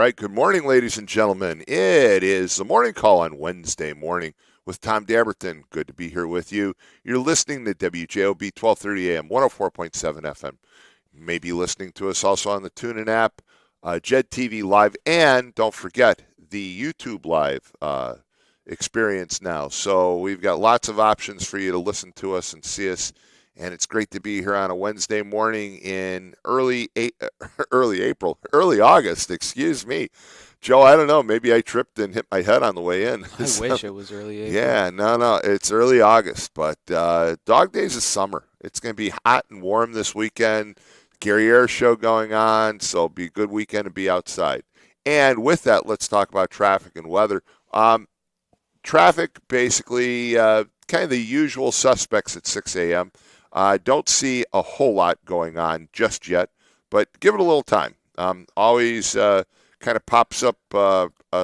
right, good morning, ladies and gentlemen. It is the morning call on Wednesday morning with Tom Dabertin. Good to be here with you. You're listening to WJOB 1230 AM, 104.7 FM. You may be listening to us also on the TuneIn app, Jed TV Live, and don't forget the YouTube Live experience now. So we've got lots of options for you to listen to us and see us. And it's great to be here on a Wednesday morning in early August, excuse me. Joe, I don't know, maybe I tripped and hit my head on the way in. I wish it was early April. Yeah, no, it's early August, but dog days is summer. It's going to be hot and warm this weekend. Gary Ayers show going on, so it'll be a good weekend to be outside. And with that, let's talk about traffic and weather. Traffic, basically, kind of the usual suspects at 6 a.m. Don't see a whole lot going on just yet, but give it a little time. Always kind of pops up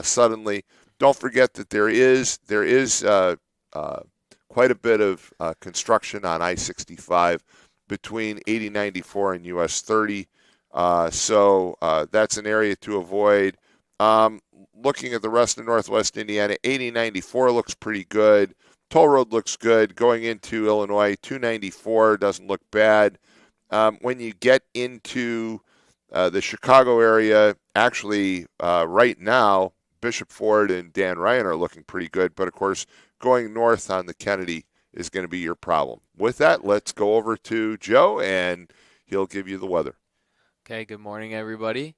suddenly. Don't forget that there is quite a bit of construction on I-65 between 8094 and US 30. So that's an area to avoid. Looking at the rest of Northwest Indiana, 8094 looks pretty good. Toll Road looks good. Going into Illinois, 294 doesn't look bad. When you get into the Chicago area, actually right now, Bishop Ford and Dan Ryan are looking pretty good. But, of course, going north on the Kennedy is going to be your problem. With that, let's go over to Joe, and he'll give you the weather. Okay, good morning, everybody.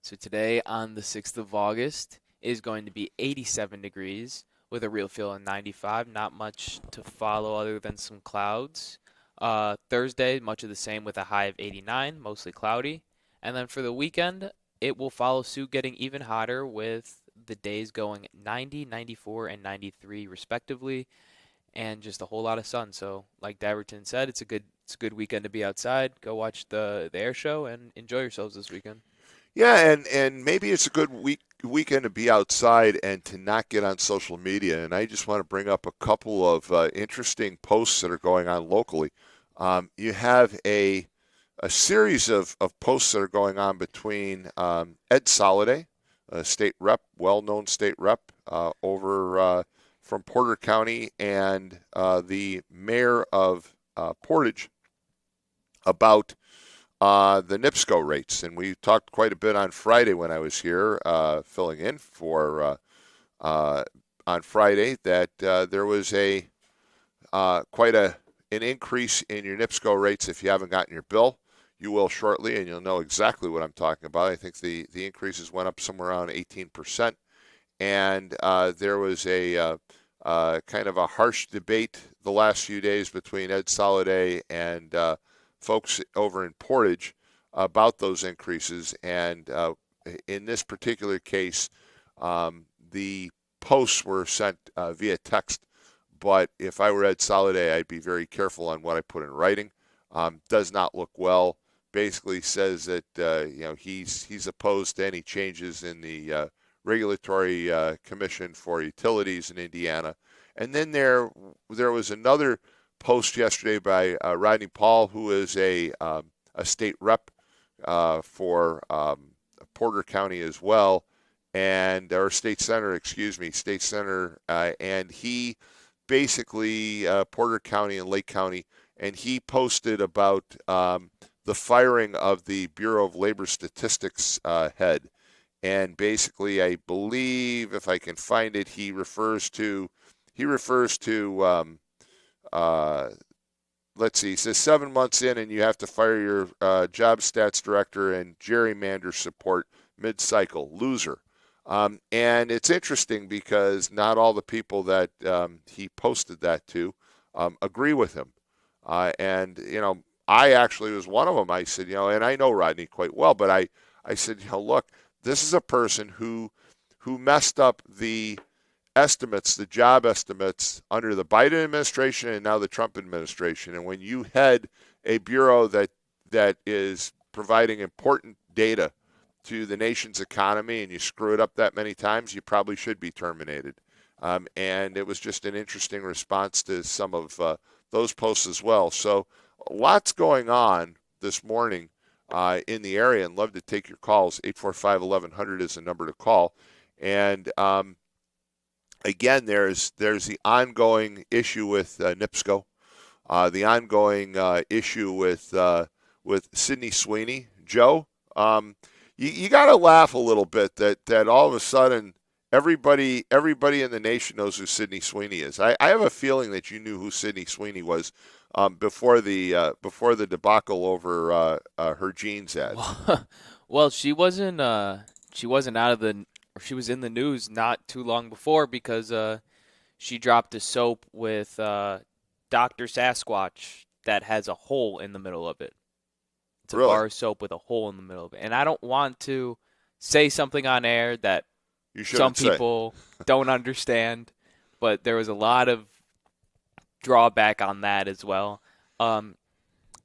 So today on the 6th of August is going to be 87 degrees. With a real feel of 95, not much to follow other than some clouds. Thursday, much of the same with a high of 89, mostly cloudy. And then for the weekend, it will follow suit, getting even hotter with the days going 90, 94, and 93 respectively, and just a whole lot of sun. So, like Dabertin said, it's a good weekend to be outside. Go watch the air show and enjoy yourselves this weekend. Yeah, and maybe it's a good weekend to be outside and to not get on social media. And I just want to bring up a couple of interesting posts that are going on locally. You have a series of posts that are going on between Ed Soliday, a state rep, well-known state rep over from Porter County, and the mayor of Portage about the NIPSCO rates. And we talked quite a bit on Friday when I was here filling in for on Friday that there was a quite an increase in your NIPSCO rates. If you haven't gotten your bill, you will shortly, and you'll know exactly what I'm talking about. I think the increases went up somewhere around 18%. And there was a kind of a harsh debate the last few days between Ed Soliday and folks over in Portage about those increases. And in this particular case, the posts were sent via text. But if I were Ed Soliday, I'd be very careful on what I put in writing. Does not look well. Basically says that he's opposed to any changes in the regulatory commission for utilities in Indiana. And then there was another post yesterday by Rodney Paul, who is a state rep for Porter County as well, or state senator, and he basically Porter County and Lake County, and he posted about the firing of the Bureau of Labor Statistics head. And basically, I believe, if I can find it, he refers to let's see, he says 7 months in and you have to fire your job stats director and gerrymander support mid-cycle. Loser. And it's interesting because not all the people that he posted that to agree with him. And I actually was one of them. I said, and I know Rodney quite well, but I said, look, this is a person who messed up the estimates, the job estimates under the Biden administration and now the Trump administration. And when you head a bureau that is providing important data to the nation's economy and you screw it up that many times, you probably should be terminated. And it was just an interesting response to some of those posts as well. So lots going on this morning in the area and love to take your calls. 845-1100 is the number to call. And again, there's the ongoing issue with NIPSCO, the ongoing issue with Sydney Sweeney. Joe, you got to laugh a little bit that all of a sudden everybody in the nation knows who Sydney Sweeney is. I have a feeling that you knew who Sydney Sweeney was before the debacle over her jeans ad. Well, well, she wasn't out of the or she was in the news not too long before because she dropped a soap with Dr. Sasquatch that has a hole in the middle of it. It's a Really, bar of soap with a hole in the middle of it. And I don't want to say something on air that you some shouldn't say. people don't understand, but there was a lot of drawback on that as well. Um,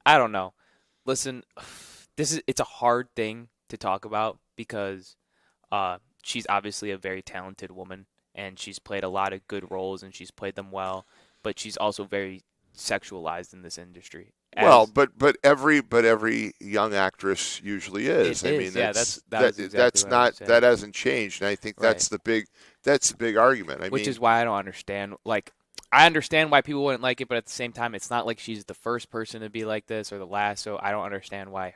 I don't know. Listen, it's a hard thing to talk about because she's obviously a very talented woman and she's played a lot of good roles and she's played them well, but she's also very sexualized in this industry. Well, As but every young actress usually it is. I mean, is, yeah, that was exactly that's what I was not that saying. hasn't changed, and I think Right. that's the big argument. I Which mean, is why I don't understand. Like, I understand why people wouldn't like it, but at the same time, it's not like she's the first person to be like this or the last. So I don't understand why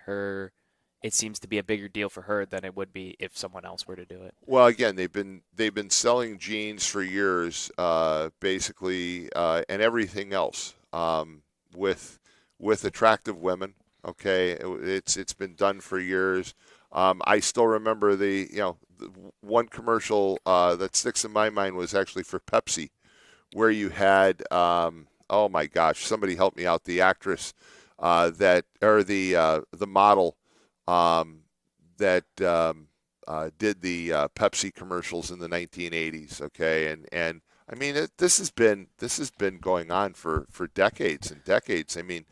it seems to be a bigger deal for her than it would be if someone else were to do it. well, again, they've been selling jeans for years, basically, and everything else with attractive women. Okay, it's been done for years. I still remember the one commercial that sticks in my mind was actually for Pepsi, where you had oh my gosh, somebody help me out. The actress that or the model um, that did the Pepsi commercials in the 1980s. Okay, and I mean this has been going on for decades and decades. I mean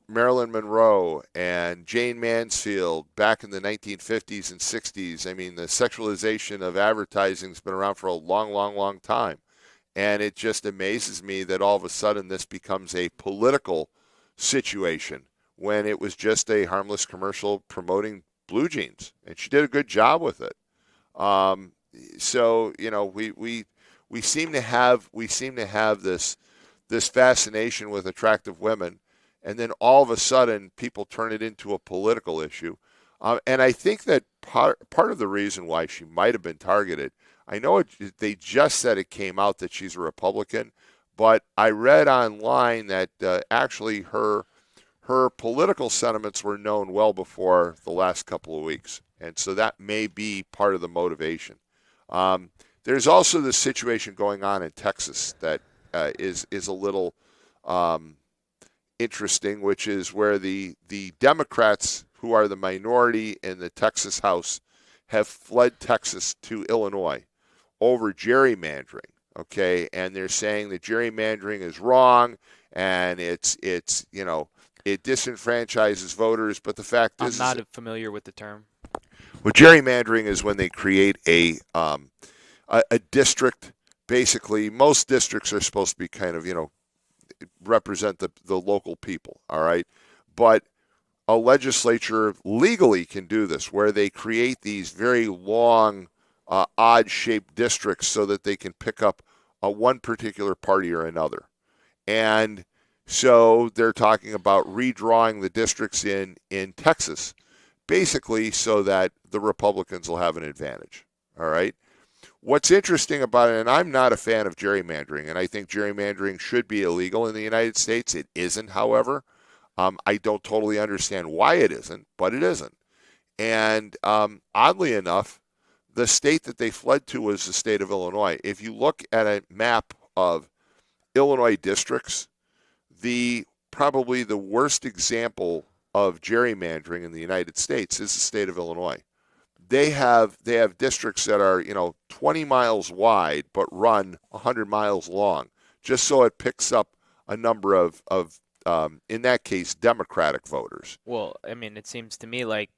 Marilyn Monroe and Jane Mansfield back in the 1950s and 60s. I mean, the sexualization of advertising has been around for a long, long, long time. And it just amazes me that all of a sudden this becomes a political situation when it was just a harmless commercial promoting blue jeans. And she did a good job with it. Um, so, we seem to have this fascination with attractive women, and then all of a sudden people turn it into a political issue. And I think that part of the reason why she might have been targeted, I know they just said it came out that she's a Republican, but I read online that actually her political sentiments were known well before the last couple of weeks, and so that may be part of the motivation. Um, there's also this situation going on in Texas that is a little um, interesting, which is where the Democrats, who are the minority in the Texas House, have fled Texas to Illinois over gerrymandering. Okay, and they're saying that gerrymandering is wrong, and it disenfranchises voters. But the fact I'm is not familiar with the term. well, gerrymandering is when they create a district. Basically, most districts are supposed to be kind of represent the local people. All right, but a legislature legally can do this, where they create these very long, odd-shaped districts so that they can pick up one particular party or another. And so they're talking about redrawing the districts in Texas, basically so that the Republicans will have an advantage. All right. What's interesting about it, and I'm not a fan of gerrymandering, and I think gerrymandering should be illegal in the United States. It isn't, however. I don't totally understand why it isn't, but it isn't. And oddly enough, the state that they fled to was the state of Illinois. If you look at a map of Illinois districts, the probably the worst example of gerrymandering in the United States is the state of Illinois. They have districts that are 20 miles wide but run 100 miles long, just so it picks up a number of in that case Democratic voters. Well, I mean, it seems to me like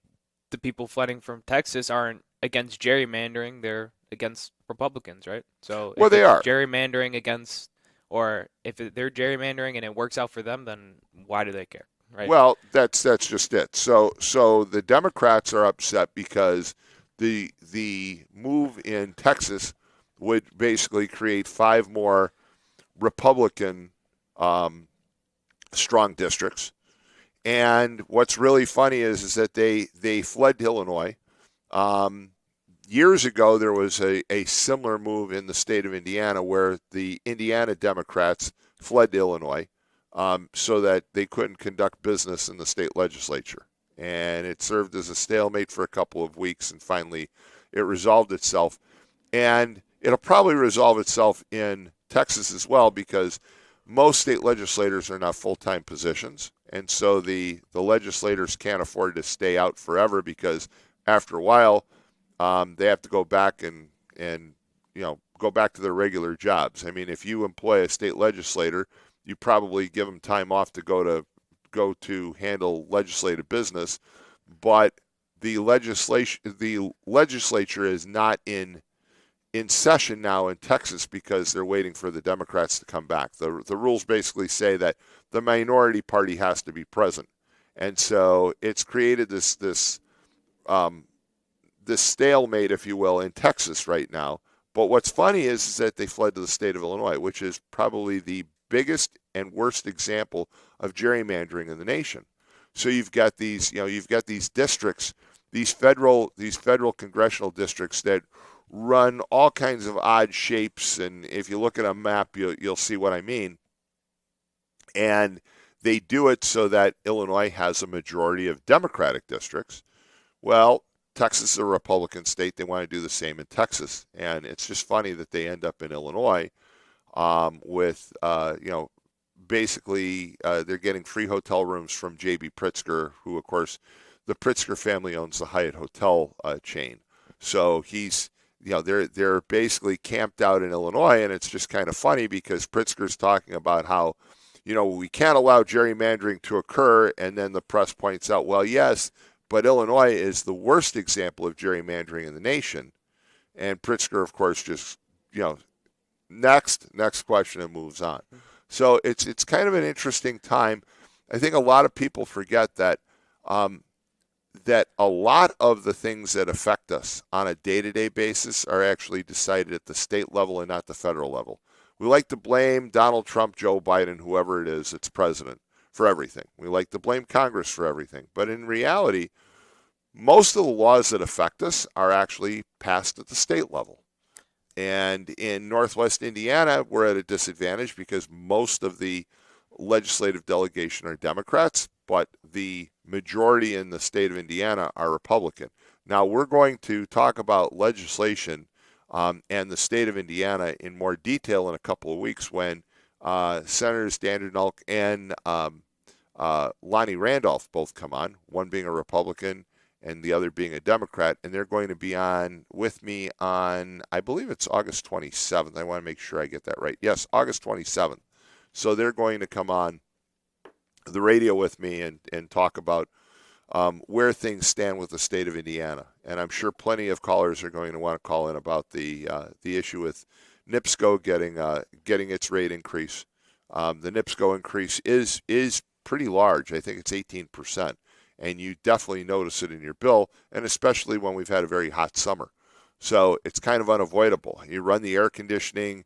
the people flooding from Texas aren't against gerrymandering, they're against Republicans, right? So Well, if they it's are. gerrymandering against, or if they're gerrymandering and it works out for them, then why do they care? Right. Well, that's just it. So the Democrats are upset because the move in Texas would basically create five more Republican um, strong districts. And what's really funny is that they fled to Illinois. Um, Years ago, there was a similar move in the state of Indiana where the Indiana Democrats fled to Illinois so that they couldn't conduct business in the state legislature. And it served as a stalemate for a couple of weeks, and finally it resolved itself. And it'll probably resolve itself in Texas as well because most state legislators are not full-time positions. And so the legislators can't afford to stay out forever because after a while, they have to go back and go back to their regular jobs. I mean, if you employ a state legislator, you probably give them time off to go to handle legislative business, but the legislature is not in session now in Texas because they're waiting for the Democrats to come back. The rules basically say that the minority party has to be present, and so it's created um, this stalemate, if you will, in Texas right now. But what's funny is that they fled to the state of Illinois, which is probably the biggest and worst example of gerrymandering in the nation. So you've got these districts, these federal congressional districts that run all kinds of odd shapes, and if you look at a map, you'll see what I mean. And they do it so that Illinois has a majority of Democratic districts. Well, Texas is a Republican state. They want to do the same in Texas, and it's just funny that they end up in Illinois with basically they're getting free hotel rooms from J.B. Pritzker, who of course the Pritzker family owns the Hyatt hotel chain. So they're basically camped out in Illinois, and it's just kind of funny because Pritzker's talking about how we can't allow gerrymandering to occur, and then the press points out, well, yes, but Illinois is the worst example of gerrymandering in the nation. And Pritzker, of course, just, next question and moves on. So it's kind of an interesting time. I think a lot of people forget that a lot of the things that affect us on a day-to-day basis are actually decided at the state level and not the federal level. We like to blame Donald Trump, Joe Biden, whoever it is that's president, for everything. We like to blame Congress for everything. But in reality, most of the laws that affect us are actually passed at the state level. And in Northwest Indiana, we're at a disadvantage because most of the legislative delegation are Democrats, but the majority in the state of Indiana are Republican. Now, we're going to talk about legislation and the state of Indiana in more detail in a couple of weeks when Senators Dandernulk and Lonnie Randolph both come on, one being a Republican and the other being a Democrat, and they're going to be on with me on, I believe it's August 27th. I want to make sure I get that right. Yes, August 27th. So they're going to come on the radio with me and talk about where things stand with the state of Indiana. And I'm sure plenty of callers are going to want to call in about the issue with NIPSCO getting its rate increase. The NIPSCO increase is pretty large. I think it's 18%. And you definitely notice it in your bill, and especially when we've had a very hot summer. So it's kind of unavoidable. You run the air conditioning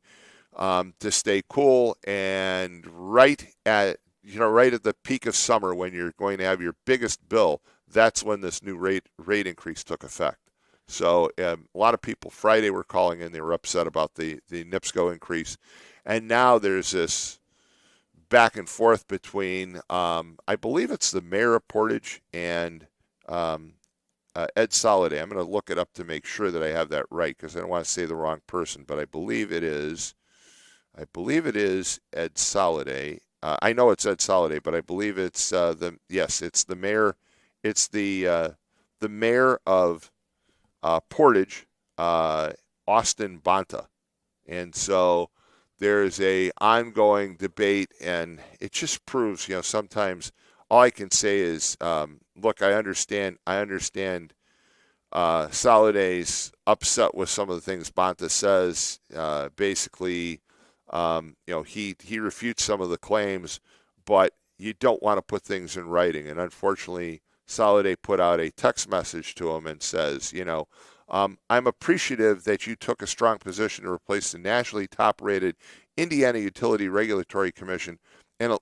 to stay cool, and right at the peak of summer when you're going to have your biggest bill, that's when this new rate increase took effect. So a lot of people Friday were calling in. They were upset about the NIPSCO increase. And now there's this back and forth between, I believe it's the mayor of Portage and Ed Soliday. I'm going to look it up to make sure that I have that right because I don't want to say the wrong person, but I believe it is Ed Soliday. I know it's Ed Soliday, but I believe it's it's the mayor. It's the mayor of Portage, Austin Bonta, and so there's a ongoing debate, and it just proves, sometimes all I can say is, look, I understand Soliday's upset with some of the things Bonta says. Basically, he refutes some of the claims, but you don't want to put things in writing. And unfortunately, Soliday put out a text message to him and says, I'm appreciative that you took a strong position to replace the nationally top-rated Indiana Utility Regulatory Commission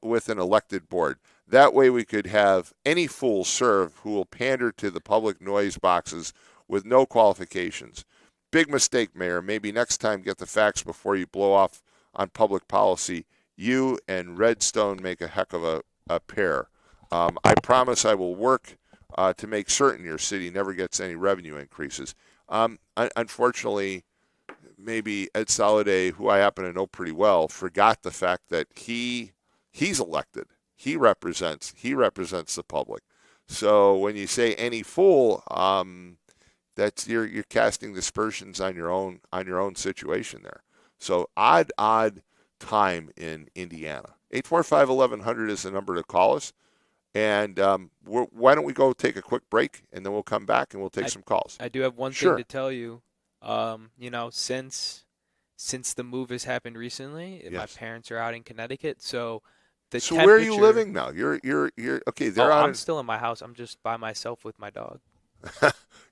with an elected board. That way we could have any fool serve who will pander to the public noise boxes with no qualifications. Big mistake, Mayor. Maybe next time get the facts before you blow off on public policy. You and Redstone make a heck of a pair. I promise I will work to make certain your city never gets any revenue increases. Unfortunately, maybe Ed Soliday, who I happen to know pretty well, forgot the fact that he's elected. He represents the public. So when you say any fool, that's you're casting dispersions on your own situation there. So odd time in Indiana. 845-1100 is the number to call us. And why don't we go take a quick break, and then we'll come back and we'll take some calls. I do have one thing to tell you. Since the move has happened recently, yes. My parents are out in Connecticut, so where are you living now? You're okay. I'm still in my house. I'm just by myself with my dog.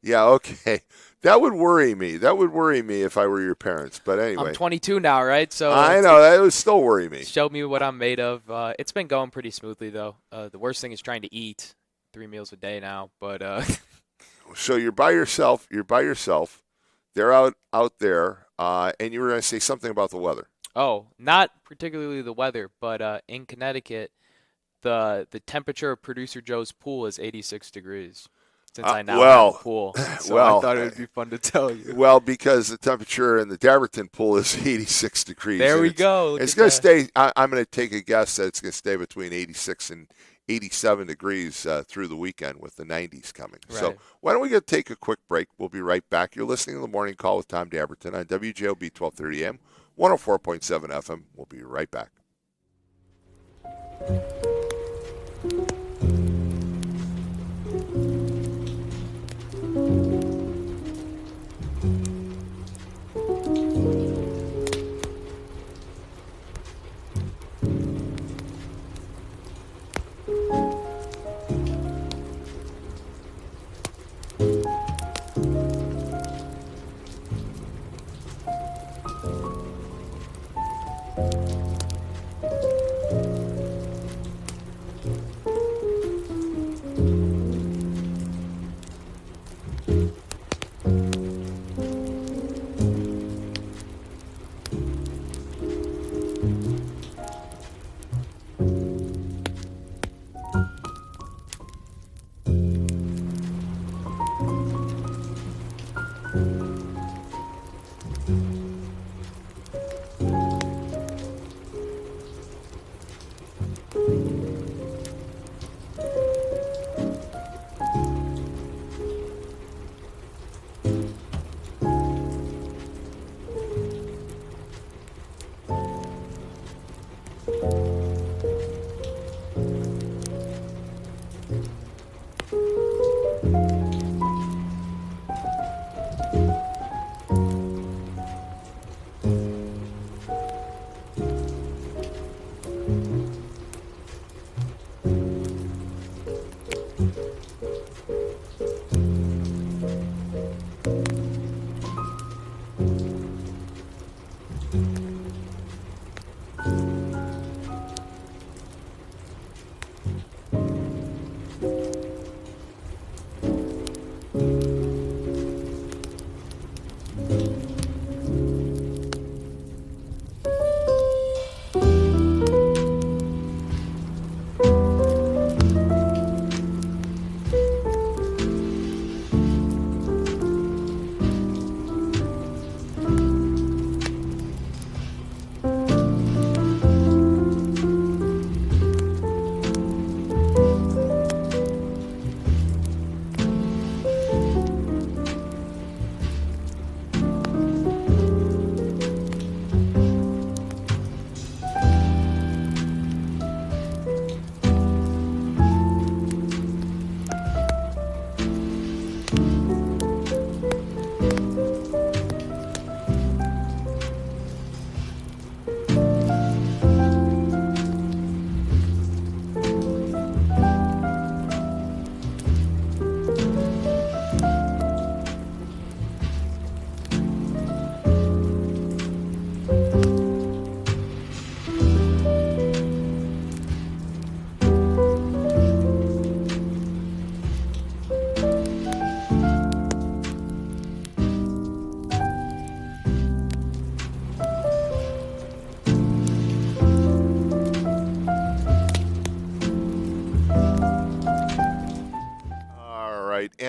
Yeah, okay. That would worry me. If I were your parents. But anyway. I'm 22 now, right? So I know. That would still worry me. Show me what I'm made of. It's been going pretty smoothly, though. The worst thing is trying to eat 3 meals a day now. But So you're by yourself. They're out there. And you were going to say something about the weather. Oh, not particularly the weather, but in Connecticut, the temperature of Producer Joe's pool is 86 degrees. Since I now have a pool, so I thought it would be fun to tell you. Well, because the temperature in the Dabertin pool is 86 degrees. There we go. It's going to stay. I'm going to take a guess that it's going to stay between 86 and 87 degrees through the weekend with the 90s coming. Right. So why don't we take a quick break? We'll be right back. You're listening to The Morning Call with Tom Dabertin on WJOB 1230 AM, 104.7 FM. We'll be right back.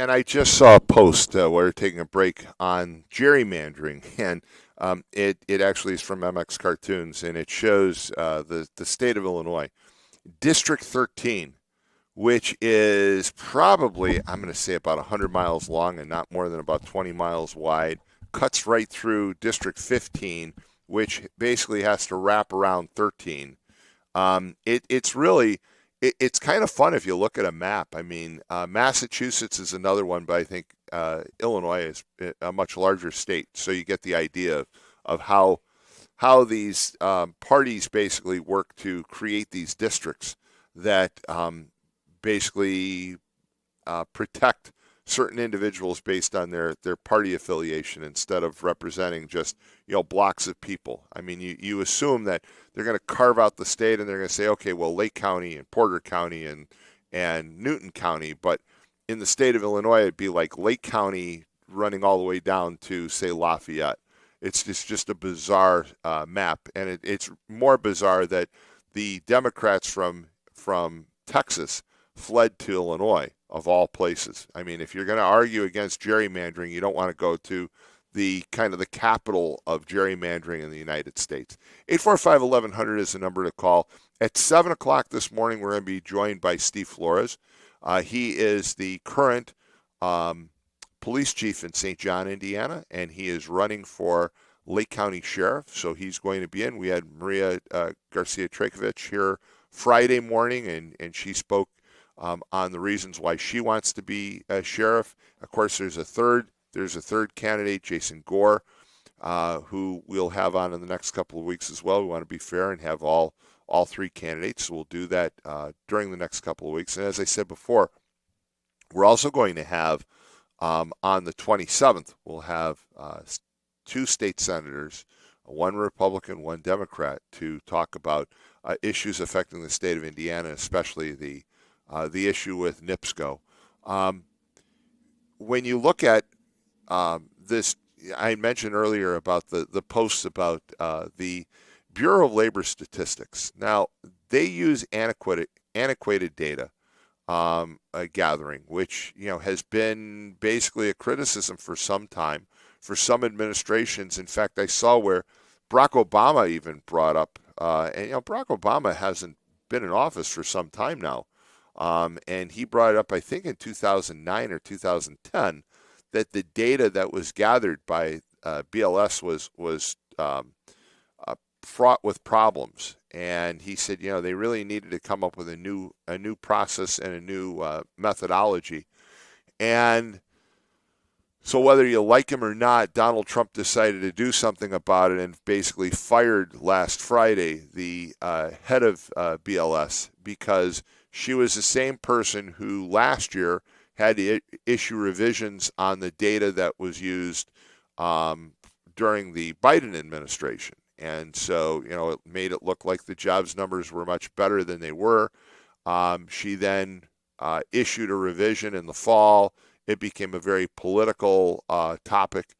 And I just saw a post where we're taking a break on gerrymandering, and it actually is from MX Cartoons, and it shows the state of Illinois, District 13, which is probably, I'm going to say, about 100 miles long and not more than about 20 miles wide, cuts right through District 15, which basically has to wrap around 13. It's really it's kind of fun if you look at a map. I mean, Massachusetts is another one, but I think Illinois is a much larger state, so you get the idea of how these parties basically work to create these districts that basically protect certain individuals based on their party affiliation instead of representing just blocks of people. I mean, you assume that they're going to carve out the state and they're going to say, okay, well, Lake County and Porter County and Newton County, but in the state of Illinois, it'd be like Lake County running all the way down to, say, Lafayette. It's just a bizarre map, and it's more bizarre that the Democrats from Texas fled to Illinois, of all places. I mean, if you're going to argue against gerrymandering, you don't want to go to the kind of the capital of gerrymandering in the United States. 845-1100 is the number to call. At 7 o'clock this morning, we're going to be joined by Steve Flores. He is the current police chief in St. John, Indiana, and he is running for Lake County Sheriff, so he's going to be in. We had Maria Garcia-Trajkovic here Friday morning, and she spoke on the reasons why she wants to be a sheriff. Of course, there's a third candidate, Jason Gore, who we'll have on in the next couple of weeks as well. We want to be fair and have all three candidates, so we'll do that during the next couple of weeks. And as I said before, we're also going to have on the 27th, we'll have two state senators, one Republican, one Democrat, to talk about issues affecting the state of Indiana, especially the issue with NIPSCO. When you look at this, I mentioned earlier about the posts about the Bureau of Labor Statistics. Now, they use antiquated data gathering, which has been basically a criticism for some time, for some administrations. In fact, I saw where Barack Obama even brought up, and Barack Obama hasn't been in office for some time now. And he brought it up, I think, in 2009 or 2010, that the data that was gathered by BLS was fraught with problems. And he said, they really needed to come up with a new process and a new methodology. And so whether you like him or not, Donald Trump decided to do something about it and basically fired last Friday the head of BLS, because she was the same person who last year had to issue revisions on the data that was used during the Biden administration. And so, it made it look like the jobs numbers were much better than they were. She then issued a revision in the fall. It became a very political topic.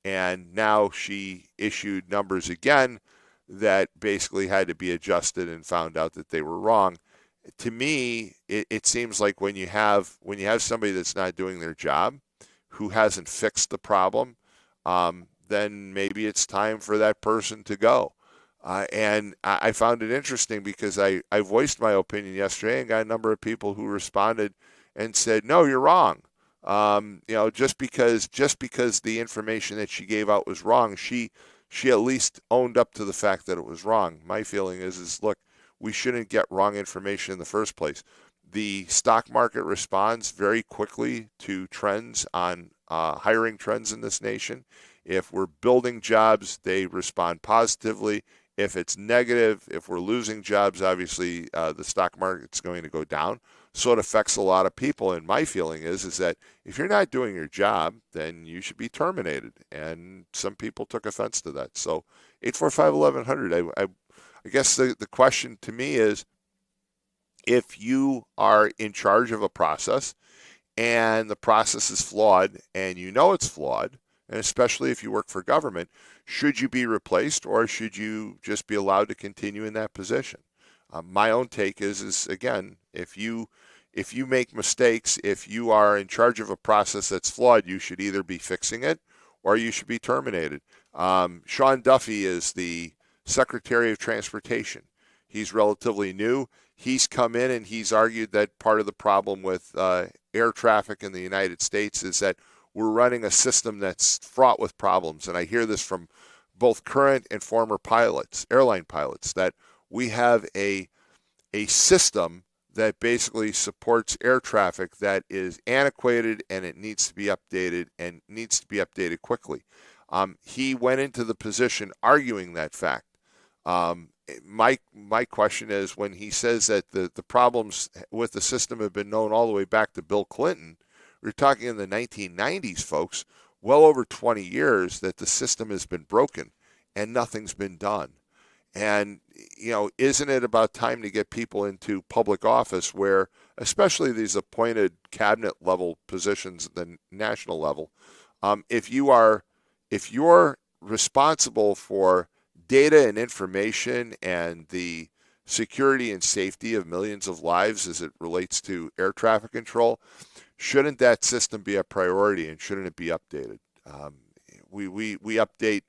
And now she issued numbers again that basically had to be adjusted and found out that they were wrong. To me, it seems like when you have somebody that's not doing their job, who hasn't fixed the problem, then maybe it's time for that person to go. And I found it interesting because I voiced my opinion yesterday and got a number of people who responded and said, "No, you're wrong. Just because the information that she gave out was wrong, she at least owned up to the fact that it was wrong." My feeling is look, we shouldn't get wrong information in the first place. The stock market responds very quickly to trends on hiring trends in this nation. If we're building jobs, they respond positively. If it's negative, if we're losing jobs, obviously the stock market's going to go down. So it affects a lot of people. And my feeling is that if you're not doing your job, then you should be terminated. And some people took offense to that. So 845-1100, I guess the question to me is, if you are in charge of a process and the process is flawed and it's flawed, and especially if you work for government, should you be replaced or should you just be allowed to continue in that position? My own take is again, if you if you make mistakes, if you are in charge of a process that's flawed, you should either be fixing it or you should be terminated. Sean Duffy is the Secretary of Transportation. He's relatively new. He's come in and he's argued that part of the problem with air traffic in the United States is that we're running a system that's fraught with problems. And I hear this from both current and former pilots, airline pilots, that we have a system that basically supports air traffic that is antiquated and it needs to be updated and needs to be updated quickly. He went into the position arguing that fact. My question is, when he says that the problems with the system have been known all the way back to Bill Clinton, we're talking in the 1990s, folks, well over 20 years that the system has been broken and nothing's been done. And, isn't it about time to get people into public office where, especially these appointed cabinet level positions at the national level, if you're responsible for data and information and the security and safety of millions of lives as it relates to air traffic control, shouldn't that system be a priority and shouldn't it be updated? We update,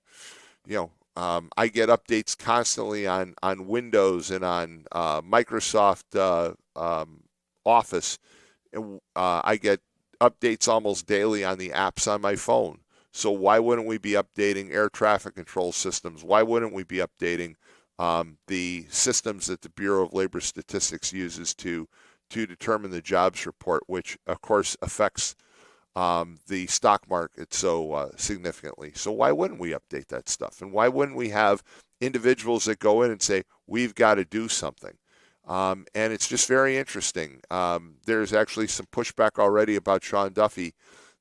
I get updates constantly on Windows and on Microsoft Office. I get updates almost daily on the apps on my phone. So why wouldn't we be updating air traffic control systems? Why wouldn't we be updating the systems that the Bureau of Labor Statistics uses to determine the jobs report, which of course affects the stock market so significantly? So why wouldn't we update that stuff? And why wouldn't we have individuals that go in and say, we've got to do something? And it's just very interesting. There's actually some pushback already about Sean Duffy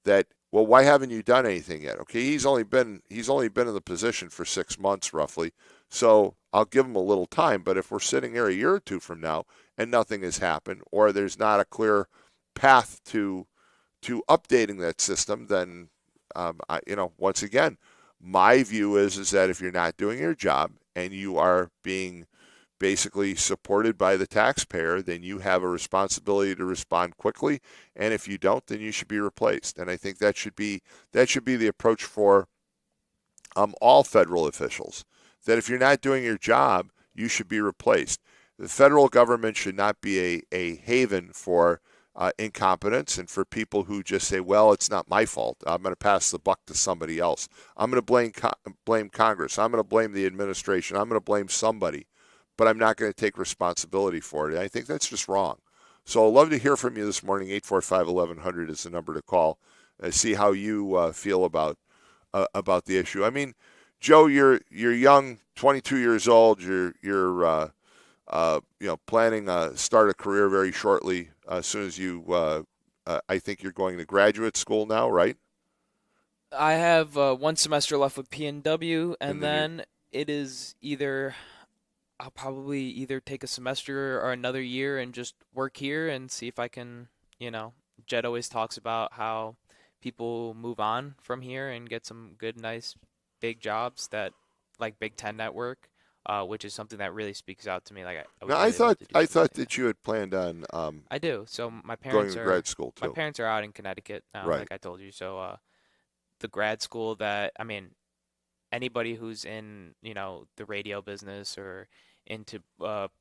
that, well, why haven't you done anything yet? Okay, he's only been in the position for 6 months roughly, so I'll give him a little time. But if we're sitting here a year or two from now and nothing has happened, or there's not a clear path to updating that system, then once again, my view is that if you're not doing your job and you are being basically supported by the taxpayer, then you have a responsibility to respond quickly. And if you don't, then you should be replaced. And I think that should be the approach for all federal officials. That if you're not doing your job, you should be replaced. The federal government should not be a haven for incompetence and for people who just say, well, it's not my fault. I'm going to pass the buck to somebody else. I'm going to blame Congress. I'm going to blame the administration. I'm going to blame somebody, but I'm not going to take responsibility for it. And I think that's just wrong. So I'd love to hear from you this morning. 845-1100 is the number to call. See how you feel about the issue. I mean, Joe, you're young, 22 years old. You're planning to start a career very shortly. As soon as you, I think you're going to graduate school now, right? I have 1 semester left with PNW, And and then you, then it is either I'll probably either take a semester or another year and just work here and see if I can, Jed always talks about how people move on from here and get some good, nice, big jobs that like Big Ten Network, which is something that really speaks out to me. Like I now would really love to do I something thought like that. that you had planned on I do. So going to grad school my too. parents are out in Connecticut now, Right. like I told you. So the grad school that I mean, anybody who's in, the radio business or into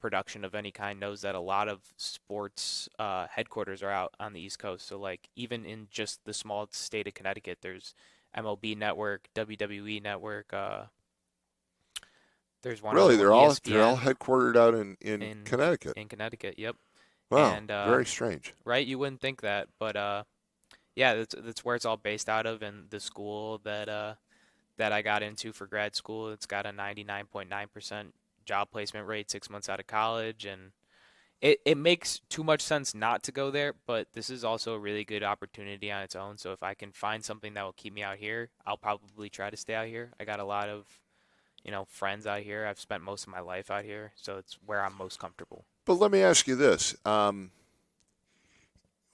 production of any kind knows that a lot of sports headquarters are out on the East Coast. So like even in just the small state of Connecticut, there's MLB Network, WWE Network. There's one Really, other one, they're all ESPN headquartered out in in Connecticut. Connecticut. Yep. Wow, And very strange. right, you wouldn't think that, but yeah, that's where it's all based out of, and the school that I got into for grad school, it's got a 99.9% job placement rate 6 months out of college, and it makes too much sense not to go there, but this is also a really good opportunity on its own. So if I can find something that will keep me out here, I'll probably try to stay out here. I got a lot of, friends out here. I've spent most of my life out here, so it's where I'm most comfortable. But let me ask you this: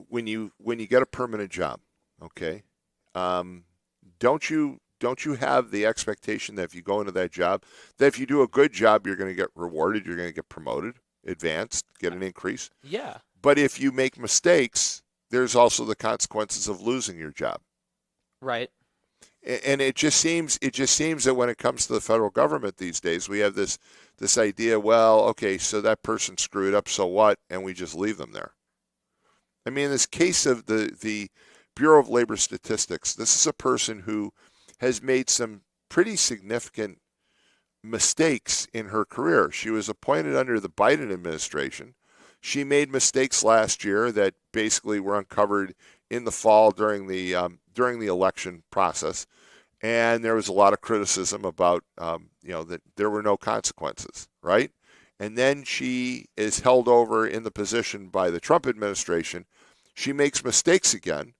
when you get a permanent job, okay, um, don't you have the expectation that if you go into that job, that if you do a good job, you're going to get rewarded, you're going to get promoted, advanced, get an increase? Yeah. But if you make mistakes, there's also the consequences of losing your job. Right. And it just seems that when it comes to the federal government these days, we have this idea, well, okay, so that person screwed up, so what? And we just leave them there. I mean, in this case of the Bureau of Labor Statistics, this is a person who has made some pretty significant mistakes in her career. She was appointed under the Biden administration. She made mistakes last year that basically were uncovered in the fall during the election process, and there was a lot of criticism about that there were no consequences, right? And then she is held over in the position by the Trump administration. She makes mistakes again,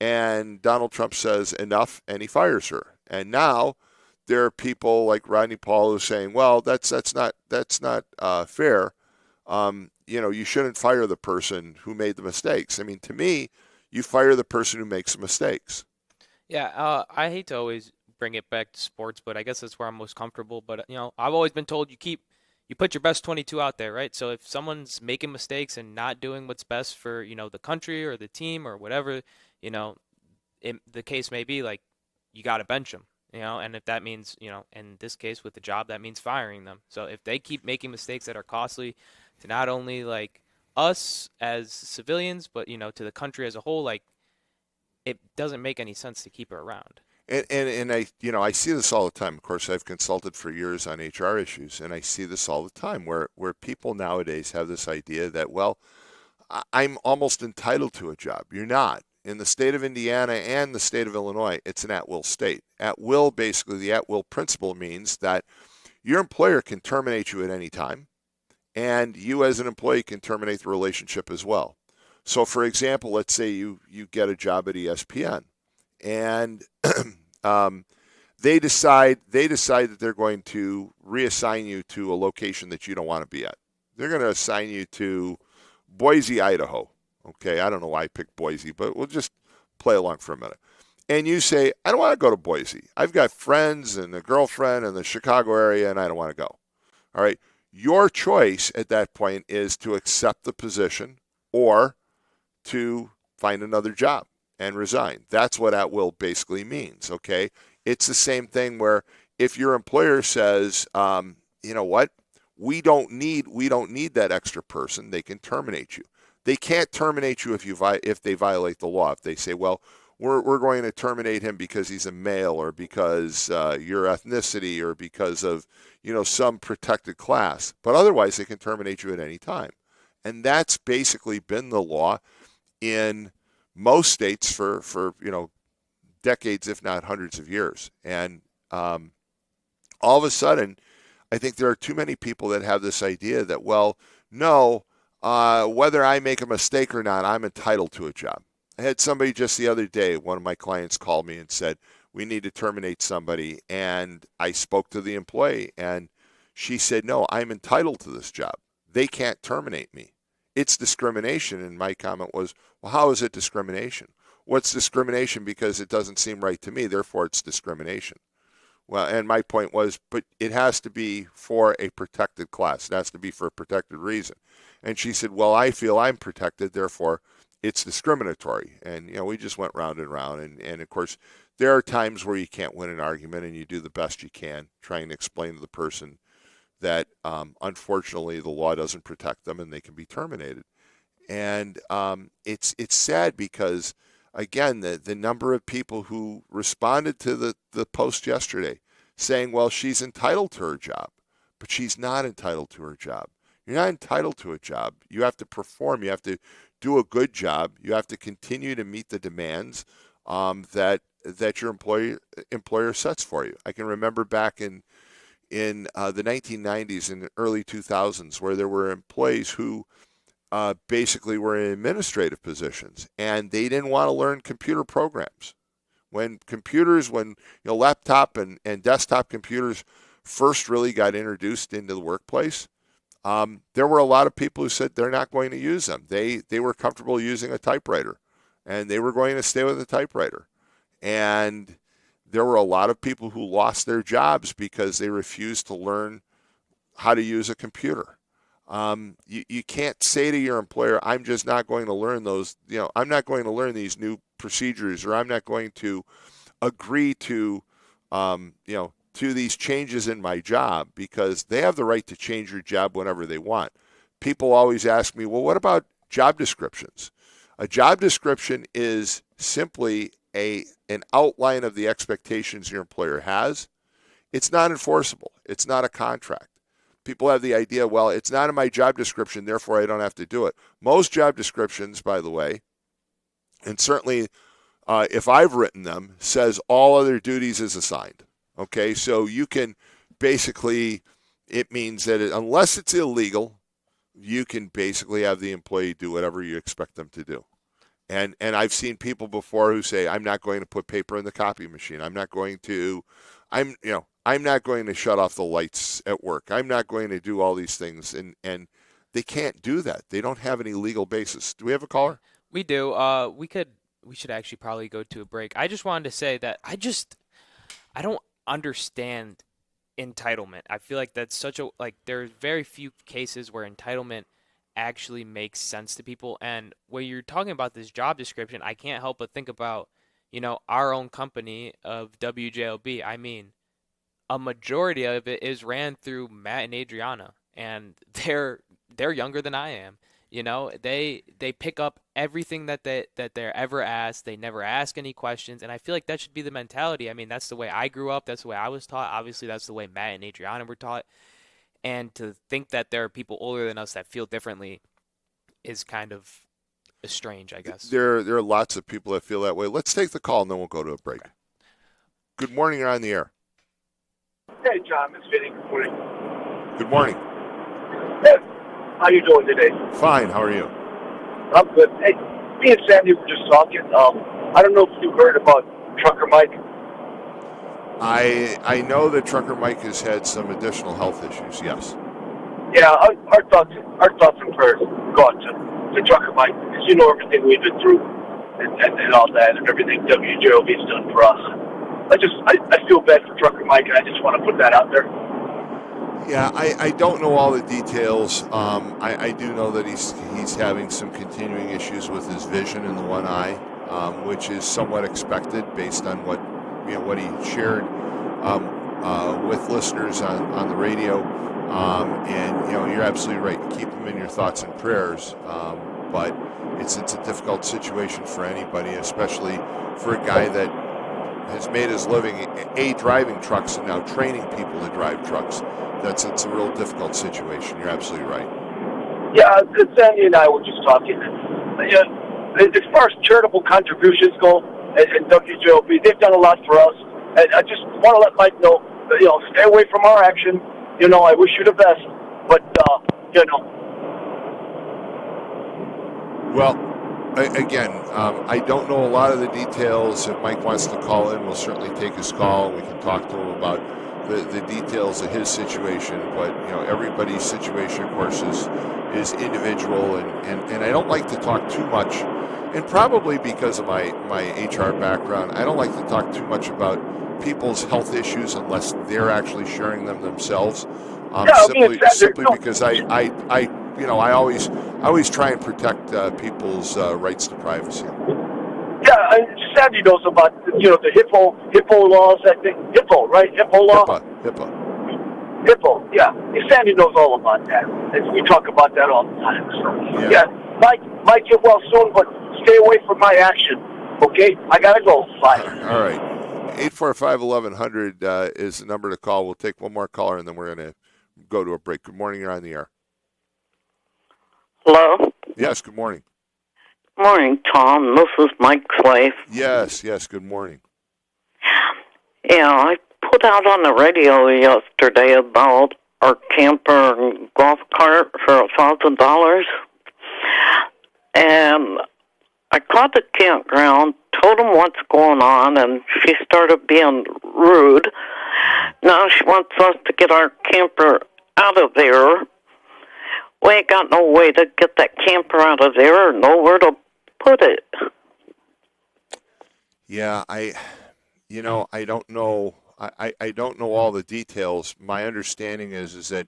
and Donald Trump says enough, and he fires her. And now there are people like Rodney Paul who are saying, well, that's not fair. You shouldn't fire the person who made the mistakes. I mean, to me, you fire the person who makes mistakes. Yeah, I hate to always bring it back to sports, but I guess that's where I'm most comfortable. But I've always been told you put your best 22 out there, right? So if someone's making mistakes and not doing what's best for, the country or the team or whatever, you know, the case may be, like, you got to bench them, and if that means, in this case with the job, that means firing them. So if they keep making mistakes that are costly to not only, like, us as civilians, but, to the country as a whole, like, it doesn't make any sense to keep her around. And I see this all the time. Of course, I've consulted for years on HR issues, and I see this all the time where people nowadays have this idea that, well, I'm almost entitled to a job. You're not. In the state of Indiana and the state of Illinois, it's an at-will state. At-will, basically, the at-will principle means that your employer can terminate you at any time, and you as an employee can terminate the relationship as well. So, for example, let's say you get a job at ESPN, and um, they decide that they're going to reassign you to a location that you don't want to be at. They're going to assign you to Boise, Idaho. Okay, I don't know why I picked Boise, but we'll just play along for a minute. And you say, I don't want to go to Boise. I've got friends and a girlfriend in the Chicago area, and I don't want to go. All right. Your choice at that point is to accept the position or to find another job and resign. That's what at will basically means, okay? It's the same thing where if your employer says, you know what, we don't need that extra person, they can terminate you. They can't terminate you if they violate the law. If they say, well, we're going to terminate him because he's a male or because your ethnicity or because of some protected class. But otherwise, they can terminate you at any time. And that's basically been the law in most states for decades, if not hundreds of years. And all of a sudden, I think there are too many people that have this idea that, well, no, whether I make a mistake or not, I'm entitled to a job. I had somebody just the other day, one of my clients called me and said, we need to terminate somebody. And I spoke to the employee, and she said, no, I'm entitled to this job. They can't terminate me. It's discrimination. And my comment was, well, how is it discrimination? What's discrimination? Because it doesn't seem right to me, therefore it's discrimination. Well, and my point was, but it has to be for a protected class. It has to be for a protected reason. And she said, well, I feel I'm protected, therefore it's discriminatory. And, we just went round and round. And of course, there are times where you can't win an argument and you do the best you can, trying to explain to the person that unfortunately the law doesn't protect them and they can be terminated. And it's sad because, again, the number of people who responded to the post yesterday saying, well, she's entitled to her job, but she's not entitled to her job. You're not entitled to a job. You have to perform. You have to do a good job. You have to continue to meet the demands that your employer sets for you. I can remember back in the 1990s and early 2000s where there were employees who basically were in administrative positions, and they didn't want to learn computer programs. When laptop and desktop computers first really got introduced into the workplace, there were a lot of people who said they're not going to use them. They were comfortable using a typewriter, and they were going to stay with a typewriter. And there were a lot of people who lost their jobs because they refused to learn how to use a computer. You can't say to your employer, I'm just not going to learn those, I'm not going to learn these new procedures, or I'm not going to agree to these changes in my job, because they have the right to change your job whenever they want. People always ask me, well, what about job descriptions? A job description is simply an outline of the expectations your employer has. It's not enforceable. It's not a contract. People have the idea, well, it's not in my job description, therefore I don't have to do it. Most job descriptions, by the way, and certainly if I've written them, says all other duties is assigned. Okay, so you can basically, it means that unless it's illegal, you can basically have the employee do whatever you expect them to do. And I've seen people before who say, I'm not going to put paper in the copy machine. I'm not going to shut off the lights at work. I'm not going to do all these things. And they can't do that. They don't have any legal basis. Do we have a caller? We do. We should actually probably go to a break. I just wanted to say that I don't understand entitlement. I feel like that's there's very few cases where entitlement actually makes sense to people. And when you're talking about this job description, I can't help but think about, our own company of WJLB. I mean, a majority of it is ran through Matt and Adriana, and they're younger than I am. They pick up everything that they're ever asked. They never ask any questions, and I feel like that should be the mentality. I mean, that's the way I grew up. That's the way I was taught. Obviously, that's the way Matt and Adriana were taught. And to think that there are people older than us that feel differently is kind of strange, I guess. There are lots of people that feel that way. Let's take the call, and then we'll go to a break. Okay. Good morning. You're on the air. Hey, John. It's Vinny. Good morning. Good morning. Hey, how you doing today? Fine. How are you? I'm good. Hey, me and Sandy were just talking. I don't know if you heard about Trucker Mike. I know that Trucker Mike has had some additional health issues. Yes. Yeah, our thoughts and prayers go out to Trucker Mike, because you know everything we've been through and all that, and everything WJOB's done for us. I feel bad for Trucker Mike, and I just want to put that out there. Yeah, I don't know all the details. I do know that he's having some continuing issues with his vision in the one eye, which is somewhat expected based on what he shared with listeners on the radio. And you're absolutely right. Keep him in your thoughts and prayers. But it's a difficult situation for anybody, especially for a guy that has made his living driving trucks and now training people to drive trucks. It's a real difficult situation. You're absolutely right. Yeah, Sandy and I were just talking. As far as charitable contributions go, and WJOB, they've done a lot for us. And I just want to let Mike know, stay away from our action. I wish you the best, but Well, again, I don't know a lot of the details. If Mike wants to call in, we'll certainly take his call. We can talk to him about the details of his situation. But everybody's situation, of course, is individual, and I don't like to talk too much. And probably because of my HR background, I don't like to talk too much about people's health issues unless they're actually sharing them themselves. Simply because I always try and protect people's rights to privacy. Yeah, and Sandy knows about the HIPPO laws. I think HIPPO, right? HIPPO law. HIPPO. Yeah, Sandy knows all about that, and we talk about that all the time. So, yeah, Mike, get well soon, but stay away from my action. Okay, I gotta go. Bye. All right. 845-1100 is the number to call. We'll take one more caller, and then we're going to go to a break. Good morning. You're on the air. Hello? Yes, good morning. Morning, Tom. This is Mike's wife. Yes, good morning. Yeah, I put out on the radio yesterday about our camper and golf cart for $1,000. And I called the campground, told them what's going on, and she started being rude. Now she wants us to get our camper out of there. We ain't got no way to get that camper out of there or nowhere to put it. Yeah, I don't know. I don't know all the details. My understanding is that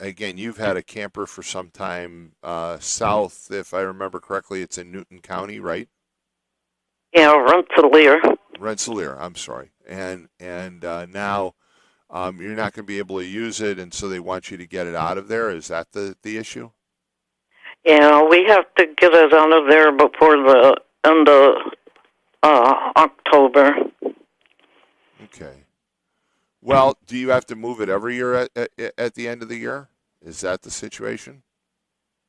again, you've had a camper for some time south, if I remember correctly. It's in Newton County, right? Yeah, Rensselaer. Rensselaer, I'm sorry. And now you're not going to be able to use it, and so they want you to get it out of there. Is that the issue? Yeah, we have to get it out of there before the end of October. Okay. Well, do you have to move it every year at the end of the year? Is that the situation?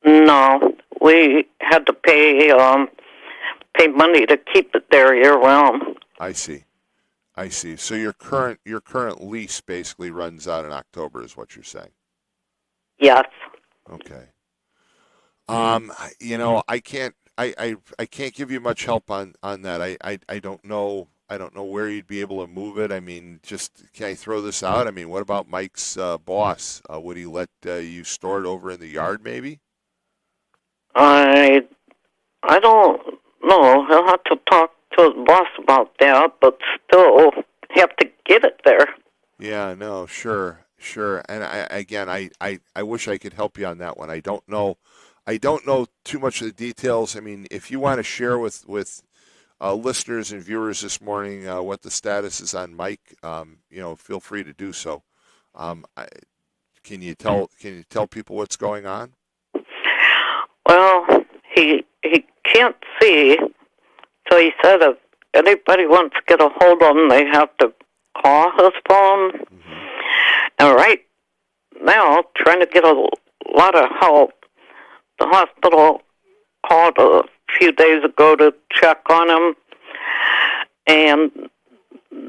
No, we had to pay money to keep it there year round. I see. So your current lease basically runs out in October, is what you're saying? Yes. Okay. I can't give you much help on that. I don't know where you'd be able to move it. I mean, can I throw this out? I mean, what about Mike's boss? Would he let you store it over in the yard, maybe? I don't know. He'll have to talk to his boss about that, but still have to get it there. Yeah, no, sure. And I wish I could help you on that one. I don't know too much of the details. I mean, if you want to share with listeners and viewers this morning what the status is on Mike, feel free to do so. Can you tell people what's going on? Well, he can't see, so he said if anybody wants to get a hold of him, they have to call his phone. Mm-hmm. And right now, trying to get a lot of help. The hospital called a few days ago to check on him, and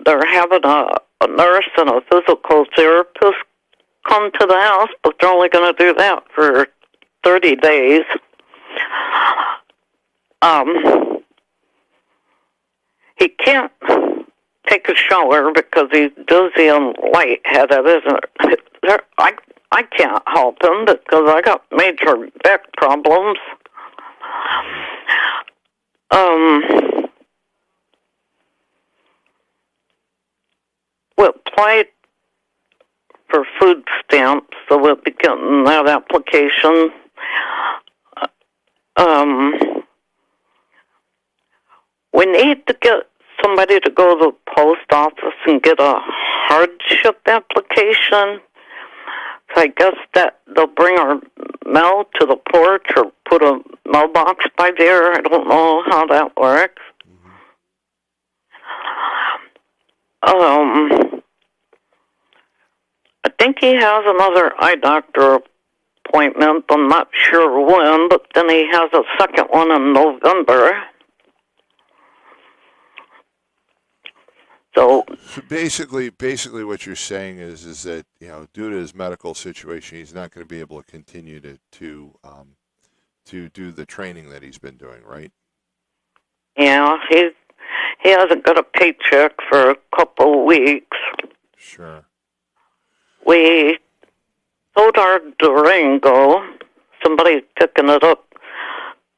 they're having a nurse and a physical therapist come to the house, but they're only going to do that for 30 days. He can't take a shower because he's dizzy and lightheaded, isn't it? I can't help him because I got major back problems. We applied for food stamps, so we'll be getting that application. We need to get somebody to go to the post office and get a hardship application. So I guess that they'll bring our mail to the porch or put a mailbox by there. I don't know how that works. I think he has another eye doctor appointment. I'm not sure when, but then he has a second one in November. So basically, what you're saying is that due to his medical situation, he's not going to be able to continue to do the training that he's been doing, right? Yeah, he hasn't got a paycheck for a couple of weeks. Sure. We sold our Durango. Somebody's picking it up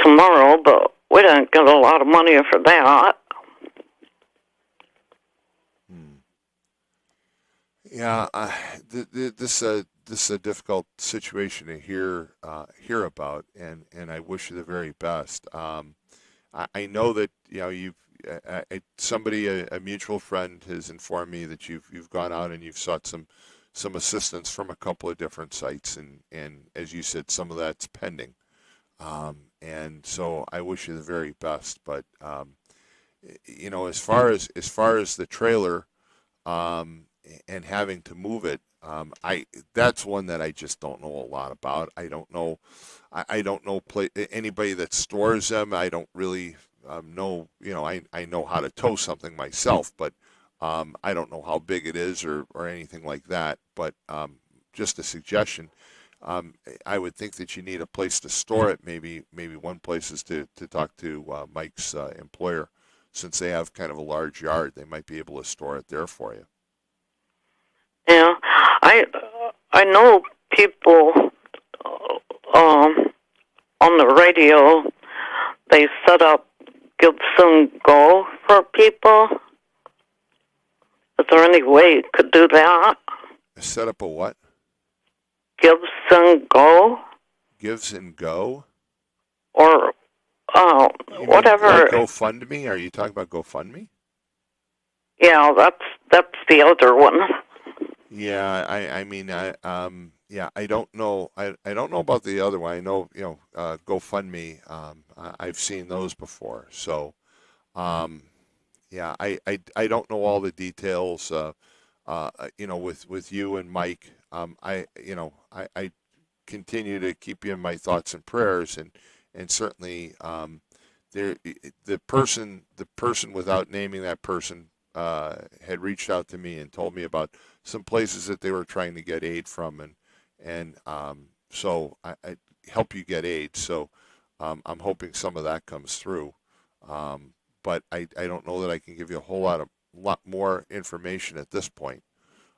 tomorrow, but we didn't get a lot of money for that. Yeah, this is a difficult situation to hear about, and I wish you the very best. I know that you've a mutual friend has informed me that you've gone out and you've sought some assistance from a couple of different sites, and as you said, some of that's pending. And so I wish you the very best. But as far as the trailer, and having to move it, that's one that I just don't know a lot about. I don't know anybody that stores them. I don't really know. I know how to tow something myself, but I don't know how big it is or anything like that. But just a suggestion. I would think that you need a place to store it. Maybe one place is to talk to Mike's employer, since they have kind of a large yard. They might be able to store it there for you. Yeah, I know people on the radio. They set up Gibson Go for people. Is there any way you could do that? Set up a what? Gives and Go, Gives and Go? or You mean whatever. like GoFundMe? Are you talking about GoFundMe? Yeah, that's the other one. Yeah, I don't know. I don't know about the other one. I know, GoFundMe. I've seen those before. So, yeah, I don't know all the details. With you and Mike, I continue to keep you in my thoughts and prayers, and certainly, there, the person without naming that person, had reached out to me and told me about some places that they were trying to get aid from, and so I help you get aid. So, I'm hoping some of that comes through. But I don't know that I can give you a lot more information at this point.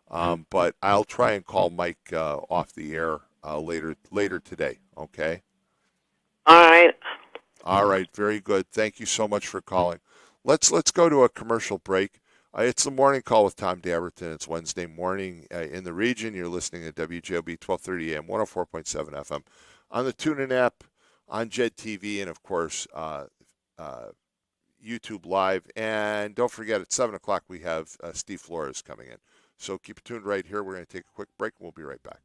But I'll try and call Mike off the air later today. Okay. All right. All right. Very good. Thank you so much for calling. Let's go to a commercial break. It's the morning call with Tom Dabertin. It's Wednesday morning in the region. You're listening to WJOB 1230 AM, 104.7 FM on the TuneIn app, on JED TV, and of course YouTube Live. And don't forget, at 7 o'clock we have Steve Flores coming in. So keep it tuned right here. We're going to take a quick break, and we'll be right back.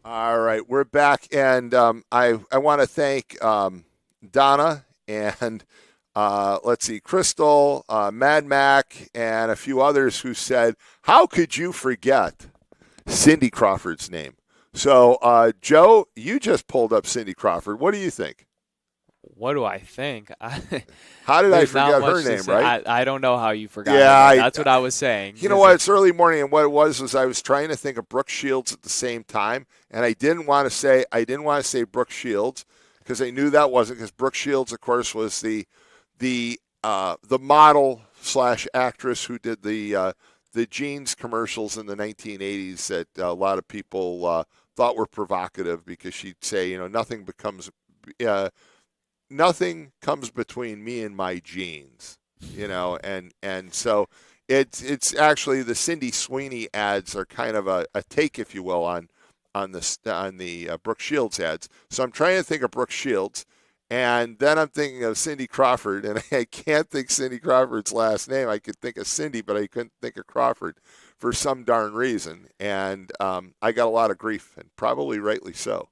All right, we're back, and I want to thank Donna and let's see, Crystal, Mad Mac, and a few others who said, "How could you forget Cindy Crawford's name?" So, Joe, you just pulled up Cindy Crawford. What do you think? what do I think? How did I There's not forget much her to name, say. right? I don't know how you forgot. Yeah, her name. That's what I was saying. You know what? It's early morning, and what it was I was trying to think of Brooke Shields at the same time, and I didn't want to say Brooke Shields because I knew that wasn't, because Brooke Shields, of course, was the model / actress who did the jeans commercials in the 1980s that a lot of people thought were provocative, because she'd say, nothing comes between me and my jeans, and so it's actually the Cindy Sweeney ads are kind of a take, if you will, on the Brooke Shields ads. So I'm trying to think of Brooke Shields, and then I'm thinking of Cindy Crawford, and I can't think Cindy Crawford's last name. I could think of Cindy, but I couldn't think of Crawford for some darn reason, and I got a lot of grief, and probably rightly so.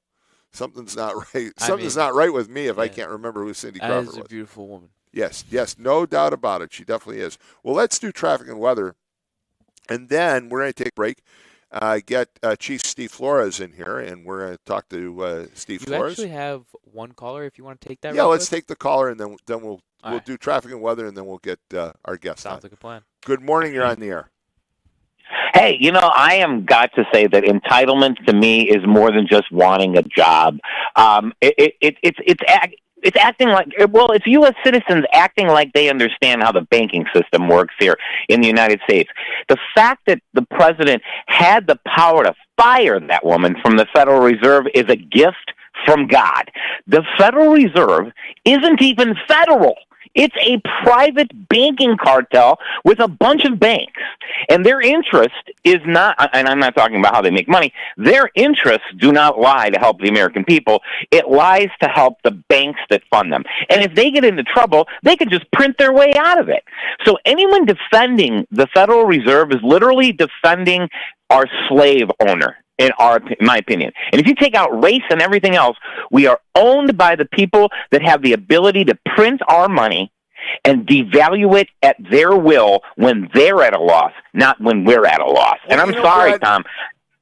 Something's not right. Something's not right with me if I can't remember who Cindy Crawford was. That is a beautiful woman. Yes, no doubt about it. She definitely is. Well, let's do traffic and weather, and then we're going to take a break. Get Chief Steve Flores in here, and we're going to talk to Steve Flores. You actually have one caller if you want to take that. Yeah, real let's quick? take the caller, and then we'll right. do traffic and weather, and then we'll get our guest on. Sounds like a plan. Good morning. You're on the air. Hey, I am got to say that entitlement to me is more than just wanting a job. It's acting like, it's U.S. citizens acting like they understand how the banking system works here in the United States. The fact that the president had the power to fire that woman from the Federal Reserve is a gift from God. The Federal Reserve isn't even federal. It's a private banking cartel with a bunch of banks. And their interest is not, and I'm not talking about how they make money, their interests do not lie to help the American people. It lies to help the banks that fund them. And if they get into trouble, they can just print their way out of it. So anyone defending the Federal Reserve is literally defending our slave owner. In my opinion. And if you take out race and everything else, we are owned by the people that have the ability to print our money and devalue it at their will when they're at a loss, not when we're at a loss. And I'm sorry, Brad, Tom.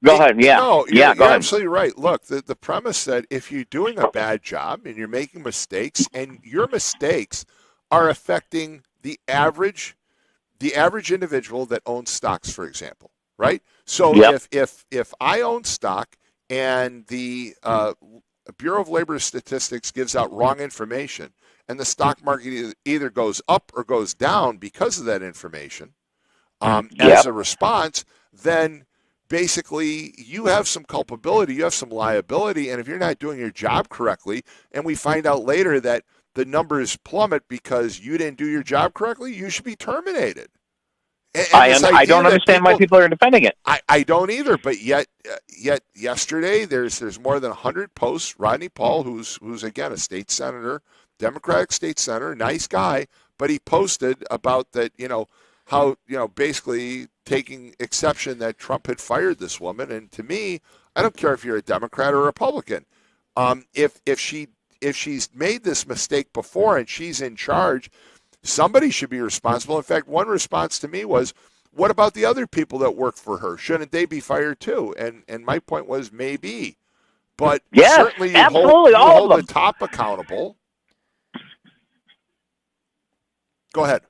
Go ahead. Yeah. No, go ahead. You're absolutely right. Look, the premise that if you're doing a bad job and you're making mistakes, and your mistakes are affecting the average individual that owns stocks, for example, right? So if I own stock and the Bureau of Labor Statistics gives out wrong information, and the stock market either goes up or goes down because of that information, as a response, then basically you have some culpability, you have some liability, and if you're not doing your job correctly, and we find out later that the numbers plummet because you didn't do your job correctly, you should be terminated. I don't understand why people are defending it. I don't either, but yet yesterday there's more than 100 posts. Rodney Paul, who's again a state senator, Democratic state senator, nice guy, but he posted about that, how, basically taking exception that Trump had fired this woman. And to me, I don't care if you're a Democrat or a Republican. If she's made this mistake before and she's in charge, somebody should be responsible. In fact, one response to me was, what about the other people that work for her? Shouldn't they be fired too? And my point was maybe. But certainly you hold the top accountable. Go ahead.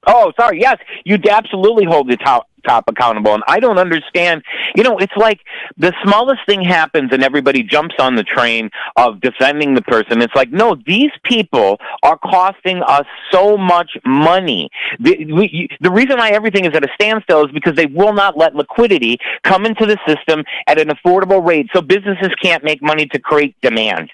Oh, sorry. Yes, you'd absolutely hold the top accountable. And I don't understand. It's like the smallest thing happens and everybody jumps on the train of defending the person. It's like, no, these people are costing us so much money. The reason why everything is at a standstill is because they will not let liquidity come into the system at an affordable rate. So businesses can't make money to create demand.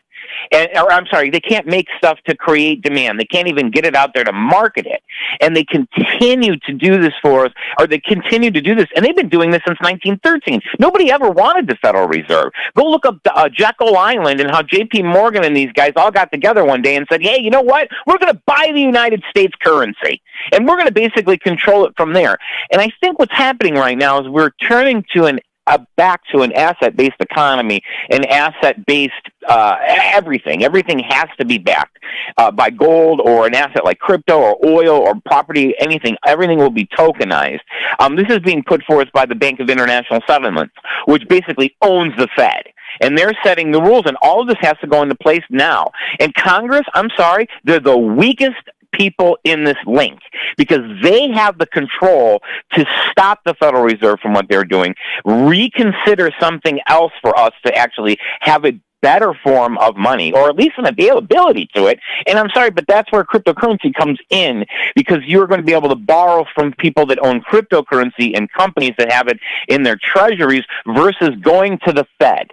They can't make stuff to create demand. They can't even get it out there to market it. And they continue to do this for us, or they continue to do this, and they've been doing this since 1913. Nobody ever wanted the Federal Reserve. Go look up Jekyll Island and how J.P. Morgan and these guys all got together one day and said, hey, you know what? We're going to buy the United States currency, and we're going to basically control it from there. And I think what's happening right now is we're turning to back to an asset-based economy, an asset-based everything. Everything has to be backed by gold or an asset like crypto or oil or property, anything. Everything will be tokenized. This is being put forth by the Bank of International Settlements, which basically owns the Fed. and they're setting the rules, and all of this has to go into place now. And Congress, I'm sorry, they're the weakest people in this link because they have the control to stop the Federal Reserve from what they're doing, reconsider something else for us to actually have a better form of money, or at least an availability to it. And I'm sorry, but that's where cryptocurrency comes in, because you're going to be able to borrow from people that own cryptocurrency and companies that have it in their treasuries versus going to the Fed.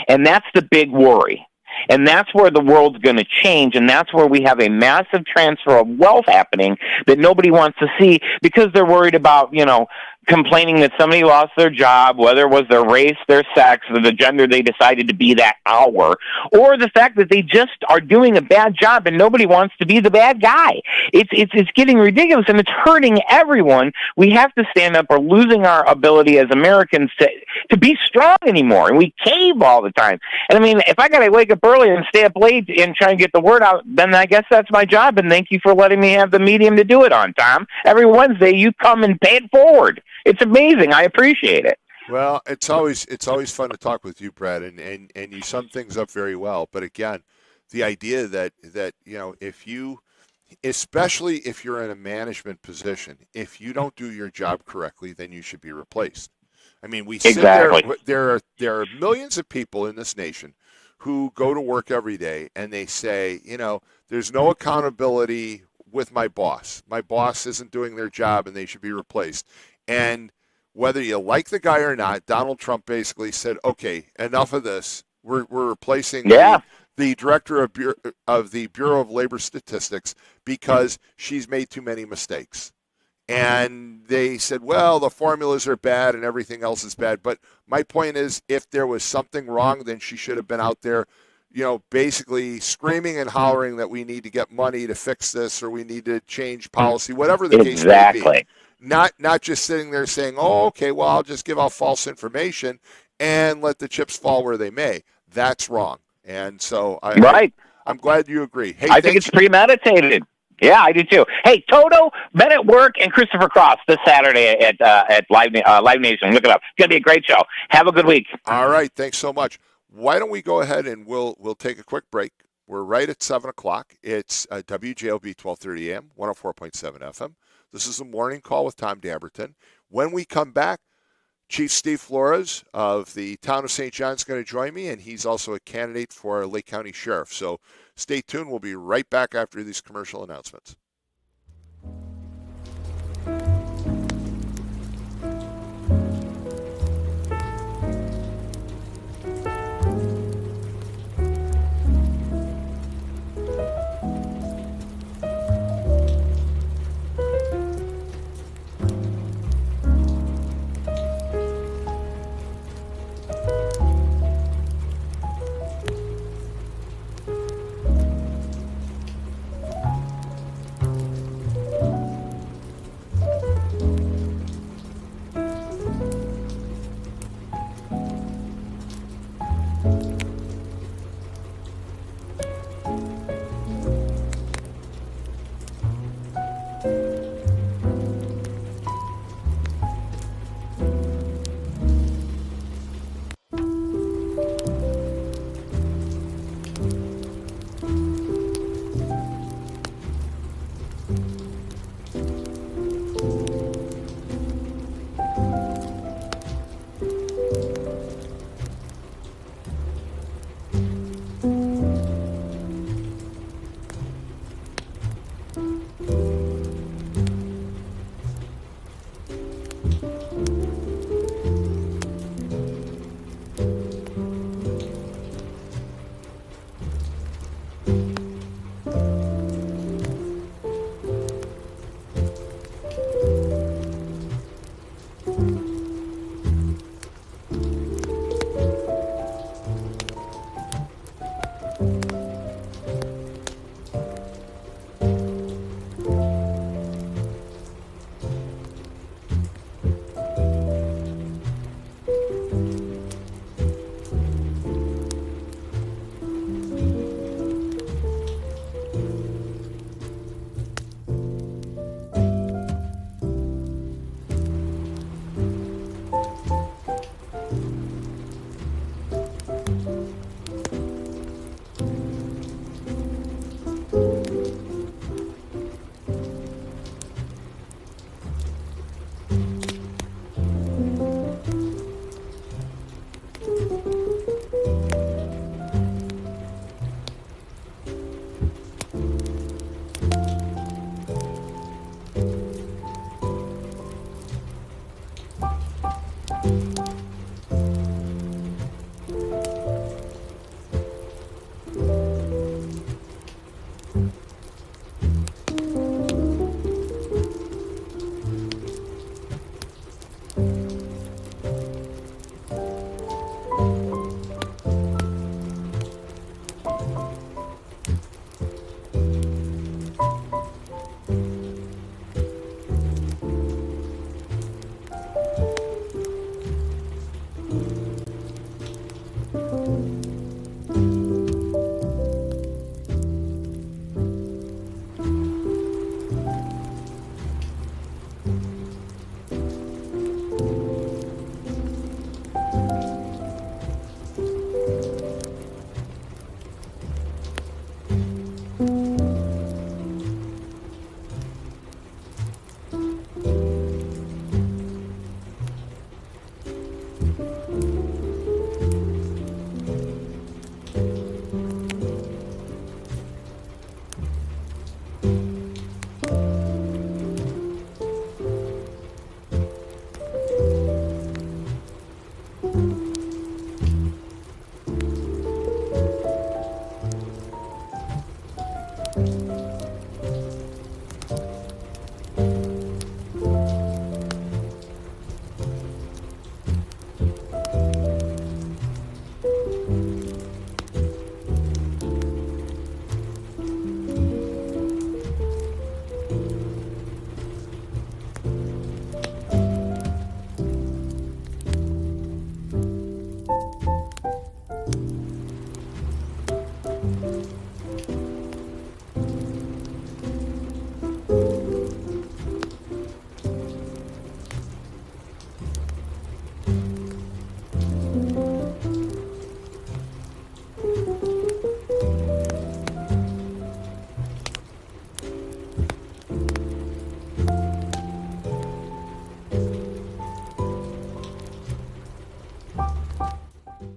And that's the big worry. And that's where the world's going to change, and that's where we have a massive transfer of wealth happening that nobody wants to see because they're worried about, complaining that somebody lost their job, whether it was their race, their sex, or the gender they decided to be that hour, or the fact that they just are doing a bad job and nobody wants to be the bad guy. It's getting ridiculous, and it's hurting everyone. We have to stand up. We're losing our ability as Americans to be strong anymore, and we cave all the time. And I mean, if I got to wake up early and stay up late and try and get the word out, then I guess that's my job, and thank you for letting me have the medium to do it on, Tom. Every Wednesday, you come and pay it forward. It's amazing. I appreciate it. Well, it's always fun to talk with you, Brad, and you sum things up very well. But again, the idea that if you, especially if you're in a management position, if you don't do your job correctly, then you should be replaced. I mean, we sit there are millions of people in this nation who go to work every day and they say, there's no accountability with my boss. My boss isn't doing their job and they should be replaced. And whether you like the guy or not, Donald Trump basically said, okay, enough of this. We're replacing the director of the Bureau of Labor Statistics because she's made too many mistakes. And they said, well, the formulas are bad and everything else is bad. But my point is, if there was something wrong, then she should have been out there, basically screaming and hollering that we need to get money to fix this or we need to change policy, whatever the case may be. Not just sitting there saying, oh, okay, well, I'll just give out false information and let the chips fall where they may. That's wrong. And so I'm glad you agree. Hey, I think it's premeditated. Yeah, I do too. Hey, Toto, Men at Work, and Christopher Cross this Saturday at Live Nation. Look it up. It's going to be a great show. Have a good week. All right. Thanks so much. Why don't we go ahead and we'll take a quick break. We're right at 7 o'clock. It's WJLB 1230 AM, 104.7 FM. This is a morning call with Tom Dabertin. When we come back, Chief Steve Flores of the town of St. John is going to join me, and he's also a candidate for Lake County Sheriff. So stay tuned. We'll be right back after these commercial announcements.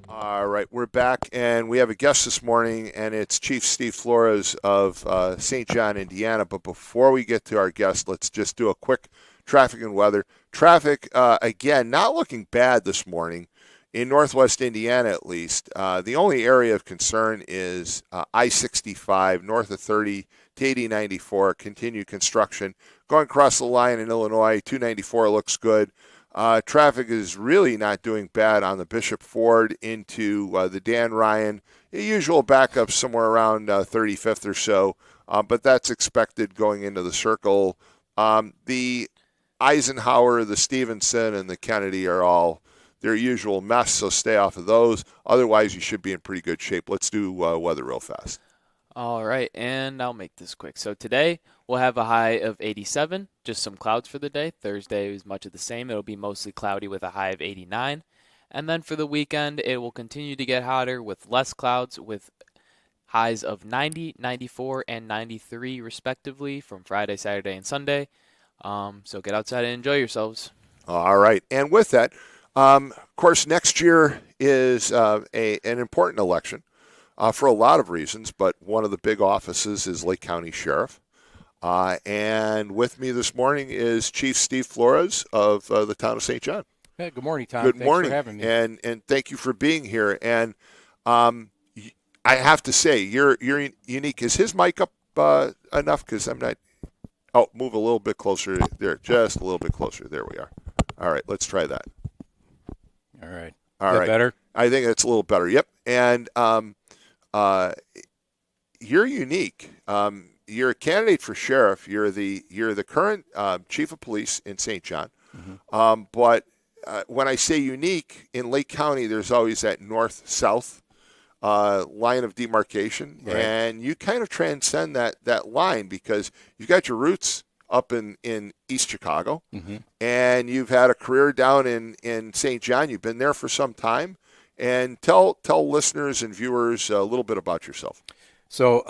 All right, we're back, and we have a guest this morning, and it's Chief Steve Flores of St. John, Indiana. But before we get to our guest, let's just do a quick traffic and weather. Traffic, again, not looking bad this morning in northwest Indiana, at least. The only area of concern is I-65 north of 30 to 8094, continued construction. Going across the line in Illinois, 294 looks good. Traffic is really not doing bad on the Bishop Ford into the Dan Ryan. The usual backup somewhere around 35th or so, but that's expected going into the circle. The Eisenhower, the Stevenson, and the Kennedy are all their usual mess, so stay off of those. Otherwise, you should be in pretty good shape. Let's do weather real fast. All right, and I'll make this quick. So today we'll have a high of 87, just some clouds for the day. Thursday is much of the same. It'll be mostly cloudy with a high of 89. And then for the weekend, it will continue to get hotter with less clouds with highs of 90, 94, and 93 respectively from Friday, Saturday, and Sunday. So get outside and enjoy yourselves. All right, and with that, of course, next year is an important election. For a lot of reasons, but one of the big offices is Lake County Sheriff. And with me this morning is Chief Steve Flores of the town of St. John. Hey, good morning, Tom. Good Thanks morning, for having me. and thank you for being here. And I have to say, you're unique. Is his mic up enough? Because I'm not. Oh, move a little bit closer there, just a little bit closer. There we are. All right, let's try that. All right. All Is that right. better? I think it's a little better. Yep. And you're unique. You're a candidate for sheriff. You're the current chief of police in St. John. Mm-hmm. But when I say unique, in Lake County, there's always that north-south line of demarcation, right. And you kind of transcend that line because you've got your roots up in East Chicago, mm-hmm. and you've had a career down in St. John. You've been there for some time. And tell listeners and viewers a little bit about yourself. So,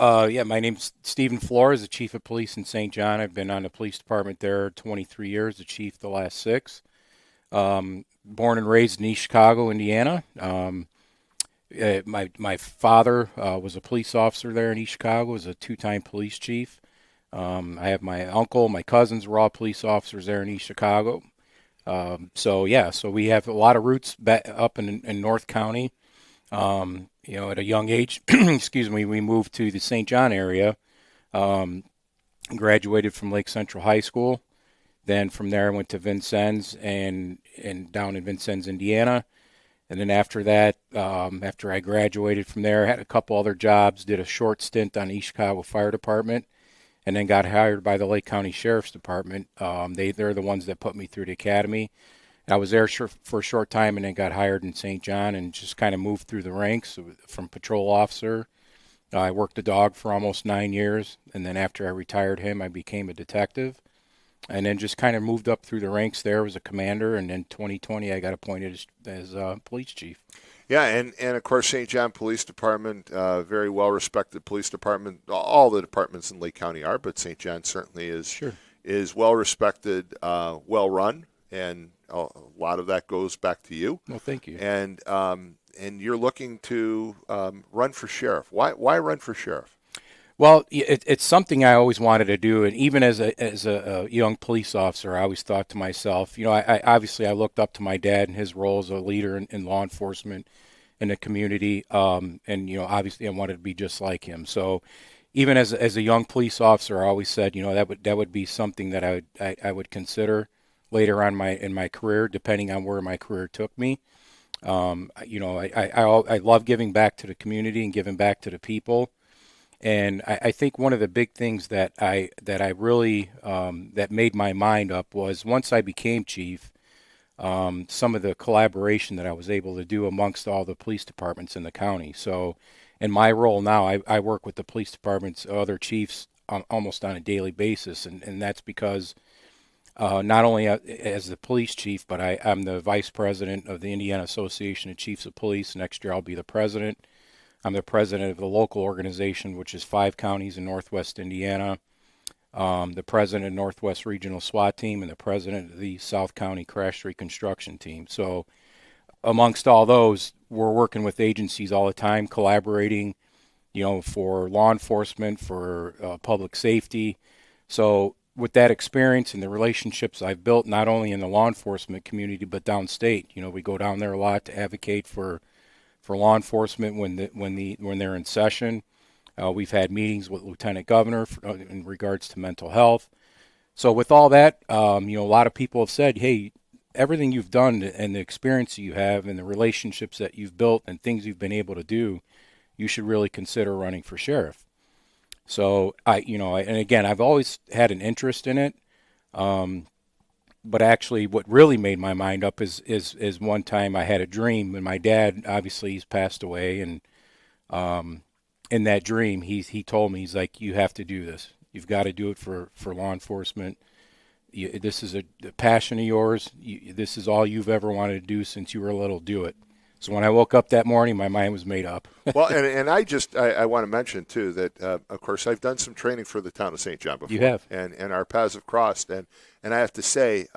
my name's Stephen Flores, the chief of police in St. John. I've been on the police department there 23 years, the chief the last 6. Born and raised in East Chicago, Indiana. My father was a police officer there in East Chicago, was a 2-time police chief. I have my uncle, my cousins were all police officers there in East Chicago. So we have a lot of roots up in North County. At a young age, excuse me, we moved to the St. John area Graduated from Lake Central High School. Then from there, I went to Vincennes and down in Vincennes, Indiana. And then after that, after I graduated from there, I had a couple other jobs, did a short stint on East Chicago Fire Department, and then got hired by the Lake County Sheriff's Department. They're the ones that put me through the academy. I was there for a short time and then got hired in St. John and just kind of moved through the ranks from patrol officer. I worked a dog for almost 9 years, and then after I retired him, I became a detective. And then just kind of moved up through the ranks there as a commander, and in 2020 I got appointed as police chief. Yeah, and of course St. John Police Department, very well respected police department. All the departments in Lake County are, but St. John certainly is well respected, well run, and a lot of that goes back to you. Well, thank you. And you're looking to run for sheriff. Why run for sheriff? Well, it's something I always wanted to do, and even as a young police officer, I always thought to myself, I obviously I looked up to my dad and his role as a leader in law enforcement in the community, and obviously I wanted to be just like him. So, even as a young police officer, I always said, that would be something that I would consider later on in my career, depending on where my career took me. I love giving back to the community and giving back to the people. And I think one of the big things that I really that made my mind up was once I became chief, some of the collaboration that I was able to do amongst all the police departments in the county. So in my role now, I work with the police departments, other chiefs almost on a daily basis. And that's because not only as the police chief, but I'm the vice president of the Indiana Association of Chiefs of Police. Next year I'll be the president. I'm the president of the local organization, which is 5 counties in Northwest Indiana, the president of Northwest Regional SWAT Team, and the president of the South County Crash Reconstruction Team. So amongst all those, we're working with agencies all the time, collaborating, for law enforcement, for public safety. So with that experience and the relationships I've built, not only in the law enforcement community, but downstate, we go down there a lot to advocate for law enforcement when they're in session. We've had meetings with Lieutenant Governor in regards to mental health. So with all that, a lot of people have said, hey, everything you've done and the experience you have and the relationships that you've built and things you've been able to do, you should really consider running for sheriff. So and again, I've always had an interest in it. But actually, what really made my mind up is one time I had a dream, and my dad, obviously, he's passed away, and in that dream, he told me, he's like, you have to do this. You've got to do it for law enforcement. This is a passion of yours. This is all you've ever wanted to do since you were little. Do it. So when I woke up that morning, my mind was made up. Well, and I want to mention, too, that, of course, I've done some training for the town of St. John before. You have. And our paths have crossed. And I have to say,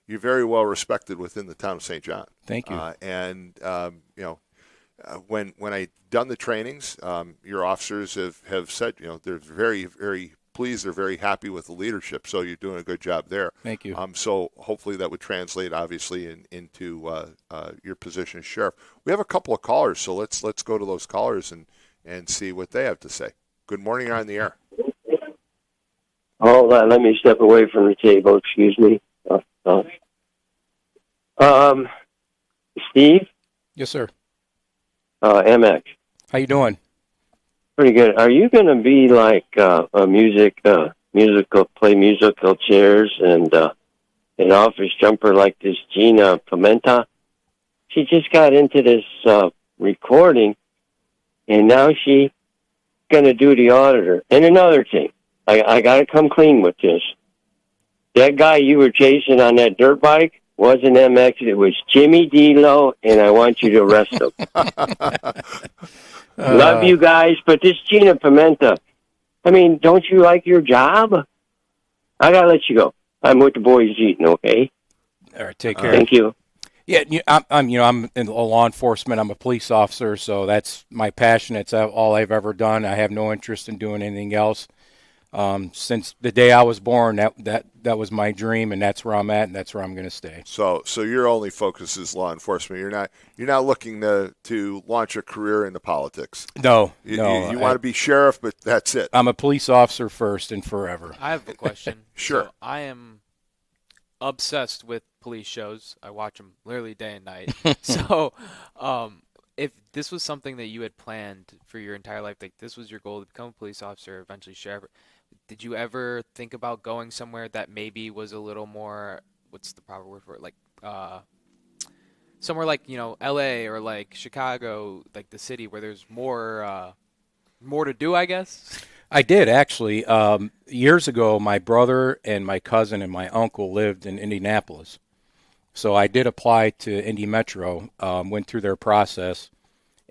you're very well respected within the town of St. John. Thank you. When I done the trainings, your officers have said, they're very, very pleased. They're very happy with the leadership. So you're doing a good job there. Thank you. So hopefully that would translate, obviously, into your position as sheriff. We have a couple of callers, so let's go to those callers and see what they have to say. Good morning, you're on the air. Hold on, let me step away from the table. Excuse me. Steve? Yes, sir. MX. How you doing? Pretty good. Are you going to be like a play musical chairs and an office jumper like this Gina Pimenta? She just got into this recording, and now she's going to do the auditor. And another thing, I got to come clean with this. That guy you were chasing on that dirt bike wasn't MX. It was Jimmy D-Lo, and I want you to arrest him. Love you guys, but this Gina Pimenta, I mean, don't you like your job? I got to let you go. I'm with the boys eating, okay? All right, take care. Thank you. Yeah, I'm in law enforcement. I'm a police officer, so that's my passion. It's all I've ever done. I have no interest in doing anything else. Since the day I was born, that was my dream, and that's where I'm at, and that's where I'm going to stay. So your only focus is law enforcement. You're not looking to launch a career into politics. No, you want to be sheriff, but that's it. I'm a police officer first and forever. I have a question. Sure. So I am obsessed with police shows. I watch them literally day and night. So, if this was something that you had planned for your entire life, like this was your goal to become a police officer, eventually sheriff, did you ever think about going somewhere that maybe was a little more, what's the proper word for it, like somewhere like, LA or like Chicago, like the city where there's more to do, I guess? I did, actually. Years ago, my brother and my cousin and my uncle lived in Indianapolis. So I did apply to Indy Metro, went through their process,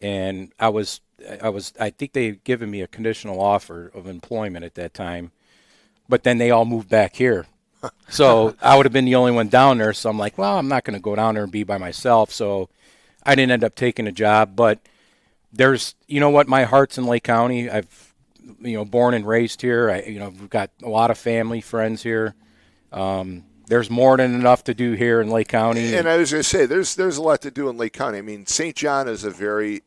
and I think they had given me a conditional offer of employment at that time, but then they all moved back here. So I would have been the only one down there, so I'm like, well, I'm not going to go down there and be by myself, so I didn't end up taking a job. But there's, my heart's in Lake County. I've, born and raised here. We've got a lot of family, friends here. There's more than enough to do here in Lake County. And I was going to say, there's a lot to do in Lake County. I mean, St. John is a very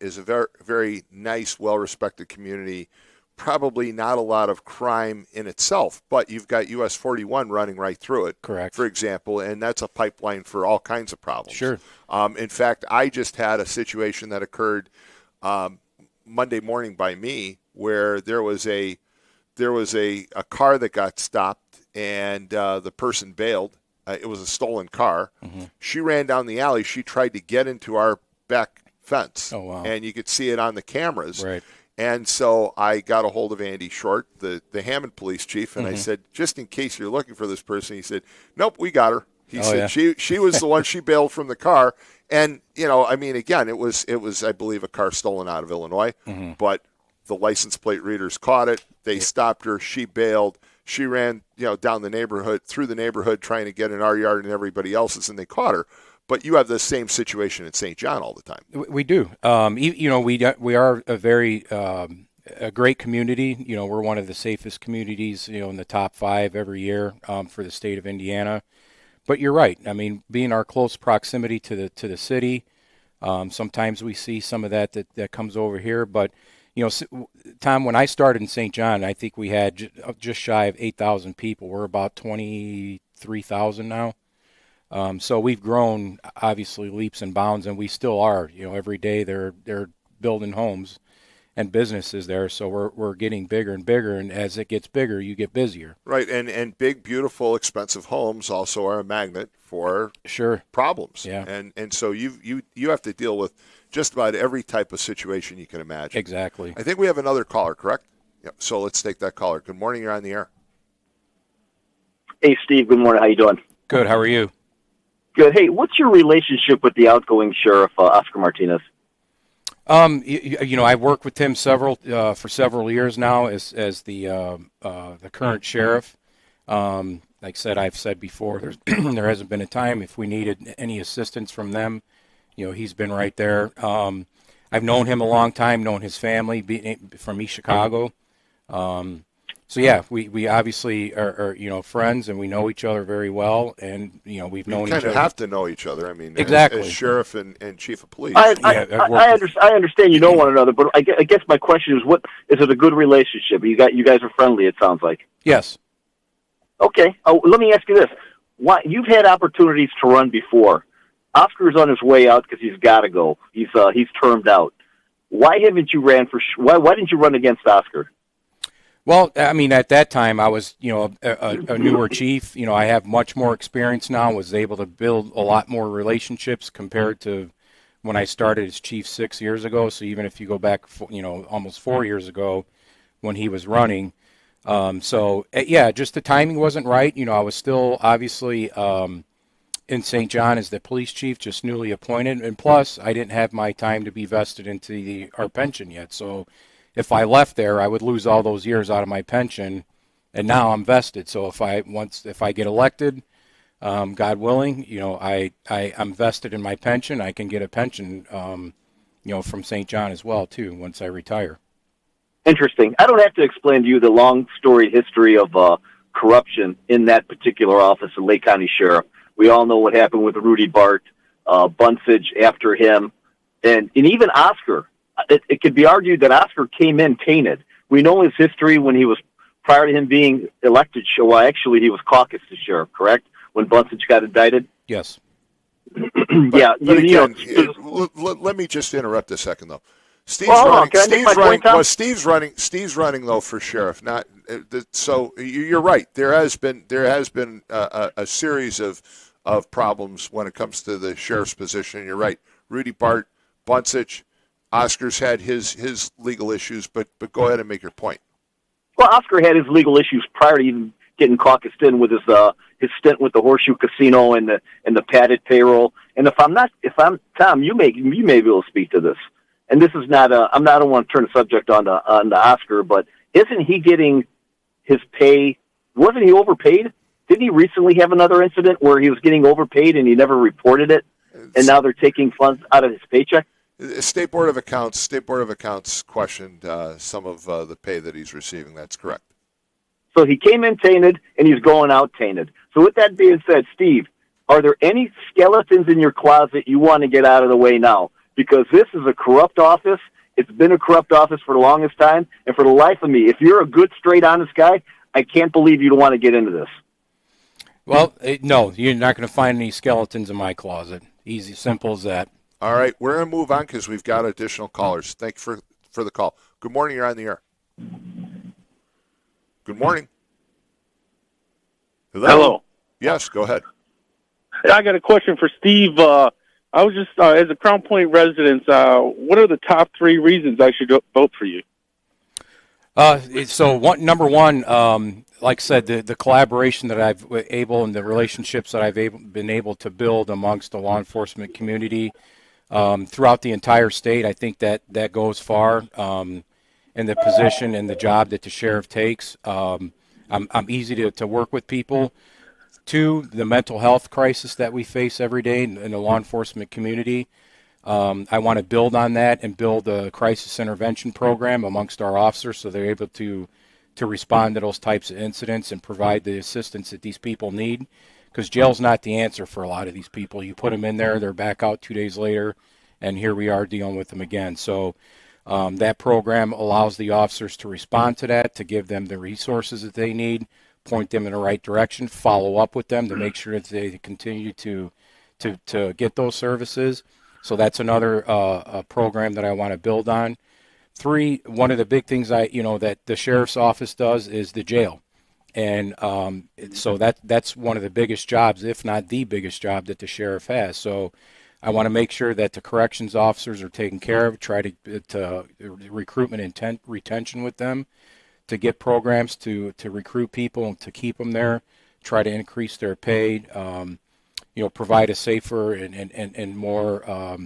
very nice, well-respected community. Probably not a lot of crime in itself, but you've got US 41 running right through it. Correct. For example, and that's a pipeline for all kinds of problems. Sure. In fact, I just had a situation that occurred Monday morning by me where there was a car that got stopped. And the person bailed. It was a stolen car. Mm-hmm. She ran down the alley. She tried to get into our back fence. Oh, wow. And you could see it on the cameras. Right. And so I got a hold of Andy Short, the Hammond police chief, and I said, just in case you're looking for this person, he said, nope, we got her. He said she was the one. She bailed from the car. And, again, it was I believe, a car stolen out of Illinois. Mm-hmm. But the license plate readers caught it. They stopped her. She bailed. She ran, down the neighborhood, through the neighborhood, trying to get in our yard and everybody else's, and they caught her. But you have the same situation in St. John all the time. We do. We are a great community. We're one of the safest communities, in the top 5 every year for the state of Indiana. But you're right. I mean, being our close proximity to the city, sometimes we see some of that comes over here, but. Tom, when I started in St. John, I think we had just shy of 8,000 people. We're about 23,000 now. So we've grown, obviously, leaps and bounds, and we still are. Every day they're building homes and businesses there. So we're getting bigger and bigger, and as it gets bigger, you get busier. Right, and big, beautiful, expensive homes also are a magnet for problems. Yeah. And so you have to deal with just about every type of situation you can imagine. Exactly. I think we have another caller, correct? Yep. So let's take that caller. Good morning. You're on the air. Hey, Steve. Good morning. How you doing? Good. How are you? Good. Hey, what's your relationship with the outgoing sheriff, Oscar Martinez? I've worked with him for several years now as the current sheriff. Like I said, I've said before, there hasn't been a time if we needed any assistance from them. He's been right there. I've known him a long time, known his family from East Chicago. We obviously are friends, and we know each other very well, and we've known each other. You kind of have to know each other. I mean, exactly. As sheriff and chief of police. I understand you know one another, but I guess my question is, what is it a good relationship? You guys are friendly. It sounds like. Yes. Okay. Let me ask you this: why you've had opportunities to run before? Oscar's on his way out because he's got to go. He's termed out. Why haven't you ran for? Why didn't you run against Oscar? Well, I mean, at that time I was, a newer chief. I have much more experience now. Was able to build a lot more relationships compared to when I started as chief 6 years ago. So even if you go back, almost 4 years ago, when he was running. Just the timing wasn't right. I was still obviously. In St. John as the police chief, just newly appointed, and plus I didn't have my time to be vested into our pension yet. So if I left there, I would lose all those years out of my pension, and now I'm vested. So if I get elected, God willing, I'm vested in my pension. I can get a pension, from St. John as well too once I retire. Interesting. I don't have to explain to you the long story history of corruption in that particular office of Lake County Sheriff. We all know what happened with Rudy Bart, Bunsage after him, and even Oscar. It could be argued that Oscar came in tainted. We know his history when he was, prior to him being elected, well, actually he was caucus sheriff, correct? When Bunsage got indicted? Yes. Yeah. But again, let me just interrupt a second, though. Steve's running though for sheriff. Not so. You're right. There has been a series of problems when it comes to the sheriff's position. You're right. Rudy Bart, Bunsage, Oscar's had his legal issues, but go ahead and make your point. Well, Oscar had his legal issues prior to even getting caucused in with his stint with the Horseshoe Casino and the padded payroll. And if I'm Tom, you may be able to speak to this. And this is not I don't want to turn the subject on to Oscar, but isn't he getting his pay? Wasn't he overpaid? Didn't he recently have another incident where he was getting overpaid and he never reported it, and now they're taking funds out of his paycheck? State Board of Accounts questioned some of the pay that he's receiving. That's correct. So he came in tainted, and he's going out tainted. So with that being said, Steve, are there any skeletons in your closet you want to get out of the way now? Because this is a corrupt office. It's been a corrupt office for the longest time. And for the life of me, if you're a good, straight, honest guy, I can't believe you don't want to get into this. Well, no, you're not going to find any skeletons in my closet. Easy, simple as that. All right, we're going to move on because we've got additional callers. Thank you for the call. Good morning. You're on the air. Good morning. Hello. Yes, go ahead. I got a question for Steve. I was just, as a Crown Point resident, what are the top 3 reasons I should vote for you? Number one, like I said, the collaboration that I've and the relationships that I've been able to build amongst the law enforcement community throughout the entire state, I think that goes far in the position and the job that the sheriff takes. I'm easy to work with people. 2, the mental health crisis that we face every day in the law enforcement community. I want to build on that and build a crisis intervention program amongst our officers so they're able to respond to those types of incidents and provide the assistance that these people need, because jail's not the answer for a lot of these people. You put them in there, they're back out 2 days later, and here we are dealing with them again. So that program allows the officers to respond to that, to give them the resources that they need, point them in the right direction, follow up with them to make sure that they continue to get those services. So that's another program that I want to build on. 3, one of the big things that the sheriff's office does is the jail. And so that's one of the biggest jobs, if not the biggest job that the sheriff has. So I want to make sure that the corrections officers are taken care of, try to recruitment and retention with them, to get programs to recruit people and to keep them there, try to increase their pay, provide a safer and more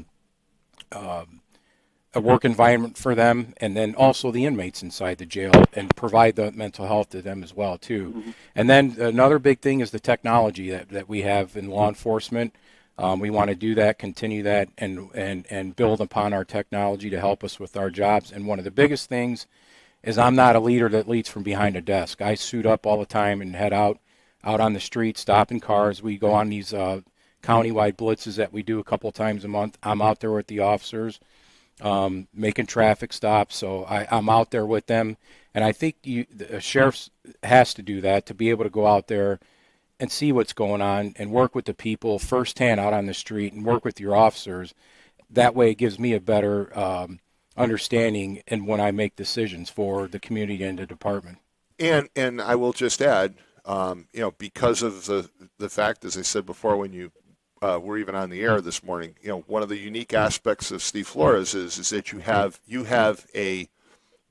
a work environment for them, and then also the inmates inside the jail, and provide the mental health to them as well too. Mm-hmm. And then another big thing is the technology that we have in law enforcement. We want to do that, continue that, and build upon our technology to help us with our jobs. And one of the biggest things is I'm not a leader that leads from behind a desk. I suit up all the time and head out on the street, stopping cars. We go on these countywide blitzes that we do a couple of times a month. I'm out there with the officers, making traffic stops. So I'm out there with them. And I think the sheriff has to do that, to be able to go out there and see what's going on and work with the people firsthand out on the street and work with your officers. That way it gives me a better understanding and when I make decisions for the community and the department. And I will just add, because of the fact, as I said before, when you were even on the air this morning, one of the unique aspects of Steve Flores is that you have a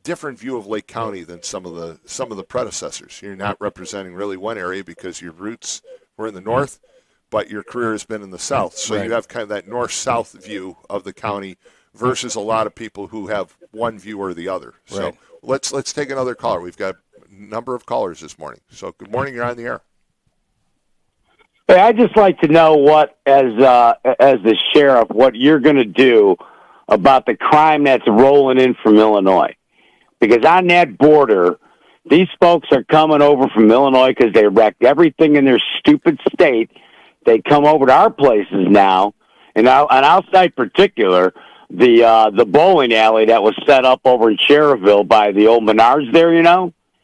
different view of Lake County than some of the predecessors. You're not representing really one area because your roots were in the north, but your career has been in the south. So right. You have kind of that north-south view of the county versus a lot of people who have one view or the other. Right. So let's take another caller. We've got a number of callers this morning. So good morning. You're on the air. Hey, I'd just like to know what, as the sheriff, what you're going to do about the crime that's rolling in from Illinois. Because on that border, These folks are coming over from Illinois because they wrecked everything in their stupid state. They come over to our places now, and I'll cite particular the bowling alley that was set up over in Cherville by the old Menards there,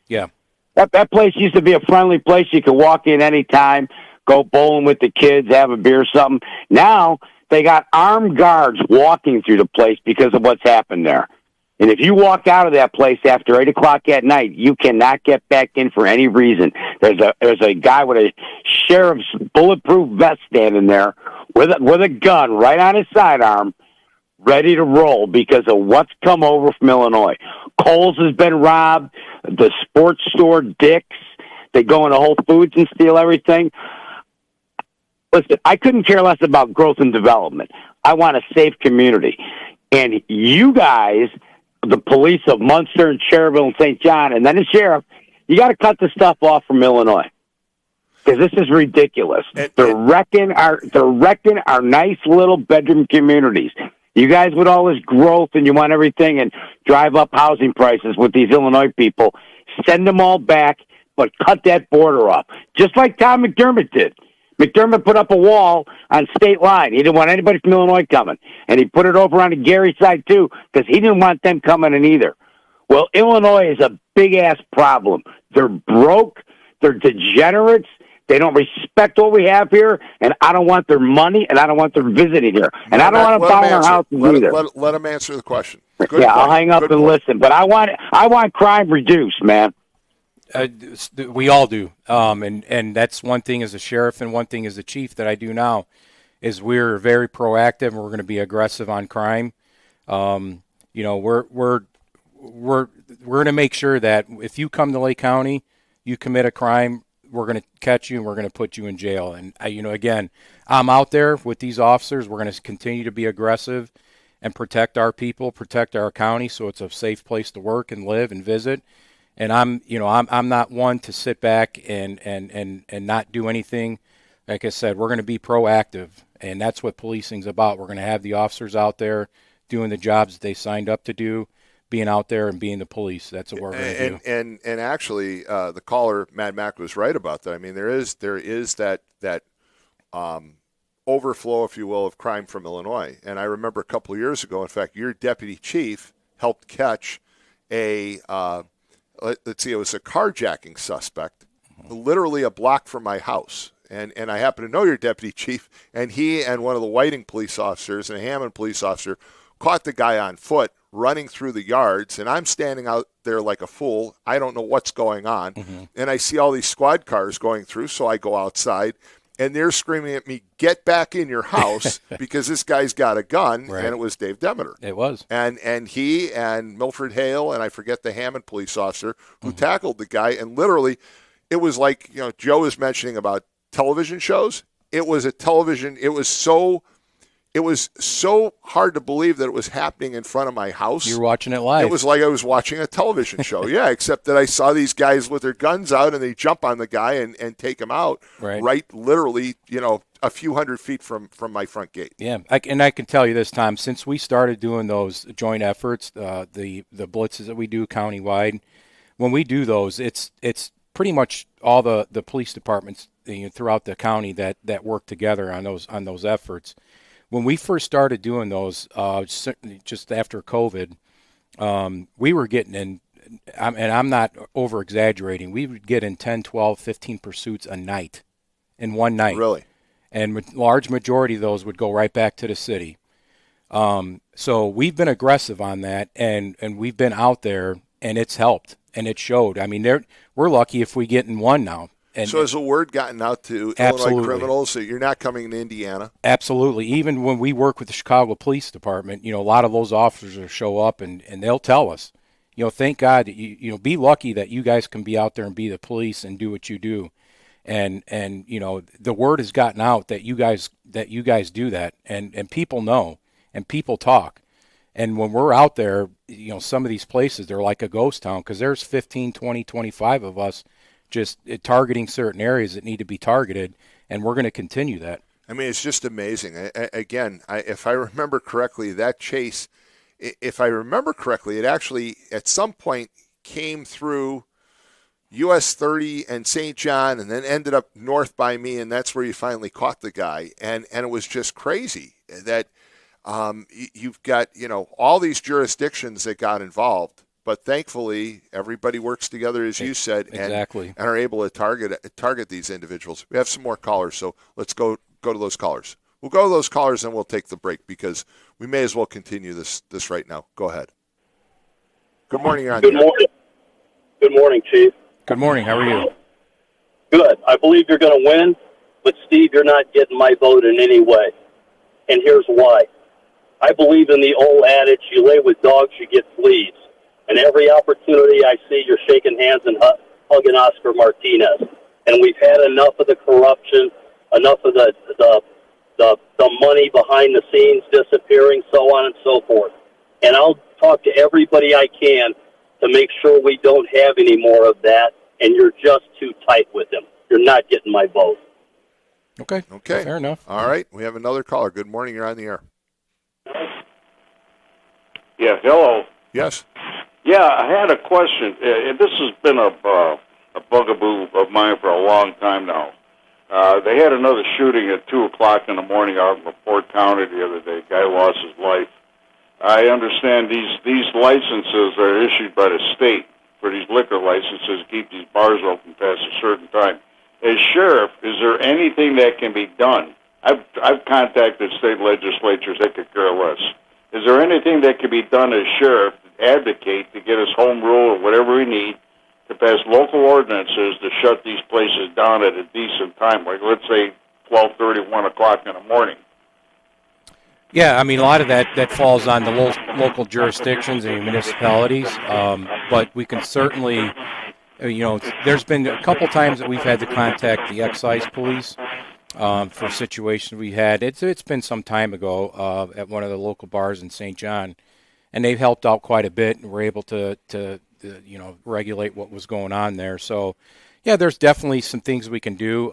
Yeah. That place used to be a friendly place. You could walk in anytime, go bowling with the kids, have a beer or something. Now they got armed guards walking through the place because of what's happened there. And if you walk out of that place after 8 o'clock at night, you cannot get back in for any reason. There's a guy with a sheriff's bulletproof vest standing there with a gun right on his sidearm, ready to roll because of what's come over from Illinois. Kohl's has been robbed. The sports store, Dick's, they go into Whole Foods and steal everything. Listen, I couldn't care less about growth and development. I want a safe community. And you guys, the police of Munster and Cherville and St. John, and then the sheriff, you got to cut the stuff off from Illinois because this is ridiculous. They're wrecking our nice little bedroom communities. You guys with all this growth and you want everything and drive up housing prices with these Illinois people, send them all back, but cut that border off, just like Tom McDermott did. McDermott put up a wall on state line. He didn't want anybody from Illinois coming. And he put it over on the Gary side, too, because he didn't want them coming in either. Well, Illinois is a big-ass problem. They're broke. They're degenerates. They don't respect what we have here, and I don't want their money, and I don't want their visiting here. And I don't want to buy our houses either. Let them answer the question. I'll hang up and listen. But I want crime reduced, man. We all do, and that's one thing as a sheriff and one thing as a chief that I do now is we're very proactive and we're going to be aggressive on crime. We're going to make sure that if you come to Lake County, you commit a crime, we're going to catch you and we're going to put you in jail. And again, I'm out there with these officers. We're going to continue to be aggressive and protect our people, protect our county, so it's a safe place to work and live and visit. And I'm not one to sit back and not do anything. Like I said, we're going to be proactive, and that's what policing's about. We're going to have the officers out there doing the jobs that they signed up to do, being out there and being the police. That's what we're going to do. And actually, the caller Mad Mac was right about that. I mean, there is that overflow, if you will, of crime from Illinois. And I remember a couple of years ago, in fact, your deputy chief helped catch a let's see, it was a carjacking suspect, literally a block from my house. And I happen to know your deputy chief, and he and one of the Whiting police officers and a Hammond police officer caught the guy on foot running through the yards, and I'm standing out there like a fool. I don't know what's going on. Mm-hmm. And I see all these squad cars going through, so I go outside, and they're screaming at me, "Get back in your house," because this guy's got a gun, right. And it was Dave Demeter. It was. And he and Milford Hale, and I forget the Hammond police officer, who tackled the guy, and literally it was like, Joe is mentioning about television shows. It was a television, it was so hard to believe that it was happening in front of my house. You're watching it live. It was like I was watching a television show. Yeah, except that I saw these guys with their guns out, and they jump on the guy and take him out right literally, a few hundred feet from my front gate. Yeah, I can tell you this, Tom, since we started doing those joint efforts, the blitzes that we do countywide, when we do those, it's pretty much all the police departments throughout the county that work together on those efforts. When we first started doing those, just after COVID, we were getting in, and I'm not over-exaggerating, we would get in 10, 12, 15 pursuits a night, in one night. Really? And large majority of those would go right back to the city. So we've been aggressive on that, and we've been out there, and it's helped, and it showed. I mean, we're lucky if we get in one now. So has the word gotten out to Illinois criminals that you're not coming to Indiana? Absolutely. Even when we work with the Chicago Police Department, a lot of those officers will show up and they'll tell us, thank God that you be lucky that you guys can be out there and be the police and do what you do. And the word has gotten out that you guys do that, and people know and people talk. And when we're out there, some of these places, they're like a ghost town because there's 15, 20, 25 of us just targeting certain areas that need to be targeted, and we're going to continue that. I mean, it's just amazing. If I remember correctly, that chase, it actually at some point came through US 30 and St. John, and then ended up north by me, and that's where you finally caught the guy. And it was just crazy that you've got, all these jurisdictions that got involved, but thankfully everybody works together, as you said, exactly, and are able to target these individuals. We have some more callers, so let's go to those callers. We'll go to those callers, and we'll take the break because we may as well continue this right now. Go ahead. Good morning, you're on Good morning. Good morning, Chief. Good morning. How are you? Good. I believe you're going to win, but Steve, you're not getting my vote in any way. And here's why. I believe in the old adage, you lay with dogs, you get fleas. And every opportunity I see, you're shaking hands and hugging Oscar Martinez. And we've had enough of the corruption, enough of the money behind the scenes disappearing, so on and so forth. And I'll talk to everybody I can to make sure we don't have any more of that, and you're just too tight with them. You're not getting my vote. Okay. Fair enough. All right. We have another caller. Good morning. You're on the air. Yeah, hello. Yes. Yeah, I had a question. This has been a bugaboo of mine for a long time now. They had another shooting at 2 o'clock in the morning out in LaPorte County the other day. Guy lost his life. I understand these licenses are issued by the state for these liquor licenses to keep these bars open past a certain time. As sheriff, is there anything that can be done? I've contacted state legislatures. They could care less. Is there anything that can be done as sheriff to advocate to get us home rule or whatever we need to pass local ordinances to shut these places down at a decent time, like let's say 12:30, 1 o'clock in the morning? Yeah, I mean, a lot of that falls on the local jurisdictions and municipalities, but we can certainly, there's been a couple times that we've had to contact the excise police for situations we had. It's been some time ago at one of the local bars in St. John, and they've helped out quite a bit, and were able to regulate what was going on there. So, yeah, there's definitely some things we can do.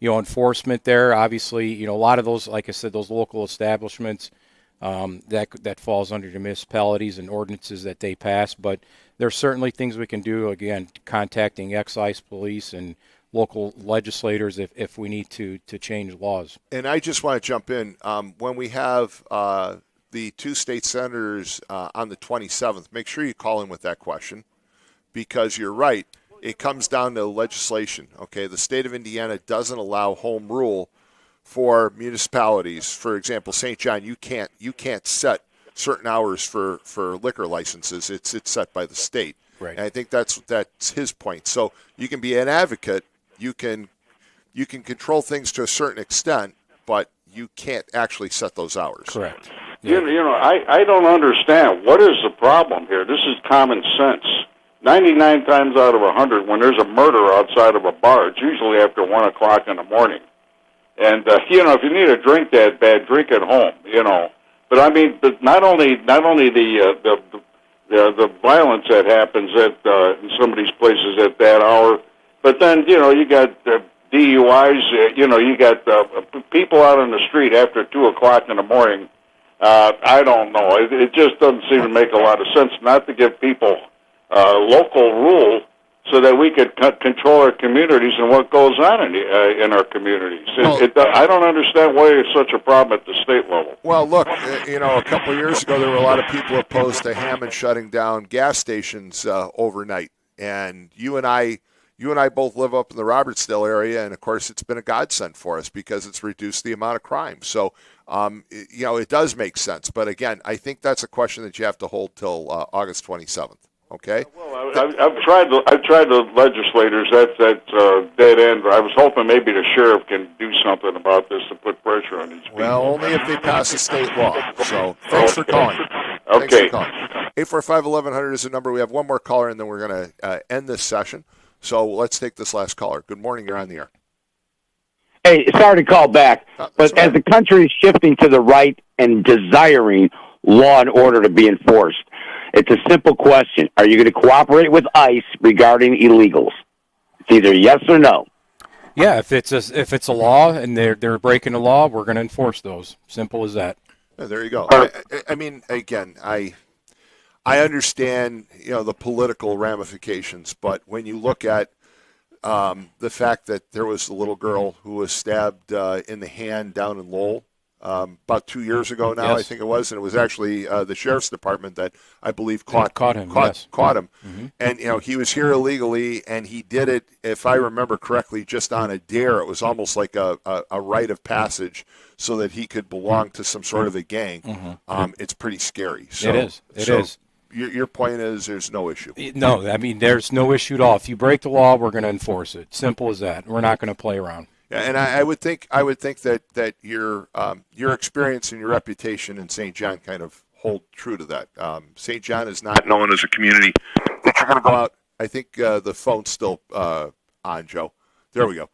Enforcement there, obviously, a lot of those, like I said, those local establishments, that falls under the municipalities and ordinances that they pass. But there's certainly things we can do, again, contacting excise police and local legislators if we need to change laws. And I just want to jump in. When we have the 2 state senators on the 27th, make sure you call in with that question, because you're right. It comes down to legislation. Okay, the state of Indiana doesn't allow home rule for municipalities. For example, St. John, you can't set certain hours for liquor licenses. It's set by the state. Right. And I think that's his point. So you can be an advocate. You can control things to a certain extent, but you can't actually set those hours. Correct. Yeah. I don't understand. What is the problem here? This is common sense. 99 times out of 100, when there's a murder outside of a bar, it's usually after 1 o'clock in the morning. And if you need a drink that bad, drink at home. But I mean, not only the violence that happens in some of these places at that hour, but then you got DUIs. You got people out on the street after 2 o'clock in the morning. I don't know. It just doesn't seem to make a lot of sense not to give people local rule so that we could control our communities and what goes on in our communities. I don't understand why it's such a problem at the state level. Well, look, a couple of years ago there were a lot of people opposed to Hammond shutting down gas stations overnight, and you and I both live up in the Robertsdale area, and of course it's been a godsend for us because it's reduced the amount of crime. So, it does make sense. But again, I think that's a question that you have to hold till August 27th. Okay. Well, I've tried the legislators. That's dead end. I was hoping maybe the sheriff can do something about this to put pressure on these people. Well, only if they pass a state law. So thanks for calling. Okay. 845-1100 is the number. We have one more caller, and then we're going to end this session. So let's take this last caller. Good morning. You're on the air. Hey, sorry to call back, but as the country is shifting to the right and desiring law and order to be enforced, it's a simple question. Are you going to cooperate with ICE regarding illegals? It's either yes or no. Yeah, if it's a law and they're breaking the law, we're going to enforce those. Simple as that. Yeah, there you go. I mean, again, I understand, the political ramifications, but when you look at the fact that there was a little girl who was stabbed in the hand down in Lowell about 2 years ago now, Yes. I think it was, and it was actually the sheriff's department that I believe caught him. Yes. Caught him, Mhm. and he was here illegally, and he did it, if I remember correctly, just on a dare. It was almost like a rite of passage, so that he could belong to some sort of a gang. It's pretty scary. So, It is. It is. Your point is there's no issue. No, I mean there's no issue at all. If you break the law, we're going to enforce it. Simple as that. We're not going to play around. Yeah, and I would think that your experience and your reputation in St. John kind of hold true to that. St. John is not known as a community that you're going to go out. I think the phone's still on, Joe. There we go.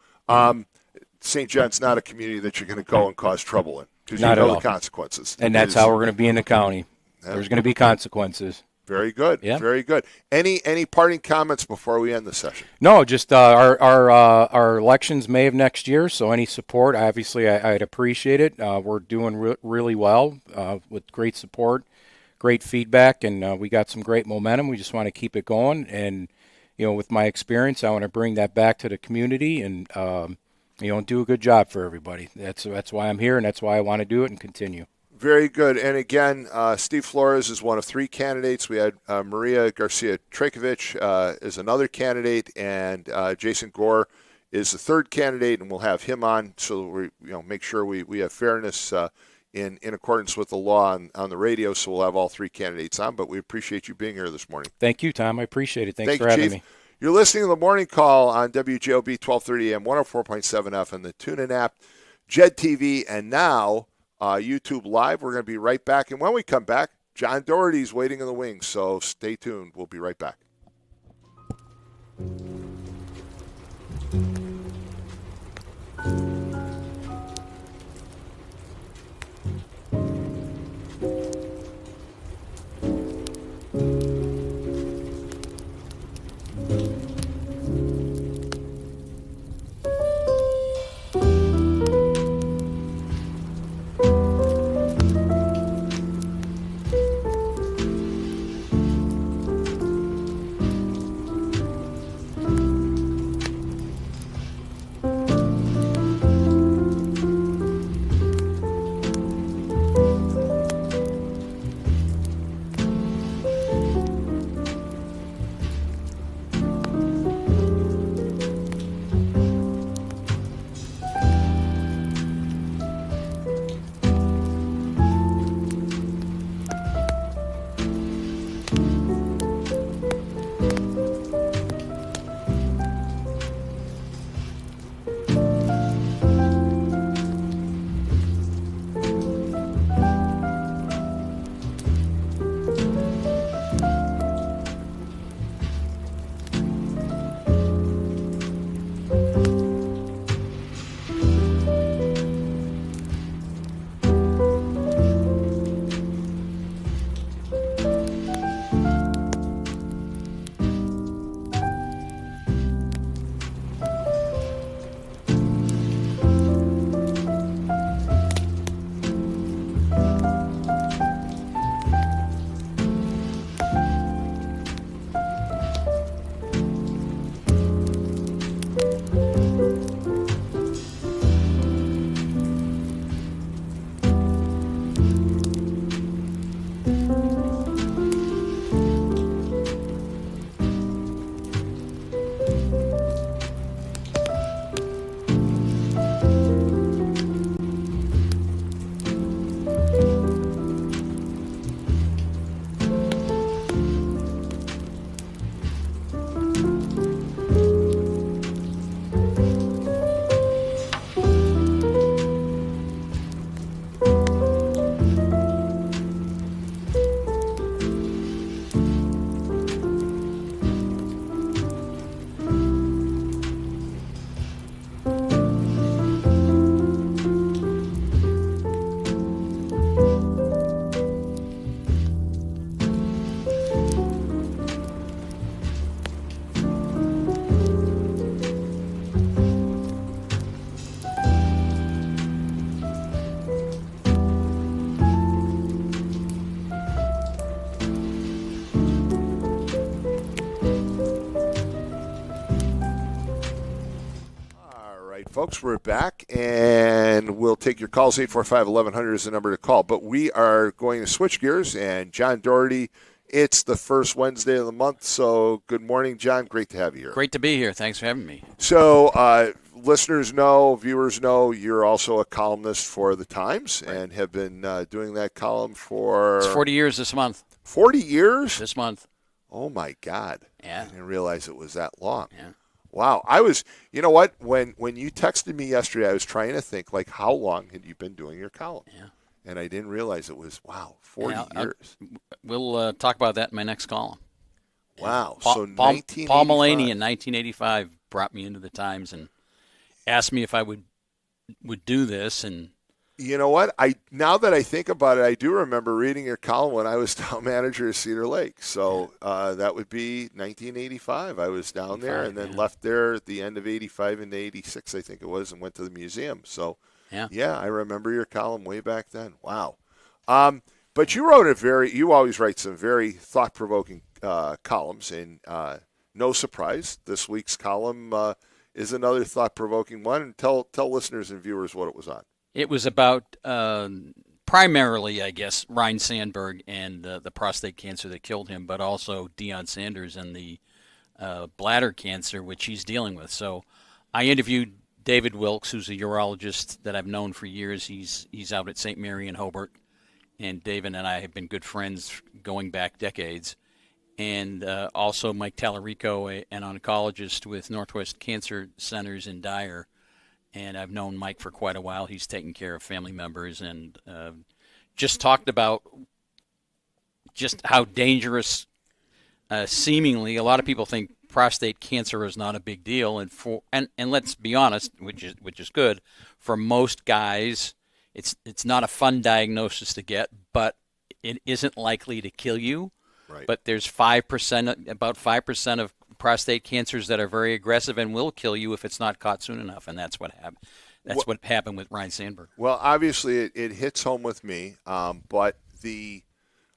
St. John's not a community that you're going to go and cause trouble in because you Not at know all. the consequences. And that's how we're going to be in the county. There's going to be consequences. Very good. Yeah. Very good. Any parting comments before we end the session? No, just our elections May of next year. So any support, obviously, I'd appreciate it. We're doing really well with great support, great feedback, and we got some great momentum. We just want to keep it going. And with my experience, I want to bring that back to the community and do a good job for everybody. That's why I'm here, and that's why I want to do it and continue. Very good. And again, Steve Flores is one of three candidates. We had Maria Garcia-Trajkovic is another candidate, and Jason Gore is the third candidate, and we'll have him on so we make sure we have fairness in accordance with the law on the radio. So we'll have all three candidates on. But we appreciate you being here this morning. Thank you, Tom. I appreciate it. Thanks Thank for you, having Chief. me. You're listening to the Morning Call on WJOB 1230 AM, 104.7 F, and the TuneIn app, Jed TV, and now YouTube Live. We're going to be right back. And when we come back, John Doherty's waiting in the wings, so stay tuned. We'll be right back. right, folks, we're back, and we'll take your calls. 845-1100 is the number to call. But we are going to switch gears, and John Daugherty, it's the first Wednesday of the month, so good morning, John. Great to have you here. Great to be here. Thanks for having me. So listeners know, viewers know, you're also a columnist for the Times and have been doing that column for... It's 40 years this month. 40 years? This month. Oh, my God. Yeah. I didn't realize it was that long. Yeah. Wow. I was, you know what, when you texted me yesterday, I was trying to think, like, how long had you been doing your column? Yeah. And I didn't realize it was, 40 years. We'll talk about that in my next column. Wow. Paul Mullaney in 1985 brought me into the Times and asked me if I would do this. And you know what? Now that I think about it, I do remember reading your column when I was town manager of Cedar Lake. So that would be 1985. I was down there and then left there at the end of 85 into 86, I think it was, and went to the museum. So, yeah, I remember your column way back then. Wow. But you wrote you always write some very thought-provoking columns, and no surprise, this week's column is another thought-provoking one. And tell listeners and viewers what it was on. it was about primarily, I guess, Ryan Sandberg and the prostate cancer that killed him, but also Deion Sanders and the bladder cancer, which he's dealing with. So I interviewed David Wilkes, who's a urologist that I've known for years. He's out at St. Mary in Hobart, and David and I have been good friends going back decades. And also Mike Tallarico, an oncologist with Northwest Cancer Centers in Dyer. And I've known Mike for quite a while. He's taken care of family members and just talked about just how dangerous, seemingly, a lot of people think prostate cancer is not a big deal. And let's be honest, which is good, for most guys, it's not a fun diagnosis to get, but it isn't likely to kill you. Right. But there's about 5% of prostate cancers that are very aggressive and will kill you if it's not caught soon enough, and that's what happened. What happened with Ryan Sandberg. Well, obviously it hits home with me, but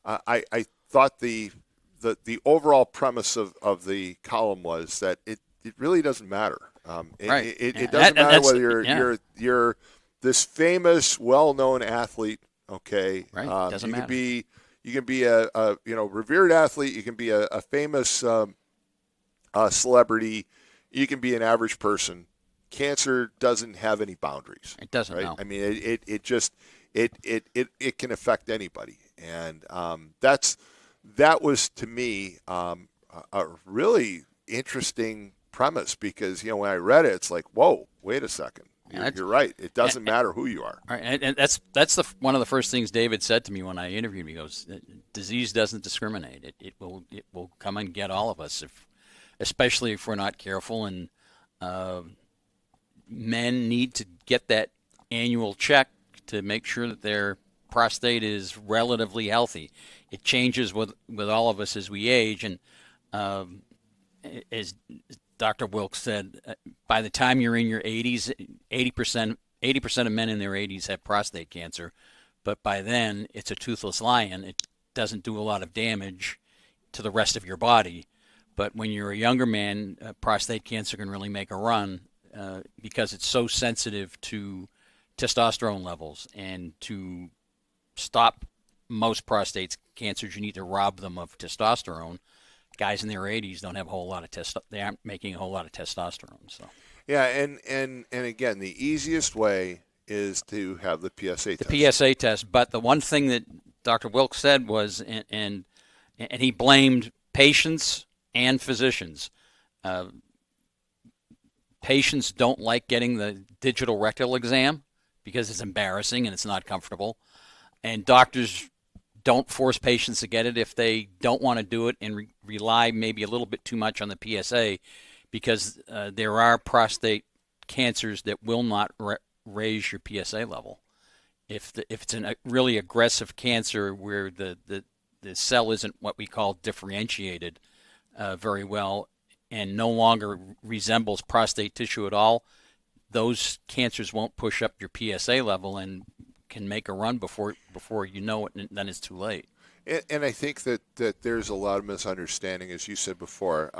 I thought the overall premise of the column was that it really doesn't matter. Right. It doesn't matter whether you're this famous, well-known athlete. Okay. Right. Doesn't matter. You can be a revered athlete. You can be a famous celebrity. You can be an average person. Cancer doesn't have any boundaries. It doesn't. Right? No. I mean, it can affect anybody, and that was to me a really interesting premise because when I read it, it's like, whoa, wait a second. You're right. It doesn't matter who you are. Right, and that's one of the first things David said to me when I interviewed him. He goes, "Disease doesn't discriminate. It will come and get all of us, especially if we're not careful." And men need to get that annual check to make sure that their prostate is relatively healthy. It changes with all of us as we age, and as Dr. Wilkes said, by the time you're in your 80s, 80% of men in their 80s have prostate cancer, but by then it's a toothless lion. It doesn't do a lot of damage to the rest of your body. But when you're a younger man, prostate cancer can really make a run because it's so sensitive to testosterone levels. And to stop most prostate cancers, you need to rob them of testosterone. Guys in their 80s don't have a whole lot of they aren't making a whole lot of testosterone. So yeah, and again, the easiest way is to have the PSA test. The PSA test, but the one thing that Dr. Wilkes said was, and he blamed patients and physicians. Patients don't like getting the digital rectal exam because it's embarrassing and it's not comfortable, and doctors don't force patients to get it if they don't want to do it and rely maybe a little bit too much on the PSA because there are prostate cancers that will not raise your PSA level. If it's a really aggressive cancer where the cell isn't what we call differentiated very well and no longer resembles prostate tissue at all, those cancers won't push up your PSA level and can make a run before you know it, and then it's too late. And I think that there's a lot of misunderstanding, as you said before.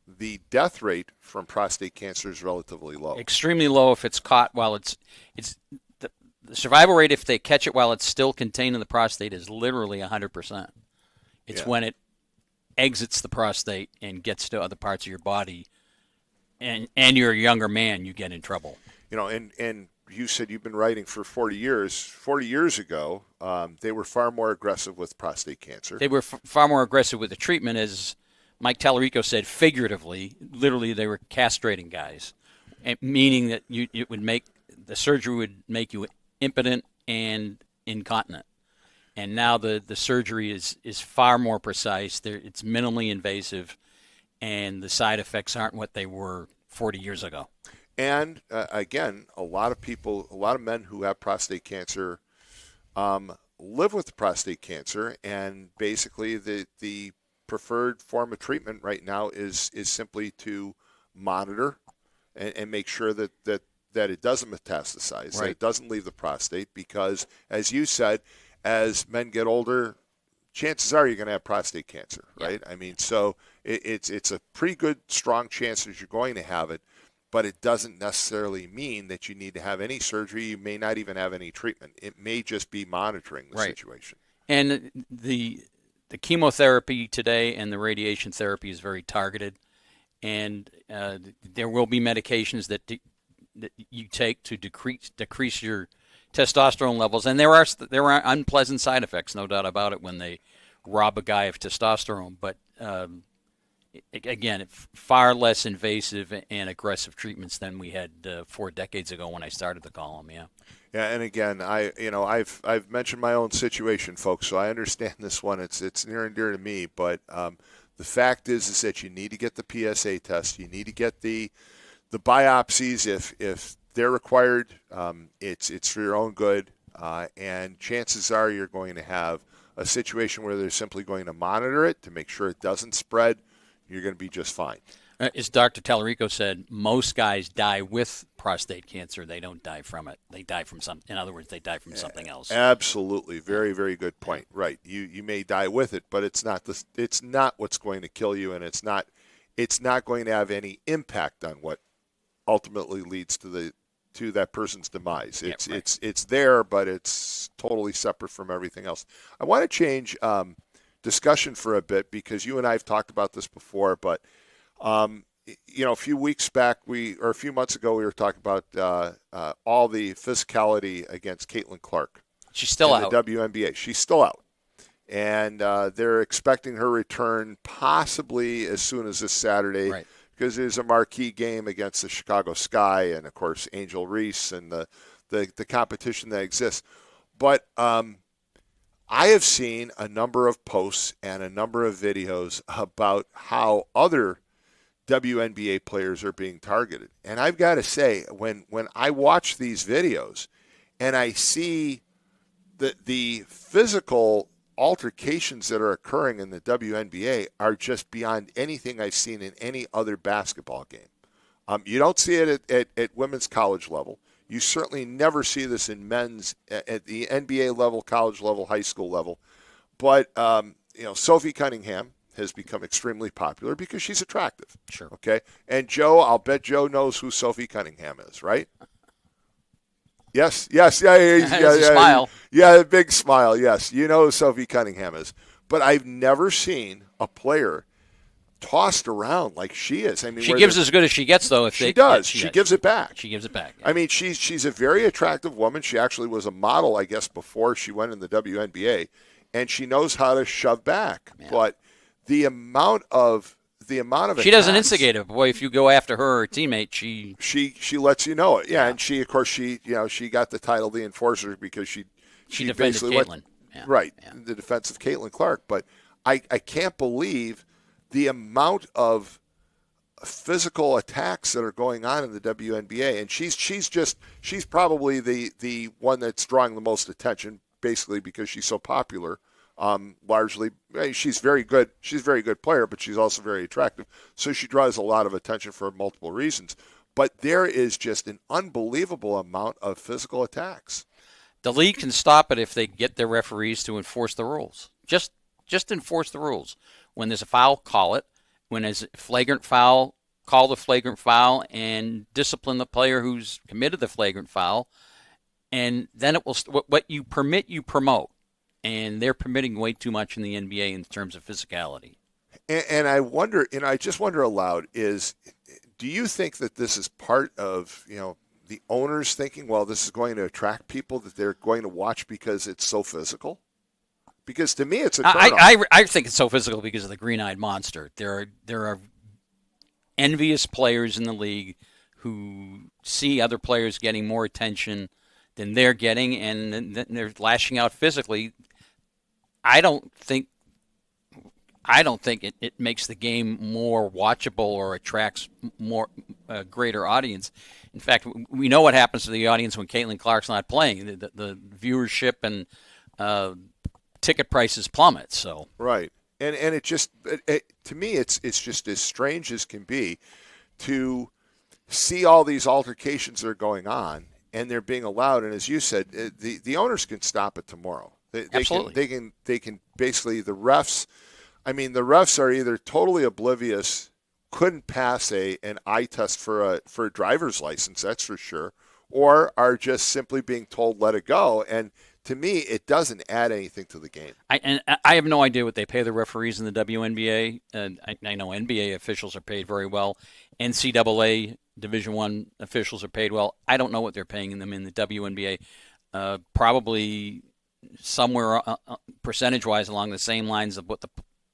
the death rate from prostate cancer is relatively low. Extremely low if it's caught while it's the survival rate if they catch it while it's still contained in the prostate is literally 100%. It's when it exits the prostate and gets to other parts of your body, and you're a younger man, you get in trouble. And you said you've been writing for 40 years. 40 years ago, they were far more aggressive with prostate cancer. They were far more aggressive with the treatment, as Mike Tallarico said, figuratively. Literally, they were castrating guys, meaning that it would make the surgery would make you impotent and incontinent. And now the surgery is far more precise. It's minimally invasive, and the side effects aren't what they were 40 years ago. And again, a lot of men who have prostate cancer live with prostate cancer, and basically the preferred form of treatment right now is simply to monitor and make sure that it doesn't metastasize, that it doesn't leave the prostate, because, as you said, as men get older, chances are you're going to have prostate cancer, right? I mean, so it's a pretty good, strong chance that you're going to have it, but it doesn't necessarily mean that you need to have any surgery. You may not even have any treatment. It may just be monitoring the situation. And the chemotherapy today and the radiation therapy is very targeted, and there will be medications that you take to decrease your testosterone levels, and there are unpleasant side effects, no doubt about it, when they rob a guy of testosterone. But again, far less invasive and aggressive treatments than we had 4 decades ago when I started the column. Yeah, and again, I've mentioned my own situation, folks, so I understand this one. It's near and dear to me. But the fact is that you need to get the PSA test. You need to get the biopsies if they're required. It's for your own good, and chances are you're going to have a situation where they're simply going to monitor it to make sure it doesn't spread. You're going to be just fine. As Dr. Tallarico said, most guys die with prostate cancer. They don't die from it. They die from in other words, they die from something else. Absolutely. Very, very good point. Right. You may die with it, but it's not what's going to kill you, and it's not going to have any impact on what ultimately leads to that person's demise. It's there, but it's totally separate from everything else. I want to change discussion for a bit, because you and I have talked about this before, but a few weeks back, or a few months ago, we were talking about all the physicality against Caitlin Clark. She's still out. The WNBA. She's still out. And they're expecting her return possibly as soon as this Saturday, because there's a marquee game against the Chicago Sky and, of course, Angel Reese and the competition that exists. But I have seen a number of posts and a number of videos about how other WNBA players are being targeted. And I've got to say, when I watch these videos and I see the physical altercations that are occurring in the WNBA are just beyond anything I've seen in any other basketball game. You don't see it at women's college level. You certainly never see this in men's at the NBA level, college level, high school level. But Sophie Cunningham has become extremely popular because she's attractive. Sure. Okay. And Joe, I'll bet Joe knows who Sophie Cunningham is, right? Yes. Yeah. Smile. Yeah, a big smile. Yes, you know who Sophie Cunningham is. But I've never seen a player tossed around like she is. I mean, she gives as good as she gets, though. She does. She gives it back. She gives it back. Yeah. I mean, she's a very attractive woman. She actually was a model, I guess, before she went in the WNBA, and she knows how to shove back. Yeah. But the amount of she doesn't instigate it. Boy, if you go after her or her teammate, she lets you know it. Yeah, and she got the title the Enforcer because she defended Caitlin. Right, the defense of Caitlin Clark. But I can't believe the amount of physical attacks that are going on in the WNBA, and she's probably the one that's drawing the most attention, basically because she's so popular. Largely, she's very good. She's a very good player, but she's also very attractive. So she draws a lot of attention for multiple reasons. But there is just an unbelievable amount of physical attacks. The league can stop it if they get their referees to enforce the rules. Just enforce the rules. When there's a foul, call it. when it's a flagrant foul, call the flagrant foul and discipline the player who's committed the flagrant foul. And then it will what you permit, you promote. And they're permitting way too much in the NBA in terms of physicality. And I wonder, I just wonder aloud, do you think that this is part of, the owners thinking, well, this is going to attract people that they're going to watch because it's so physical? Because to me, it's a turnoff. I think it's so physical because of the green-eyed monster. There are envious players in the league who see other players getting more attention than they're getting, and then they're lashing out physically. I don't think it makes the game more watchable or attracts more greater audience. In fact, we know what happens to the audience when Caitlin Clark's not playing. The viewership and ticket prices plummet. So right, and it just to me it's just as strange as can be to see all these altercations that are going on and they're being allowed. And as you said, the owners can stop it tomorrow. Absolutely, they can basically the refs. I mean, the refs are either totally oblivious, couldn't pass an eye test for a driver's license, that's for sure, or are just simply being told let it go. And to me, it doesn't add anything to the game. I have no idea what they pay the referees in the WNBA. I know NBA officials are paid very well. NCAA Division I officials are paid well. I don't know what they're paying them in the WNBA. Probably somewhere percentage-wise along the same lines of what the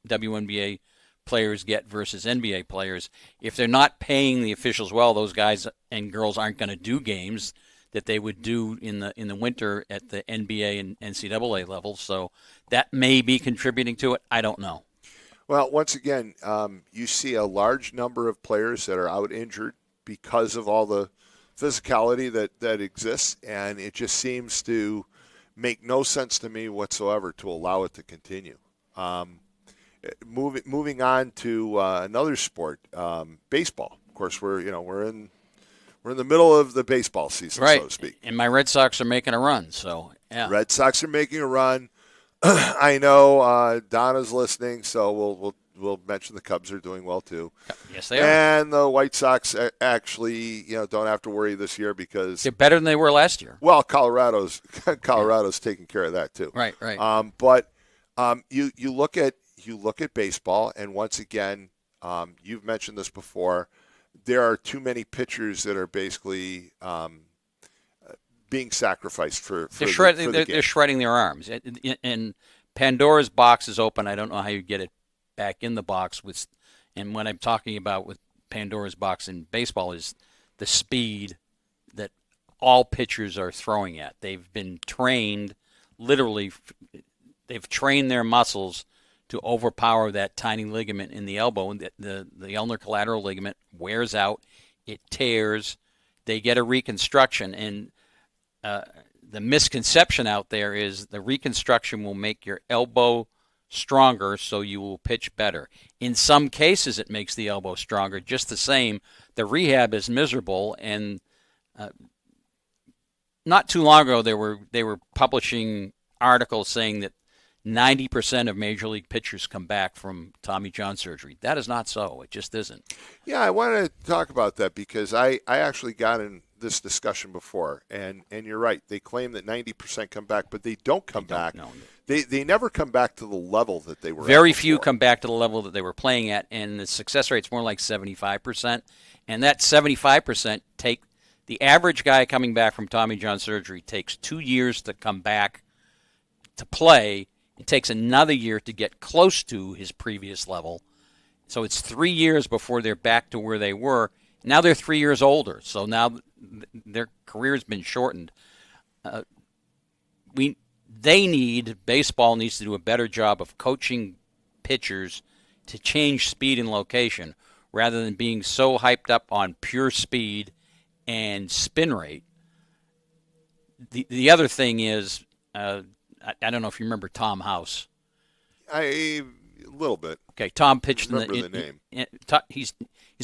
WNBA players get versus NBA players. If they're not paying the officials well, those guys and girls aren't going to do games that they would do in the winter at the NBA and NCAA level. So that may be contributing to it. I don't know. Well, once again, you see a large number of players that are out injured because of all the physicality that exists, and it just seems to make no sense to me whatsoever to allow it to continue. Moving on to another sport, baseball. Of course, we're in the middle of the baseball season, right, so to speak. And my Red Sox are making a run, so yeah. Red Sox are making a run. I know Donna's listening, so we'll mention the Cubs are doing well too. Yes, they are. And the White Sox actually, don't have to worry this year because they're better than they were last year. Well, Colorado's taking care of that too. Right. But you look at baseball, and once again, you've mentioned this before. There are too many pitchers that are basically being sacrificed for the game. They're shredding their arms. And Pandora's box is open. I don't know how you get it back in the box. And what I'm talking about with Pandora's box in baseball is the speed that all pitchers are throwing at. They've been trained, literally, they've trained their muscles to overpower that tiny ligament in the elbow. The ulnar collateral ligament wears out, it tears, they get a reconstruction. And the misconception out there is the reconstruction will make your elbow stronger so you will pitch better. In some cases, it makes the elbow stronger. Just the same, the rehab is miserable. And not too long ago, they were publishing articles saying that 90% of major league pitchers come back from Tommy John surgery. That is not so. It just isn't. Yeah, I want to talk about that because I actually got in this discussion before, and you're right. They claim that 90% come back, but they don't come back. No. They never come back to the level that they were Very at few before. come back to the level that they were playing at, and the success rate's more like 75%. And that 75% the average guy coming back from Tommy John surgery takes 2 years to come back to play. It takes another year to get close to his previous level. So it's 3 years before they're back to where they were. Now they're 3 years older, so now their career's been shortened. Baseball needs to do a better job of coaching pitchers to change speed and location rather than being so hyped up on pure speed and spin rate. The other thing is, I don't know if you remember Tom House. A little bit. Okay, Tom pitched the name. He's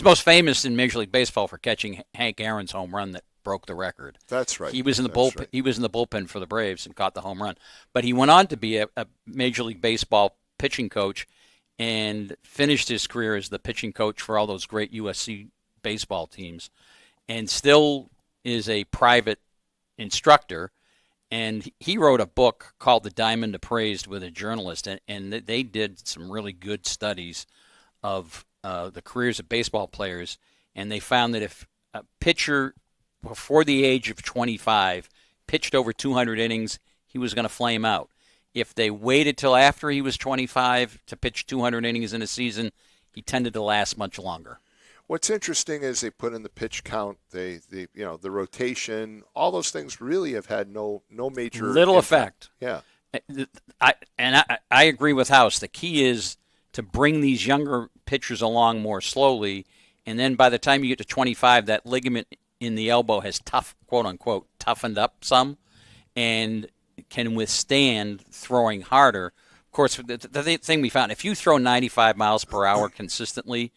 most famous in Major League Baseball for catching Hank Aaron's home run that broke the record. That's right. He was in the bullpen. Right. He was in the bullpen for the Braves and caught the home run. But he went on to be a Major League Baseball pitching coach, and finished his career as the pitching coach for all those great USC baseball teams, and still is a private instructor. And he wrote a book called The Diamond Appraised with a journalist, and they did some really good studies of the careers of baseball players, and they found that if a pitcher before the age of 25 pitched over 200 innings, he was going to flame out. If they waited till after he was 25 to pitch 200 innings in a season, he tended to last much longer. What's interesting is they put in the pitch count, the rotation, all those things really have had no major little impact. effect. Yeah, I agree with House. The key is to bring these younger pitchers along more slowly, and then by the time you get to 25, that ligament in the elbow has quote unquote toughened up some, and can withstand throwing harder. Of course, the thing we found, if you throw 95 miles per hour consistently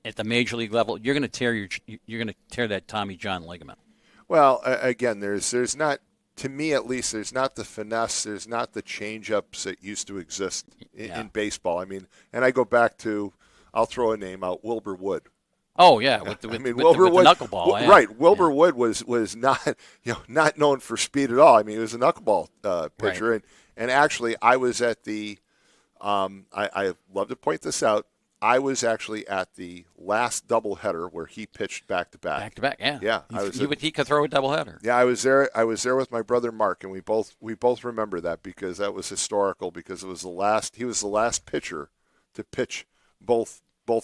at the major league level, you're going to tear that Tommy John ligament. Well, again, there's not, to me at least, there's not the finesse, there's not the change-ups that used to exist in baseball. I mean, and I go back to, I'll throw a name out, Wilbur Wood. Oh yeah, with the knuckleball, right? Wilbur Wood was not not known for speed at all. I mean, he was a knuckleball pitcher, right. and actually, I was at the. I love to point this out. I was actually at the last doubleheader where he pitched back to back. Back to back, yeah. Yeah, he could throw a doubleheader. Yeah, I was there. I was there with my brother Mark, and we both remember that because that was historical. Because it was the last. He was the last pitcher to pitch both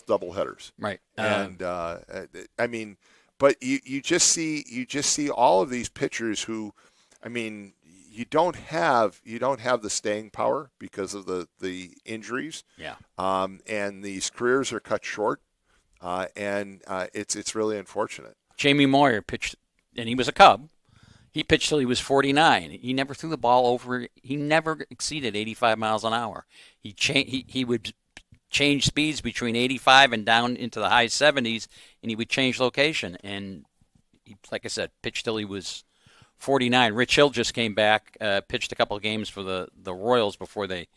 doubleheaders. Right. And I mean, but you just see all of these pitchers who, I mean, you don't have the staying power because of the injuries. Yeah. And these careers are cut short, and it's really unfortunate. Jamie Moyer pitched, and he was a Cub. He pitched till he was 49. He never threw the ball over. He never exceeded 85 miles an hour. He would change speeds between 85 and down into the high 70s, and he would change location. And he, like I said, pitched till he was 49. Rich Hill just came back, pitched a couple of games for the Royals before they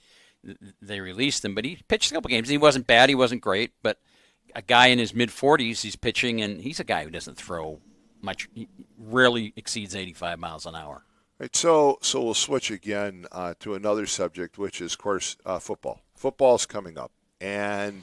released him. But he pitched a couple of games. He wasn't bad. He wasn't great. But a guy in his mid-40s, he's pitching, and he's a guy who doesn't throw much. He rarely exceeds 85 miles an hour. Right, so we'll switch again to another subject, which is, of course, football. Football's coming up. And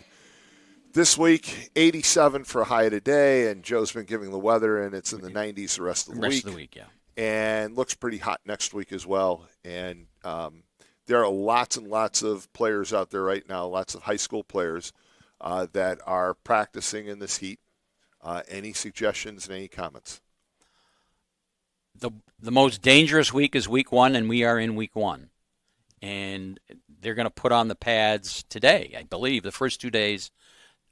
this week, 87 for a high today, and Joe's been giving the weather, and it's in the 90s the rest of the week. Rest of the week, yeah. And looks pretty hot next week as well. And there are lots and lots of players out there right now, lots of high school players that are practicing in this heat. Any suggestions and any comments? The most dangerous week is week 1, and we are in week 1. And they're going to put on the pads today, I believe. The first 2 days,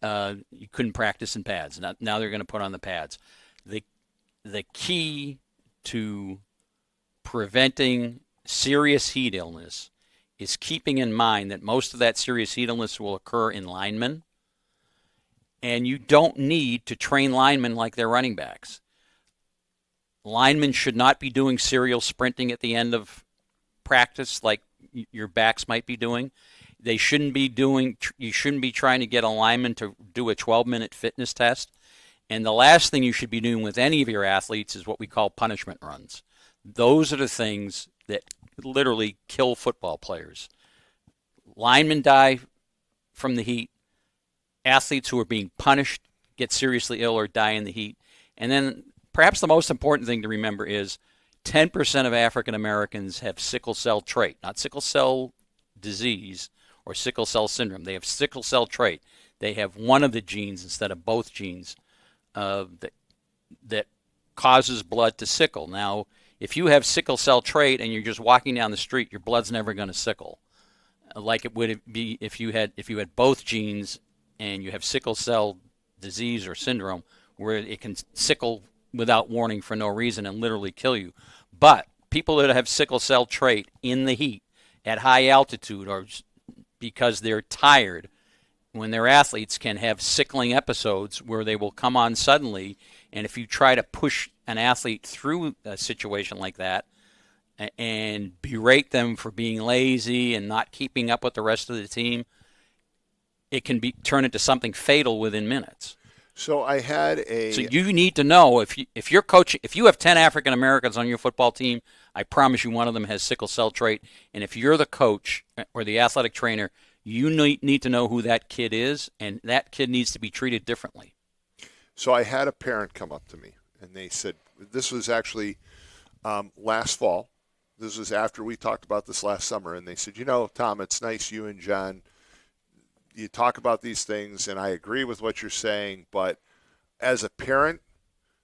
you couldn't practice in pads. Now they're going to put on the pads. The key to preventing serious heat illness is keeping in mind that most of that serious heat illness will occur in linemen, and you don't need to train linemen like they're running backs. Linemen should not be doing serial sprinting at the end of practice like your backs might be doing. You shouldn't be trying to get a lineman to do a 12-minute fitness test. And the last thing you should be doing with any of your athletes is what we call punishment runs. Those are the things that literally kill football players. Linemen die from the heat. Athletes who are being punished get seriously ill or die in the heat. And then perhaps the most important thing to remember is 10% of African Americans have sickle cell trait, not sickle cell disease or sickle cell syndrome. They have sickle cell trait. They have one of the genes instead of both genes that causes blood to sickle. Now, if you have sickle cell trait and you're just walking down the street, your blood's never going to sickle, like it would be if you had both genes and you have sickle cell disease or syndrome, where it can sickle without warning for no reason and literally kill you. But people that have sickle cell trait in the heat at high altitude or because they're tired, when they're athletes, can have sickling episodes where they will come on suddenly. And if you try to push an athlete through a situation like that and berate them for being lazy and not keeping up with the rest of the team, it can turn into something fatal within minutes. So I had a. So you need to know if you're coaching, if you have 10 African Americans on your football team, I promise you one of them has sickle cell trait. And if you're the coach or the athletic trainer, you need to know who that kid is, and that kid needs to be treated differently. So I had a parent come up to me, and they said, this was actually last fall. This was after we talked about this last summer, and they said, Tom, it's nice you and John, you talk about these things, and I agree with what you're saying, but as a parent,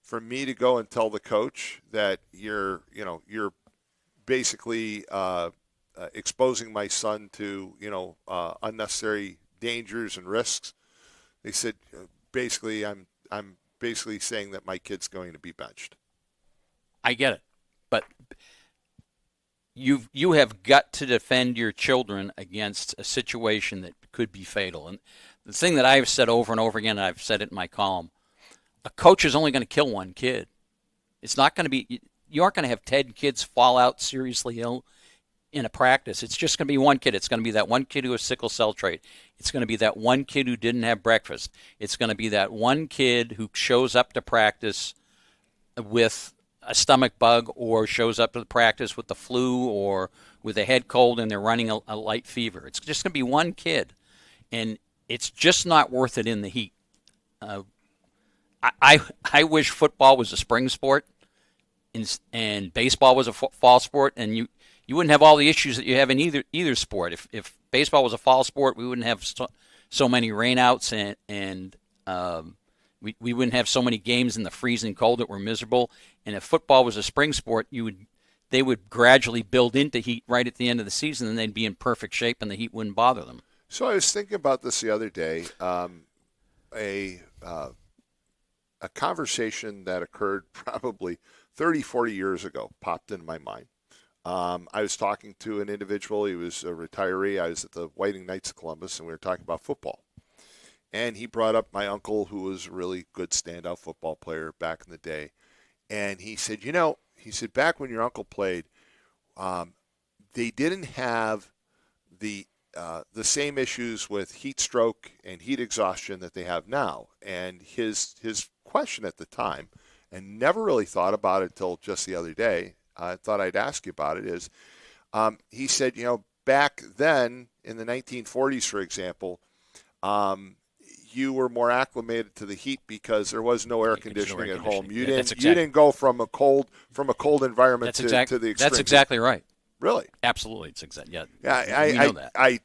for me to go and tell the coach that you're basically exposing my son to, unnecessary dangers and risks, they said, basically, I'm basically saying that my kid's going to be benched. I get it, but you have got to defend your children against a situation that could be fatal. And the thing that I've said over and over again, and I've said it in my column, a coach is only going to kill one kid. It's not going to be, you aren't going to have 10 kids fall out seriously ill in a practice. It's just going to be one kid. It's going to be that one kid who has sickle cell trait. It's going to be that one kid who didn't have breakfast. It's going to be that one kid who shows up to practice with a stomach bug, or shows up to the practice with the flu or with a head cold and they're running a light fever. It's just going to be one kid, and it's just not worth it in the heat. I wish football was a spring sport and baseball was a fall sport, and you wouldn't have all the issues that you have in either sport. If baseball was a fall sport, we wouldn't have so many rainouts and we wouldn't have so many games in the freezing cold that were miserable. And if football was a spring sport, they would gradually build into heat right at the end of the season, and they'd be in perfect shape, and the heat wouldn't bother them. So I was thinking about this the other day. A conversation that occurred probably 30, 40 years ago popped into my mind. I was talking to an individual. He was a retiree. I was at the Whiting Knights of Columbus, and we were talking about football. And he brought up my uncle, who was a really good standout football player back in the day. And he said, back when your uncle played, they didn't have the same issues with heat stroke and heat exhaustion that they have now. And his question at the time, and never really thought about it until just the other day, I thought I'd ask you about it, is he said, back then in the 1940s, for example, you were more acclimated to the heat because there was no air conditioning at home. You didn't go from a cold environment to the extreme. That's exactly right. Really? Absolutely, it's exactly. Yeah. Yeah, we know that. I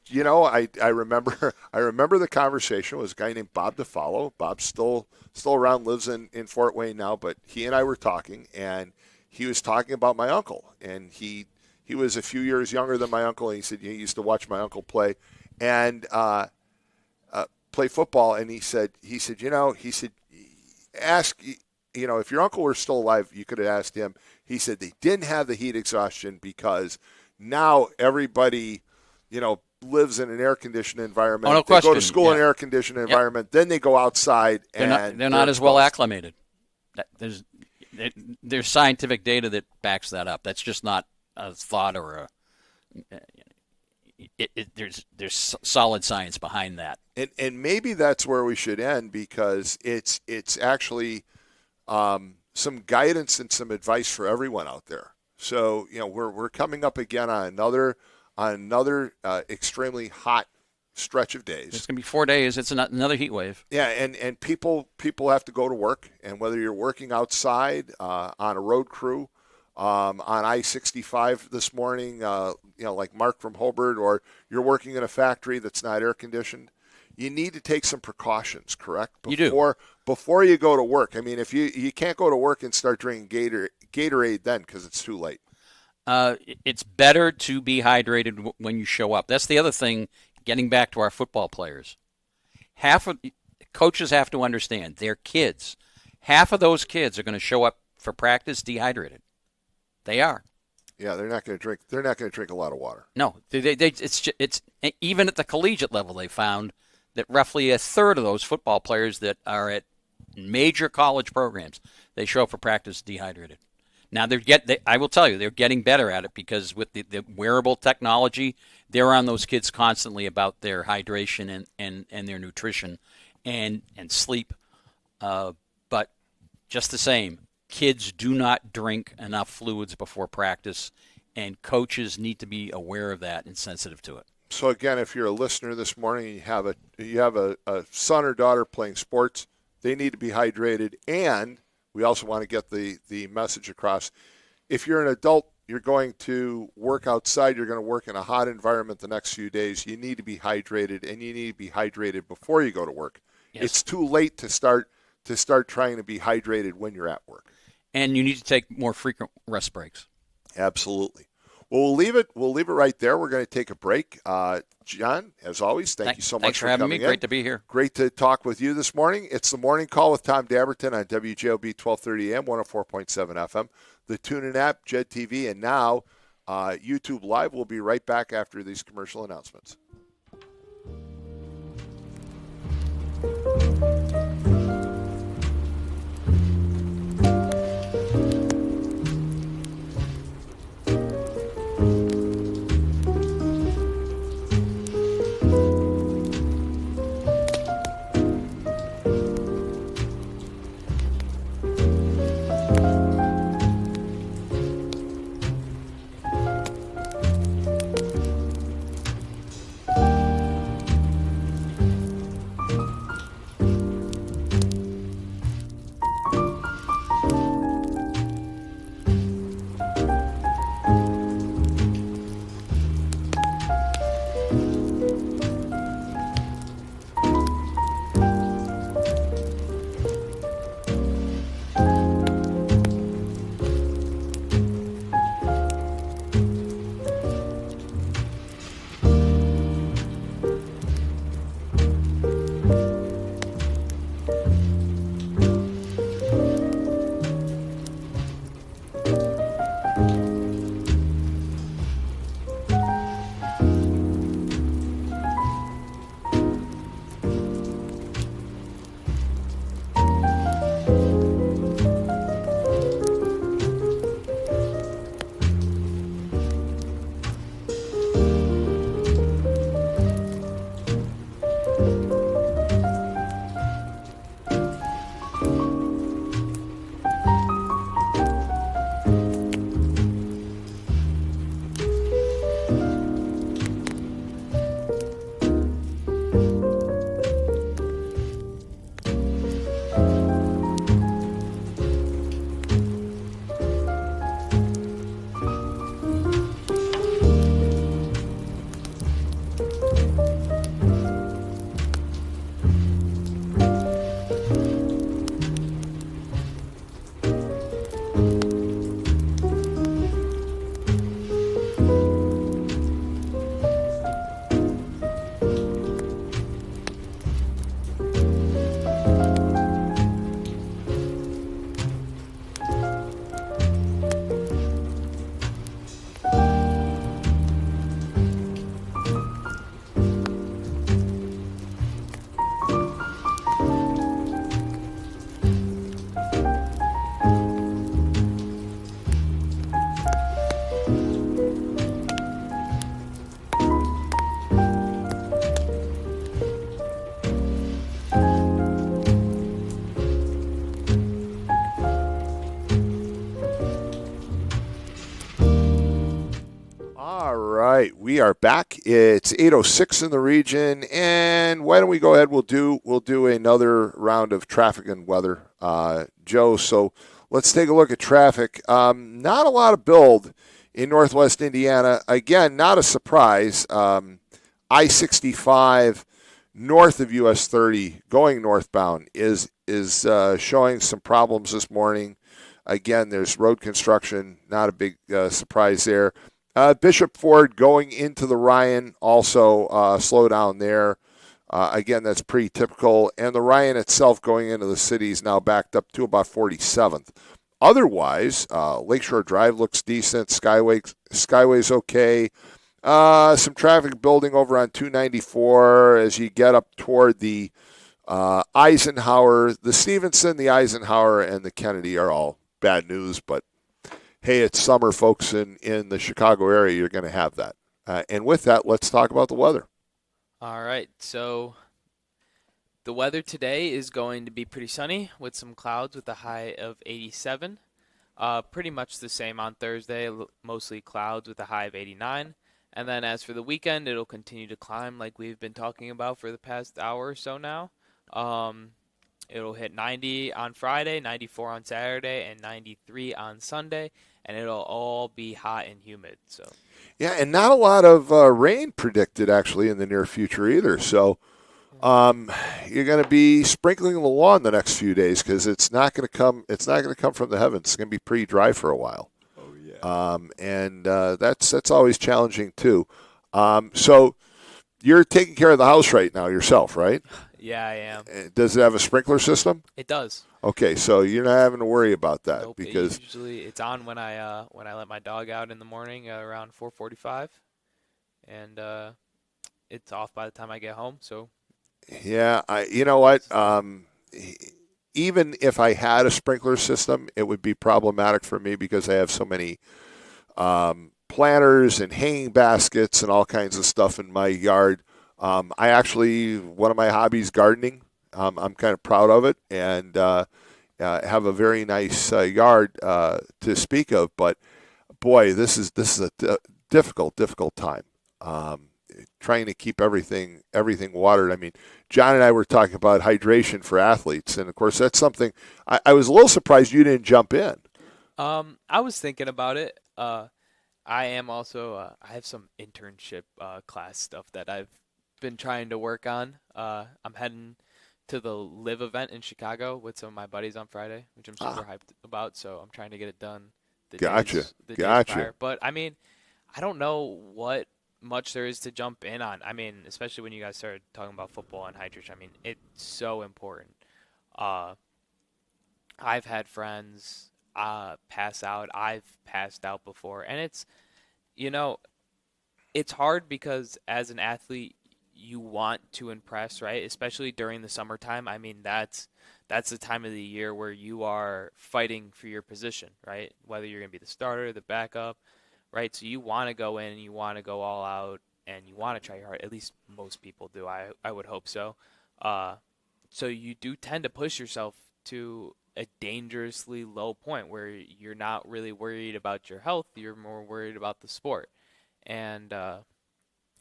remember the conversation. It was a guy named Bob DeFallo. Bob's still around, lives in Fort Wayne now, but he and I were talking, and he was talking about my uncle, and he was a few years younger than my uncle, and he said he used to watch my uncle play and play football, and he said ask, if your uncle were still alive, you could have asked him. He said they didn't have the heat exhaustion because now everybody, lives in an air-conditioned environment. Oh, no they question. Go to school in an air-conditioned environment. Then they go outside and they're not as well acclimated. There's scientific data that backs that up. That's just not a thought or there's solid science behind that. And maybe that's where we should end, because it's actually some guidance and some advice for everyone out there. So we're coming up again on another extremely hot stretch of days. It's going to be 4 days. It's another heat wave. Yeah, and people have to go to work, and whether you're working outside on a road crew, on I-65 this morning, like Mark from Hobart, or you're working in a factory that's not air conditioned, you need to take some precautions, correct? Before you go to work. I mean, if you can't go to work and start drinking Gatorade then, because it's too late. It's better to be hydrated when you show up. That's the other thing, getting back to our football players. Coaches have to understand, they're kids. Half of those kids are going to show up for practice dehydrated. They are. Yeah, they're not going to drink. They're not going to drink a lot of water. No, it's even at the collegiate level, they found that roughly a third of those football players that are at major college programs, they show up for practice dehydrated. Now I will tell you, they're getting better at it, because with the wearable technology, they're on those kids constantly about their hydration and their nutrition and sleep. But just the same, kids do not drink enough fluids before practice, and coaches need to be aware of that and sensitive to it. So again, if you're a listener this morning and you have a son or daughter playing sports, they need to be hydrated. And we also want to get the message across. If you're an adult, you're going to work outside, you're going to work in a hot environment the next few days, you need to be hydrated, and you need to be hydrated before you go to work. Yes. It's too late to start trying to be hydrated when you're at work. And you need to take more frequent rest breaks. Absolutely. Well, we'll leave it right there. We're going to take a break. John, as always, thank you so much for having coming me. Great to be here. Great to talk with you this morning. It's the Morning Call with Tom Dabertin on WJOB 1230 AM, 104.7 FM, the TuneIn app, JED TV, and now YouTube Live. We'll be right back after these commercial announcements. right, we are back. It's 8:06 in the region, and why don't we go ahead? We'll do another round of traffic and weather, Joe. So let's take a look at traffic. Not a lot of build in Northwest Indiana. Again, not a surprise. I-65 north of US 30, going northbound, is showing some problems this morning. Again, there's road construction. Not a big surprise there. Bishop Ford going into the Ryan, also slow down there. Again, that's pretty typical. And the Ryan itself going into the city is now backed up to about 47th. Otherwise, Lakeshore Drive looks decent. Skyway's okay. Some traffic building over on 294 as you get up toward the Eisenhower. The Stevenson, the Eisenhower, and the Kennedy are all bad news, but hey, it's summer, folks, in the Chicago area. You're going to have that. And with that, let's talk about the weather. All right, so the weather today is going to be pretty sunny with some clouds with a high of 87. Pretty much the same on Thursday, mostly clouds with a high of 89. And then as for the weekend, it'll continue to climb like we've been talking about for the past hour or so now. It'll hit 90 on Friday, 94 on Saturday, and 93 on Sunday, and it'll all be hot and humid. So. Yeah, and not a lot of rain predicted actually in the near future either. So you're going to be sprinkling the lawn the next few days because it's not going to come. It's not going to come from the heavens. It's going to be pretty dry for a while. Oh yeah. And that's always challenging too. So you're taking care of the house right now yourself, right? Yeah, I am. Does it have a sprinkler system? It does. Okay, so you're not having to worry about that. Nope, because usually it's on when I let my dog out in the morning around 4:45, and it's off by the time I get home. So. Yeah, you know what? Even if I had a sprinkler system, it would be problematic for me because I have so many planters and hanging baskets and all kinds of stuff in my yard. One of my hobbies, gardening. I'm kind of proud of it and have a very nice yard to speak of. But boy, this is a difficult time. Trying to keep everything watered. I mean, John and I were talking about hydration for athletes, and of course that's something I was a little surprised you didn't jump in. I was thinking about it. I am also I have some internship class stuff that I've been trying to work on. I'm heading to the Live event in Chicago with some of my buddies on Friday, which I'm super hyped about. So I'm trying to get it done. Gotcha. Days prior. But I mean, I don't know what much there is to jump in on. I mean, especially when you guys started talking about football and hydration. I mean, it's so important. I've had friends pass out. I've passed out before, and it's hard because as an athlete, you want to impress, right? Especially during the summertime. I mean, that's the time of the year where you are fighting for your position, right? Whether you're going to be the starter, the backup, right? So you want to go in and you want to go all out and you want to try your hard. At least most people do. I would hope so. So you do tend to push yourself to a dangerously low point where you're not really worried about your health. You're more worried about the sport. And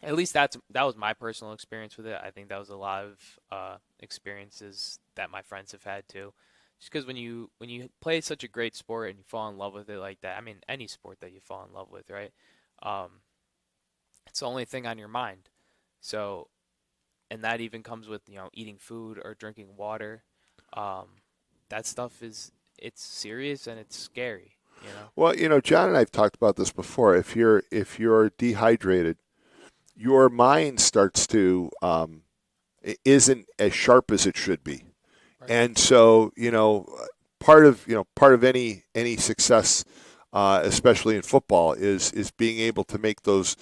at least that was my personal experience with it. I think that was a lot of experiences that my friends have had too. Just because when you play such a great sport and you fall in love with it like that, I mean, any sport that you fall in love with, right? It's the only thing on your mind. So, and that even comes with, eating food or drinking water. That stuff it's serious and it's scary, Well, John and I have talked about this before. If you're dehydrated, your mind starts to isn't as sharp as it should be. And so, part of any success, especially in football, is being able to make those,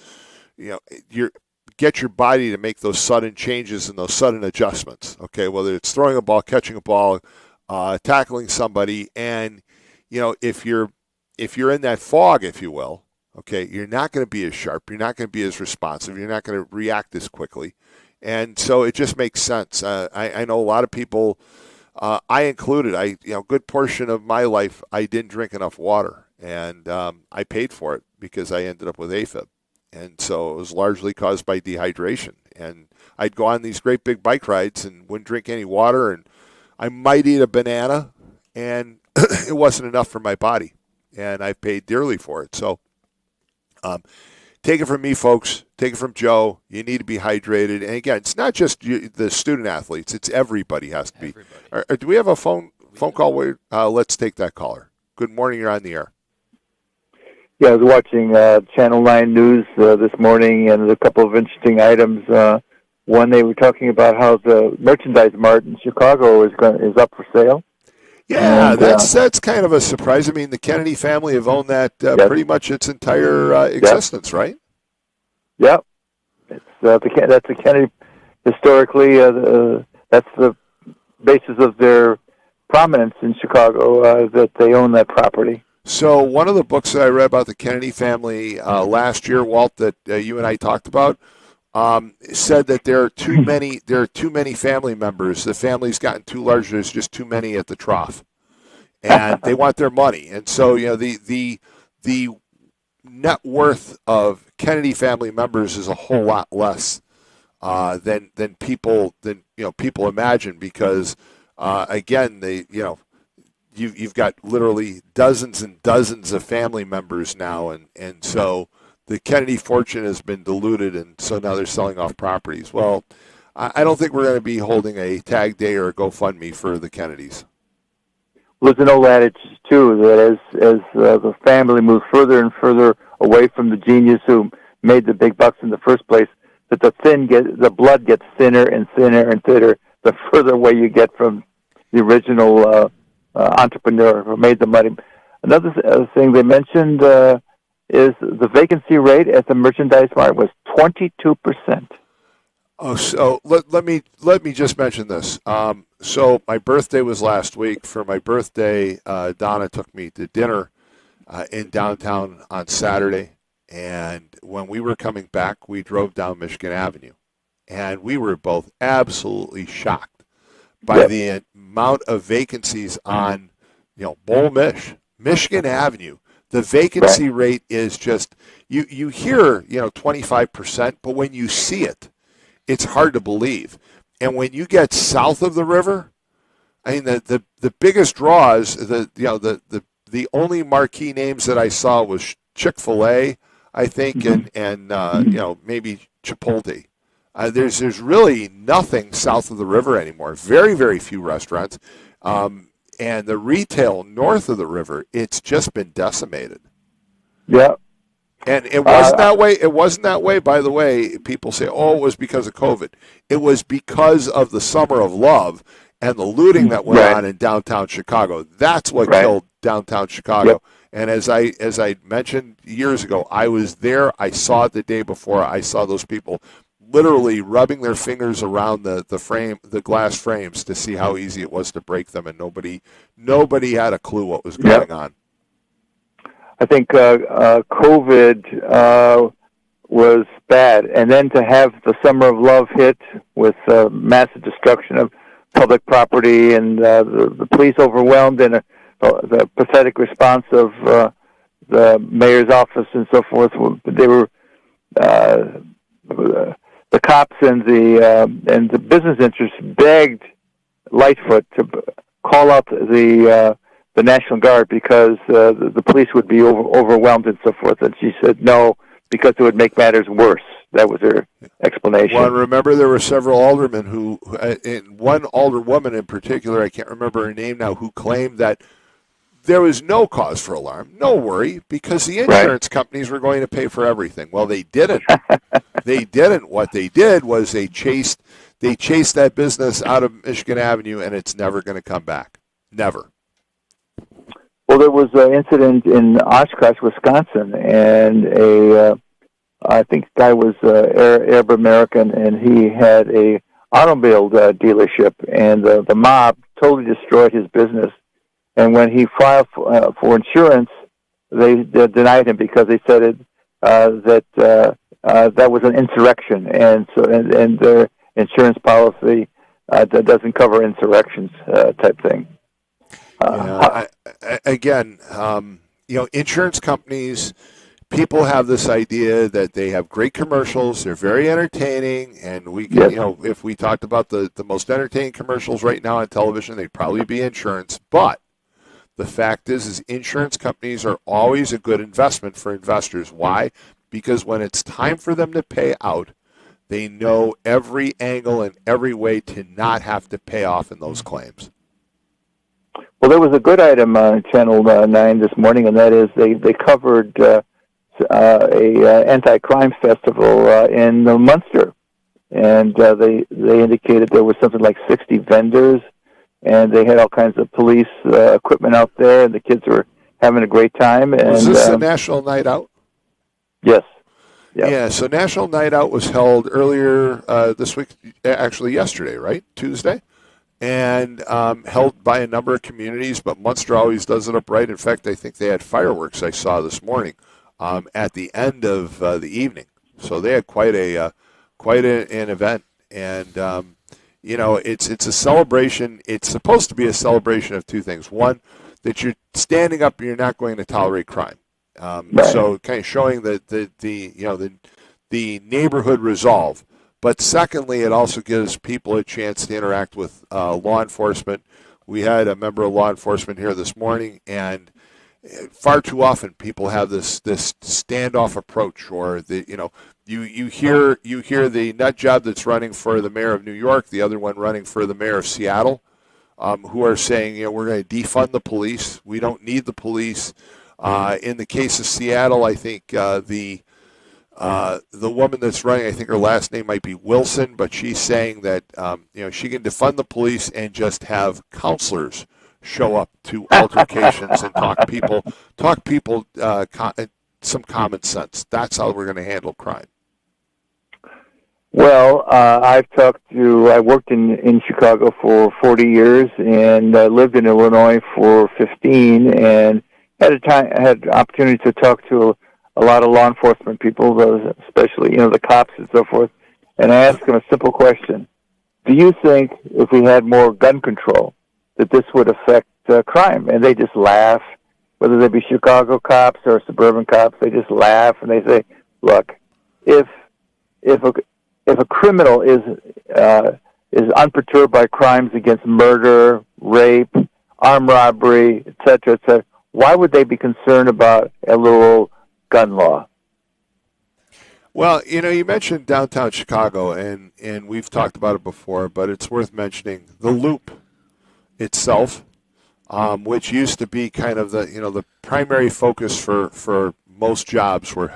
get your body to make those sudden changes and those sudden adjustments. Okay, whether it's throwing a ball, catching a ball, tackling somebody, and if you're in that fog, if you will, okay, you're not going to be as sharp, you're not going to be as responsive, you're not going to react as quickly, and so it just makes sense. I know a lot of people. I included. A good portion of my life, I didn't drink enough water, and I paid for it because I ended up with AFib, and so it was largely caused by dehydration. And I'd go on these great big bike rides and wouldn't drink any water, and I might eat a banana, and it wasn't enough for my body, and I paid dearly for it. So, take it from me, folks. Take it from Joe. You need to be hydrated. And again, it's not just the student athletes. It's everybody has to be. Do we have a phone call? Let's take that caller. Good morning. You're on the air. Yeah, I was watching Channel 9 News this morning, and there's a couple of interesting items. One, they were talking about how the merchandise mart in Chicago is up for sale. Yeah, and that's kind of a surprise. I mean, the Kennedy family have owned that pretty much its entire existence, right? Yep. That's the Kennedy. Historically, that's the basis of their prominence in Chicago, that they own that property. So one of the books that I read about the Kennedy family last year, Walt, that you and I talked about, said that there are too many. There are too many family members. The family's gotten too large. There's just too many at the trough, and they want their money. And so the net worth of Kennedy family members is a whole lot less than people imagine, because again, you've got literally dozens and dozens of family members now, and so the Kennedy fortune has been diluted, and so now they're selling off properties. Well, I don't think we're going to be holding a tag day or a GoFundMe for the Kennedys. Well, there's an old adage, too, that as the family moves further and further away from the genius who made the big bucks in the first place, that the blood gets thinner and thinner and thinner the further away you get from the original entrepreneur who made the money. Another thing they mentioned is the vacancy rate at the merchandise mart was 22%. Oh, so let me just mention this. So my birthday was last week. For my birthday, Donna took me to dinner in downtown on Saturday, and when we were coming back, we drove down Michigan Avenue, and we were both absolutely shocked by the amount of vacancies on, Bull Michigan Avenue. The vacancy rate is just, you hear, 25%, but when you see it, it's hard to believe. And when you get south of the river, I mean, the biggest draws, the only marquee names that I saw was Chick-fil-A, I think, and maybe Chipotle. There's really nothing south of the river anymore. Very, very few restaurants. And the retail north of the river, it's just been decimated. Yeah. And it wasn't that way. It wasn't that way, by the way. People say, oh, it was because of COVID. It was because of the Summer of Love and the looting that went on in downtown Chicago. That's what killed downtown Chicago. Yep. And as I mentioned years ago, I was there. I saw it the day before. I saw those people literally rubbing their fingers around the glass frames to see how easy it was to break them, and nobody had a clue what was going on. I think COVID was bad, and then to have the Summer of Love hit with massive destruction of public property and the police overwhelmed, and the pathetic response of the mayor's office and so forth. They were the cops and the business interests begged Lightfoot to call out the National Guard because the police would be overwhelmed and so forth. And she said no, because it would make matters worse. That was her explanation. Well, remember there were several aldermen who, and one alderwoman in particular, I can't remember her name now, who claimed that there was no cause for alarm, no worry, because the insurance companies were going to pay for everything. Well, they didn't. They didn't. What they did was they chased that business out of Michigan Avenue, and it's never going to come back. Never. Well, there was an incident in Oshkosh, Wisconsin, and I think the guy was Arab American, and he had a automobile dealership, and the mob totally destroyed his business. And when he filed for insurance, they denied him because they said that was an insurrection, and so and their insurance policy that doesn't cover insurrections type thing. Insurance companies, people have this idea that they have great commercials, they're very entertaining, and we can, if we talked about the most entertaining commercials right now on television, they'd probably be insurance. But the fact is insurance companies are always a good investment for investors. Why? Because when it's time for them to pay out, they know every angle and every way to not have to pay off in those claims. Well, there was a good item on Channel 9 this morning, and that is they covered a anti-crime festival in Munster, and they indicated there was something like 60 vendors, and they had all kinds of police equipment out there, and the kids were having a great time. And, was this a National Night Out? Yes. Yep. Yeah, so National Night Out was held earlier this week, actually yesterday, right? Tuesday? and held by a number of communities, but Munster always does it upright. In fact, I think they had fireworks I saw this morning at the end of the evening. So they had quite an event, and it's a celebration. It's supposed to be a celebration of two things. One, that you're standing up and you're not going to tolerate crime. Right. So kind of showing the neighborhood resolve. But secondly, it also gives people a chance to interact with law enforcement. We had a member of law enforcement here this morning, and far too often people have this standoff approach, or you hear the nut job that's running for the mayor of New York, the other one running for the mayor of Seattle, who are saying, we're going to defund the police. We don't need the police. In the case of Seattle, I think the woman that's running, I think her last name might be Wilson, but she's saying that she can defund the police and just have counselors show up to altercations and talk people some common sense. That's how we're going to handle crime. Well, I worked in Chicago for 40 years and lived in Illinois for 15, and had opportunity to talk to a lot of law enforcement people, especially the cops and so forth. And I asked them a simple question: do you think if we had more gun control that this would affect crime? And they just laugh. Whether they be Chicago cops or suburban cops, they just laugh and they say, "Look, if a criminal is unperturbed by crimes against murder, rape, armed robbery, etc., why would they be concerned about a little gun law?" Well, you mentioned downtown Chicago, and we've talked about it before, but it's worth mentioning the Loop itself, which used to be kind of the primary focus for most jobs when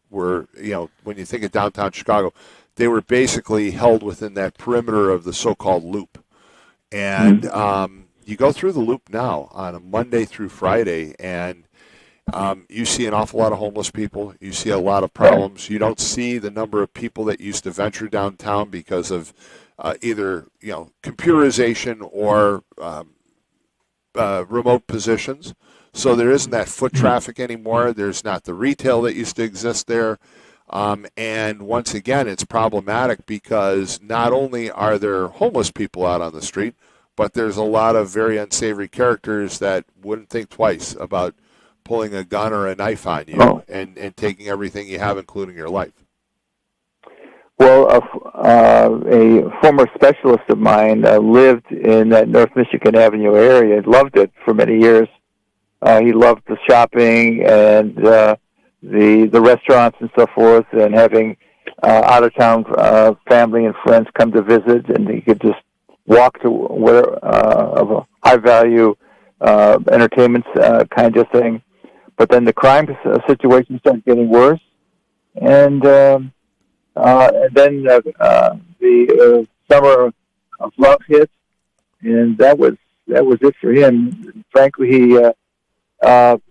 you think of downtown Chicago, they were basically held within that perimeter of the so-called Loop. And you go through the Loop now on a Monday through Friday, and you see an awful lot of homeless people. You see a lot of problems. You don't see the number of people that used to venture downtown because of either computerization or remote positions. So there isn't that foot traffic anymore. There's not the retail that used to exist there. And once again, it's problematic because not only are there homeless people out on the street, but there's a lot of very unsavory characters that wouldn't think twice about pulling a gun or a knife on you and taking everything you have, including your life. Well, a former specialist of mine lived in that North Michigan Avenue area and loved it for many years. He loved the shopping and the restaurants and so forth, and having out-of-town family and friends come to visit, and he could just walk to where of a high-value entertainment kind of thing. But then the crime situation started getting worse, and then the summer of love hit, and that was it for him. Frankly, he asked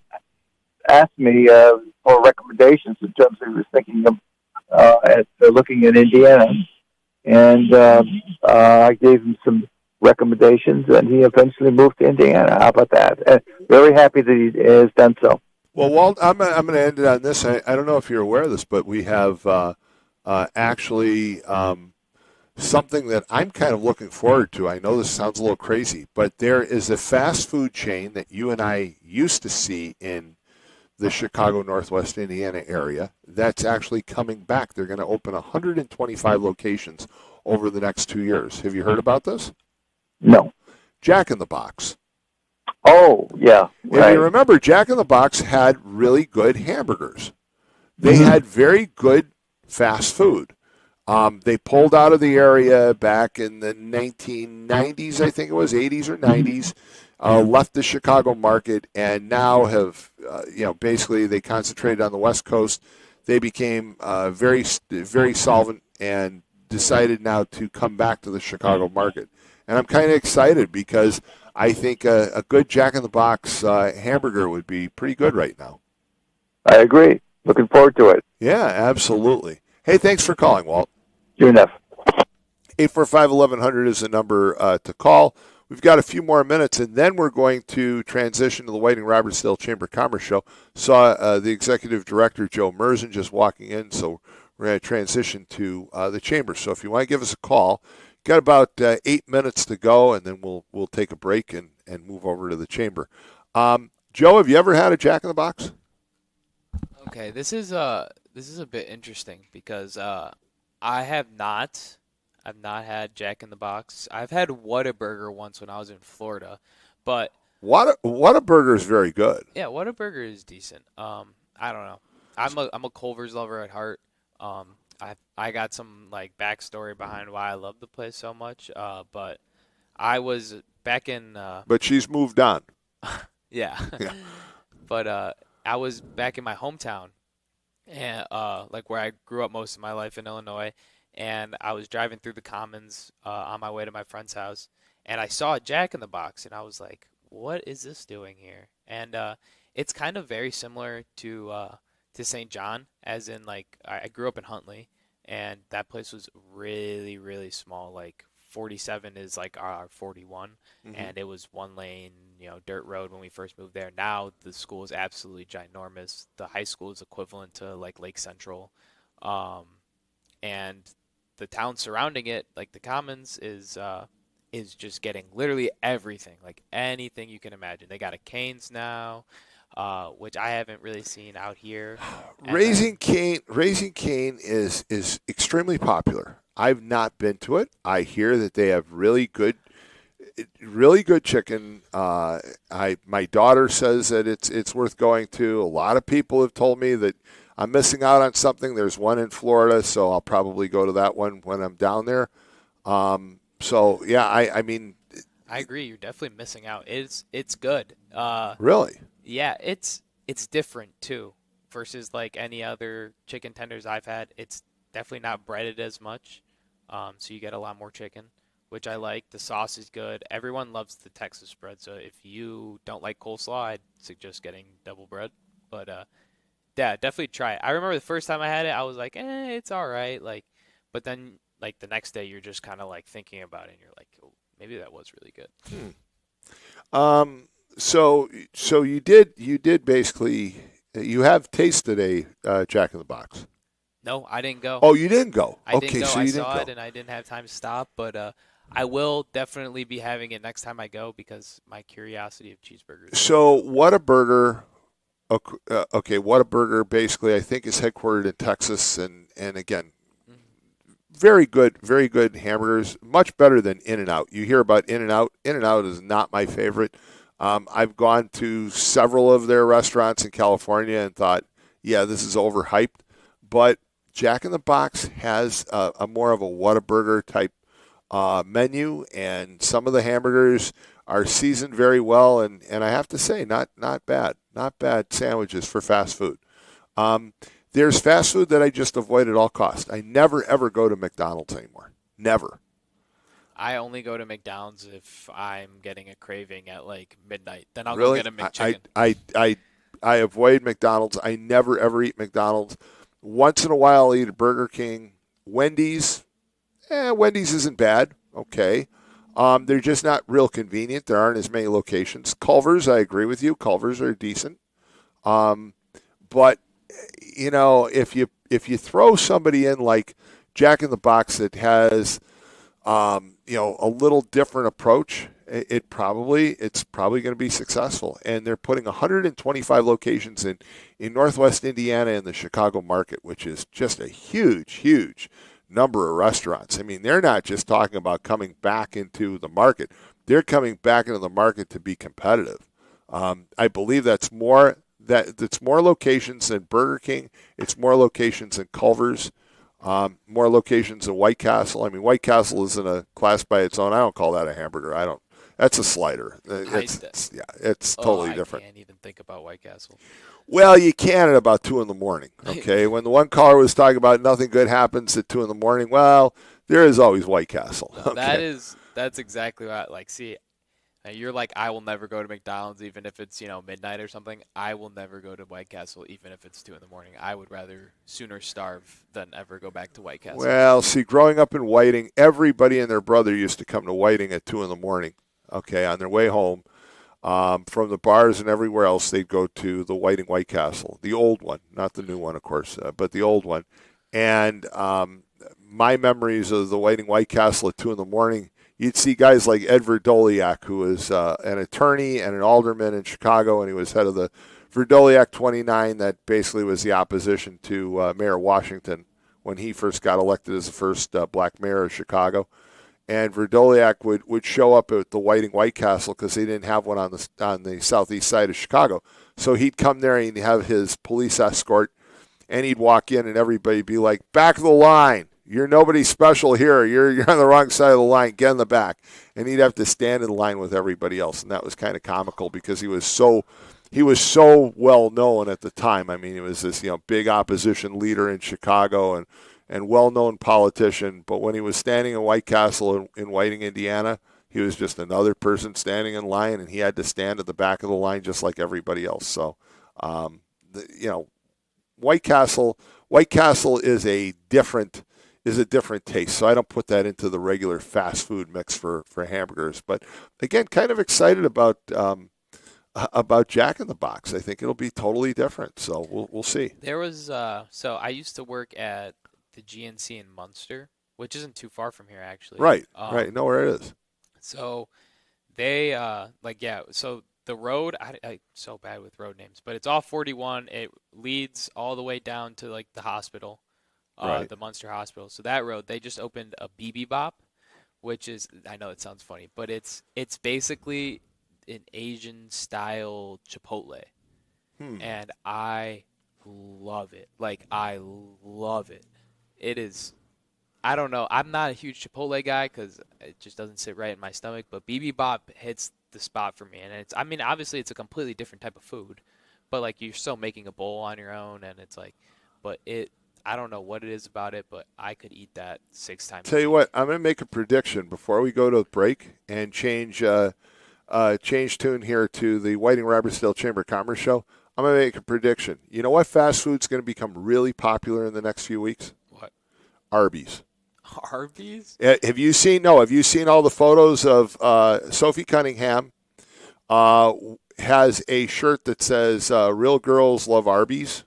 me for recommendations in terms of he was thinking of looking at Indiana, and I gave him some recommendations, and he eventually moved to Indiana. How about that? And very happy that he has done so. Well, Walt, I'm going to end it on this. I don't know if you're aware of this, but we have actually something that I'm kind of looking forward to. I know this sounds a little crazy, but there is a fast food chain that you and I used to see in the Chicago, Northwest Indiana area that's actually coming back. They're going to open 125 locations over the next 2 years. Have you heard about this? No. Jack in the Box. Oh, yeah. Right. If you remember, Jack in the Box had really good hamburgers. They had very good fast food. They pulled out of the area back in the 1990s, I think it was, 80s or 90s, left the Chicago market, and now have, basically they concentrated on the West Coast. They became very, very solvent and decided now to come back to the Chicago market. And I'm kind of excited because I think a good Jack in the Box hamburger would be pretty good right now. I agree. Looking forward to it. Yeah, absolutely. Hey, thanks for calling, Walt. Sure enough. 845-1100 is the number to call. We've got a few more minutes, and then we're going to transition to the Whiting Robertsdale Chamber of Commerce show. Saw the executive director, Joe Merzen, just walking in, so we're going to transition to the chamber. So if you want to give us a call, got about 8 minutes to go, and then we'll take a break and move over to the chamber. Joe, have you ever had a Jack in the Box? Okay, this is a bit interesting because I have not. I've not had Jack in the Box. I've had Whataburger once when I was in Florida, but Whataburger is very good. yeah, Whataburger is decent. I don't know. I'm a Culver's lover at heart. I got some like backstory behind why I love the place so much. But I was back in. But she's moved on. Yeah. Yeah. But I was back in my hometown, and like where I grew up most of my life in Illinois. And I was driving through the Commons on my way to my friend's house, and I saw a Jack in the Box, and I was like, "What is this doing here?" And it's kind of very similar to St. John, as in like I grew up in Huntley, and that place was really, really small. Like 47 is like our 41, and it was one lane, dirt road when we first moved there. Now the school is absolutely ginormous. The high school is equivalent to like Lake Central, and the town surrounding it, like the Commons, is just getting literally everything, like anything you can imagine. They got a Cane's now, which I haven't really seen out here. Raising Cane is extremely popular. I've not been to it. I hear that they have really good chicken. My daughter says that it's worth going to. A lot of people have told me that I'm missing out on something. There's one in Florida, so I'll probably go to that one when I'm down there. So yeah, I mean, I agree. You're definitely missing out. It's good. Really? Yeah, it's different too versus like any other chicken tenders I've had. It's definitely not breaded as much, so you get a lot more chicken, which I like. The sauce is good. Everyone loves the Texas spread, so if you don't like coleslaw, I'd suggest getting double bread. But yeah, definitely try it. I remember the first time I had it, I was like, it's all right. Like, but then like the next day, you're just kind of like thinking about it, and you're like, oh, maybe that was really good. So you did basically, you have tasted a Jack in the Box. No, I didn't go. Oh, you didn't go. I Okay, didn't go. so I you saw didn't it, go. and I didn't have time to stop. But I will definitely be having it next time I go because my curiosity of cheeseburgers. So Whataburger, Whataburger basically I think is headquartered in Texas, and again, very good hamburgers, much better than In-N-Out. You hear about In-N-Out. In-N-Out is not my favorite. I've gone to several of their restaurants in California and thought, yeah, this is overhyped. But Jack in the Box has a more of a Whataburger type menu, and some of the hamburgers are seasoned very well, and I have to say, not bad sandwiches for fast food. There's fast food that I just avoid at all costs. I never ever go to McDonald's anymore. Never. I only go to McDonald's if I'm getting a craving at like midnight. Then I'll Really? go get a McChicken. I avoid McDonald's. I never ever eat McDonald's. Once in a while, I'll eat a Burger King. Wendy's. Wendy's isn't bad. Okay. They're just not real convenient. There aren't as many locations. Culver's, I agree with you. Culver's are decent. But if you throw somebody in like Jack in the Box that has a little different approach, it's probably going to be successful. And they're putting 125 locations in Northwest Indiana and the Chicago market, which is just a huge number of restaurants. I mean, they're not just talking about coming back into the market. They're coming back into the market to be competitive. I believe that's more locations than Burger King. It's more locations than Culver's. More locations than White Castle. I mean, White Castle is in a class by its own. I don't call that a hamburger. That's a slider. It's totally different. I can't even think about White Castle. Well, you can at about 2 a.m. Okay, when the one caller was talking about nothing good happens at 2 a.m. Well, there is always White Castle. No, okay. that's exactly what. Like, see, You're like, I will never go to McDonald's even if it's, midnight or something. I will never go to White Castle even if it's 2 in the morning. I would rather sooner starve than ever go back to White Castle. Well, see, growing up in Whiting, everybody and their brother used to come to Whiting at 2 in the morning, okay, on their way home. From the bars and everywhere else, they'd go to the Whiting White Castle, the old one, not the new one, of course, but the old one. And my memories of the Whiting White Castle at 2 in the morning, you'd see guys like Ed Verdoliak, who was an attorney and an alderman in Chicago, and he was head of the Verdoliak 29 that basically was the opposition to Mayor Washington when he first got elected as the first black mayor of Chicago. And Verdoliak would show up at the Whiting White Castle because they didn't have one on the southeast side of Chicago. So he'd come there and he'd have his police escort, and he'd walk in and everybody'd be like, back of the line. You're nobody special here. You're on the wrong side of the line. Get in the back. And he'd have to stand in line with everybody else. And that was kind of comical because he was so well known at the time. I mean, he was this, big opposition leader in Chicago and well-known politician. But when he was standing in White Castle in Whiting, Indiana, he was just another person standing in line, and he had to stand at the back of the line just like everybody else. So, White Castle is a different taste. So I don't put that into the regular fast food mix for hamburgers. But again, kind of excited about Jack in the Box. I think it'll be totally different. So we'll see. There was so I used to work at the GNC in Munster, which isn't too far from here actually. Right. Right. Know where it is. So they so the road, I so bad with road names, but it's off 41. It leads all the way down to like the hospital. Right. The Munster Hospital. So that road, they just opened a BB Bop, which is, I know it sounds funny, but it's basically an Asian style Chipotle. And I love it. Like, I love it. It is, I don't know. I'm not a huge Chipotle guy because it just doesn't sit right in my stomach, but BB Bop hits the spot for me. And obviously it's a completely different type of food, but like you're still making a bowl on your own, and it's like, I don't know what it is about it, but I could eat that 6 times. Tell you what, I'm going to make a prediction before we go to the break and change tune here to the Whiting Robertsdale Chamber of Commerce show. I'm going to make a prediction. You know what fast food's going to become really popular in the next few weeks? What? Arby's. Arby's? Have you seen all the photos of Sophie Cunningham has a shirt that says Real Girls Love Arby's?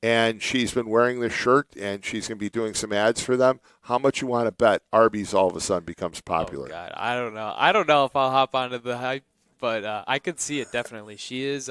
And she's been wearing this shirt, and she's going to be doing some ads for them. How much you want to bet Arby's all of a sudden becomes popular? Oh, God. I don't know. I don't know if I'll hop onto the hype, but I could see it definitely. She's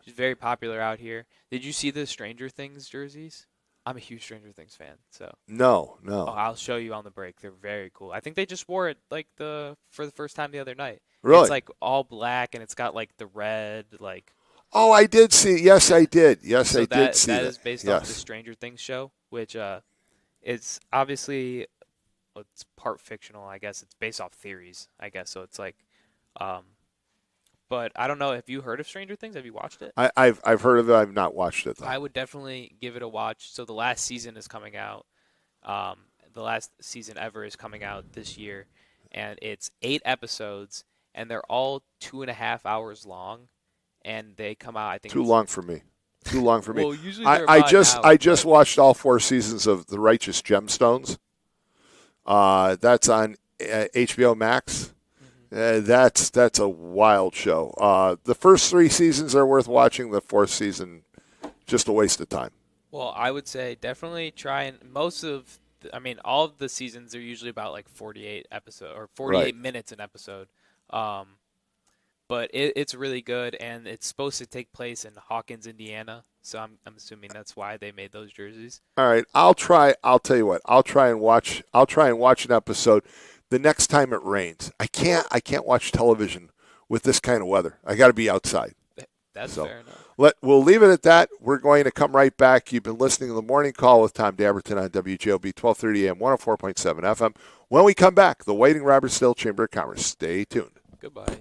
very popular out here. Did you see the Stranger Things jerseys? I'm a huge Stranger Things fan. So No. Oh, I'll show you on the break. They're very cool. I think they just wore it for the first time the other night. Really? It's like all black, and it's got like the red like. Oh, I did see. Yes, I did. Yes, I did see that. That is based off the Stranger Things show, which it's obviously it's part fictional. I guess it's based off theories. I guess so. It's like, but I don't know. Have you heard of Stranger Things? Have you watched it? I've heard of it. I've not watched it though. I would definitely give it a watch. So the last season is coming out. The last season ever is coming out this year, and it's 8 episodes, and they're all 2.5 hours long. And they come out, I think. Too long for me. Well, usually they're I about just watched all 4 seasons of The Righteous Gemstones. That's on HBO Max. That's a wild show. The first 3 seasons are worth watching. The 4th season, just a waste of time. Well, I would say definitely try and all of the seasons are usually about like 48 episodes or 48 minutes an episode. But it's really good, and it's supposed to take place in Hawkins, Indiana. So I'm assuming that's why they made those jerseys. All right, I'll try. I'll tell you what. I'll try and watch an episode the next time it rains. I can't watch television with this kind of weather. I got to be outside. That's fair enough. We'll leave it at that. We're going to come right back. You've been listening to the Morning Call with Tom Dabertin on WJOB 1230 AM 104.7 FM. When we come back, the Whiting Robertsdale Chamber of Commerce. Stay tuned. Goodbye.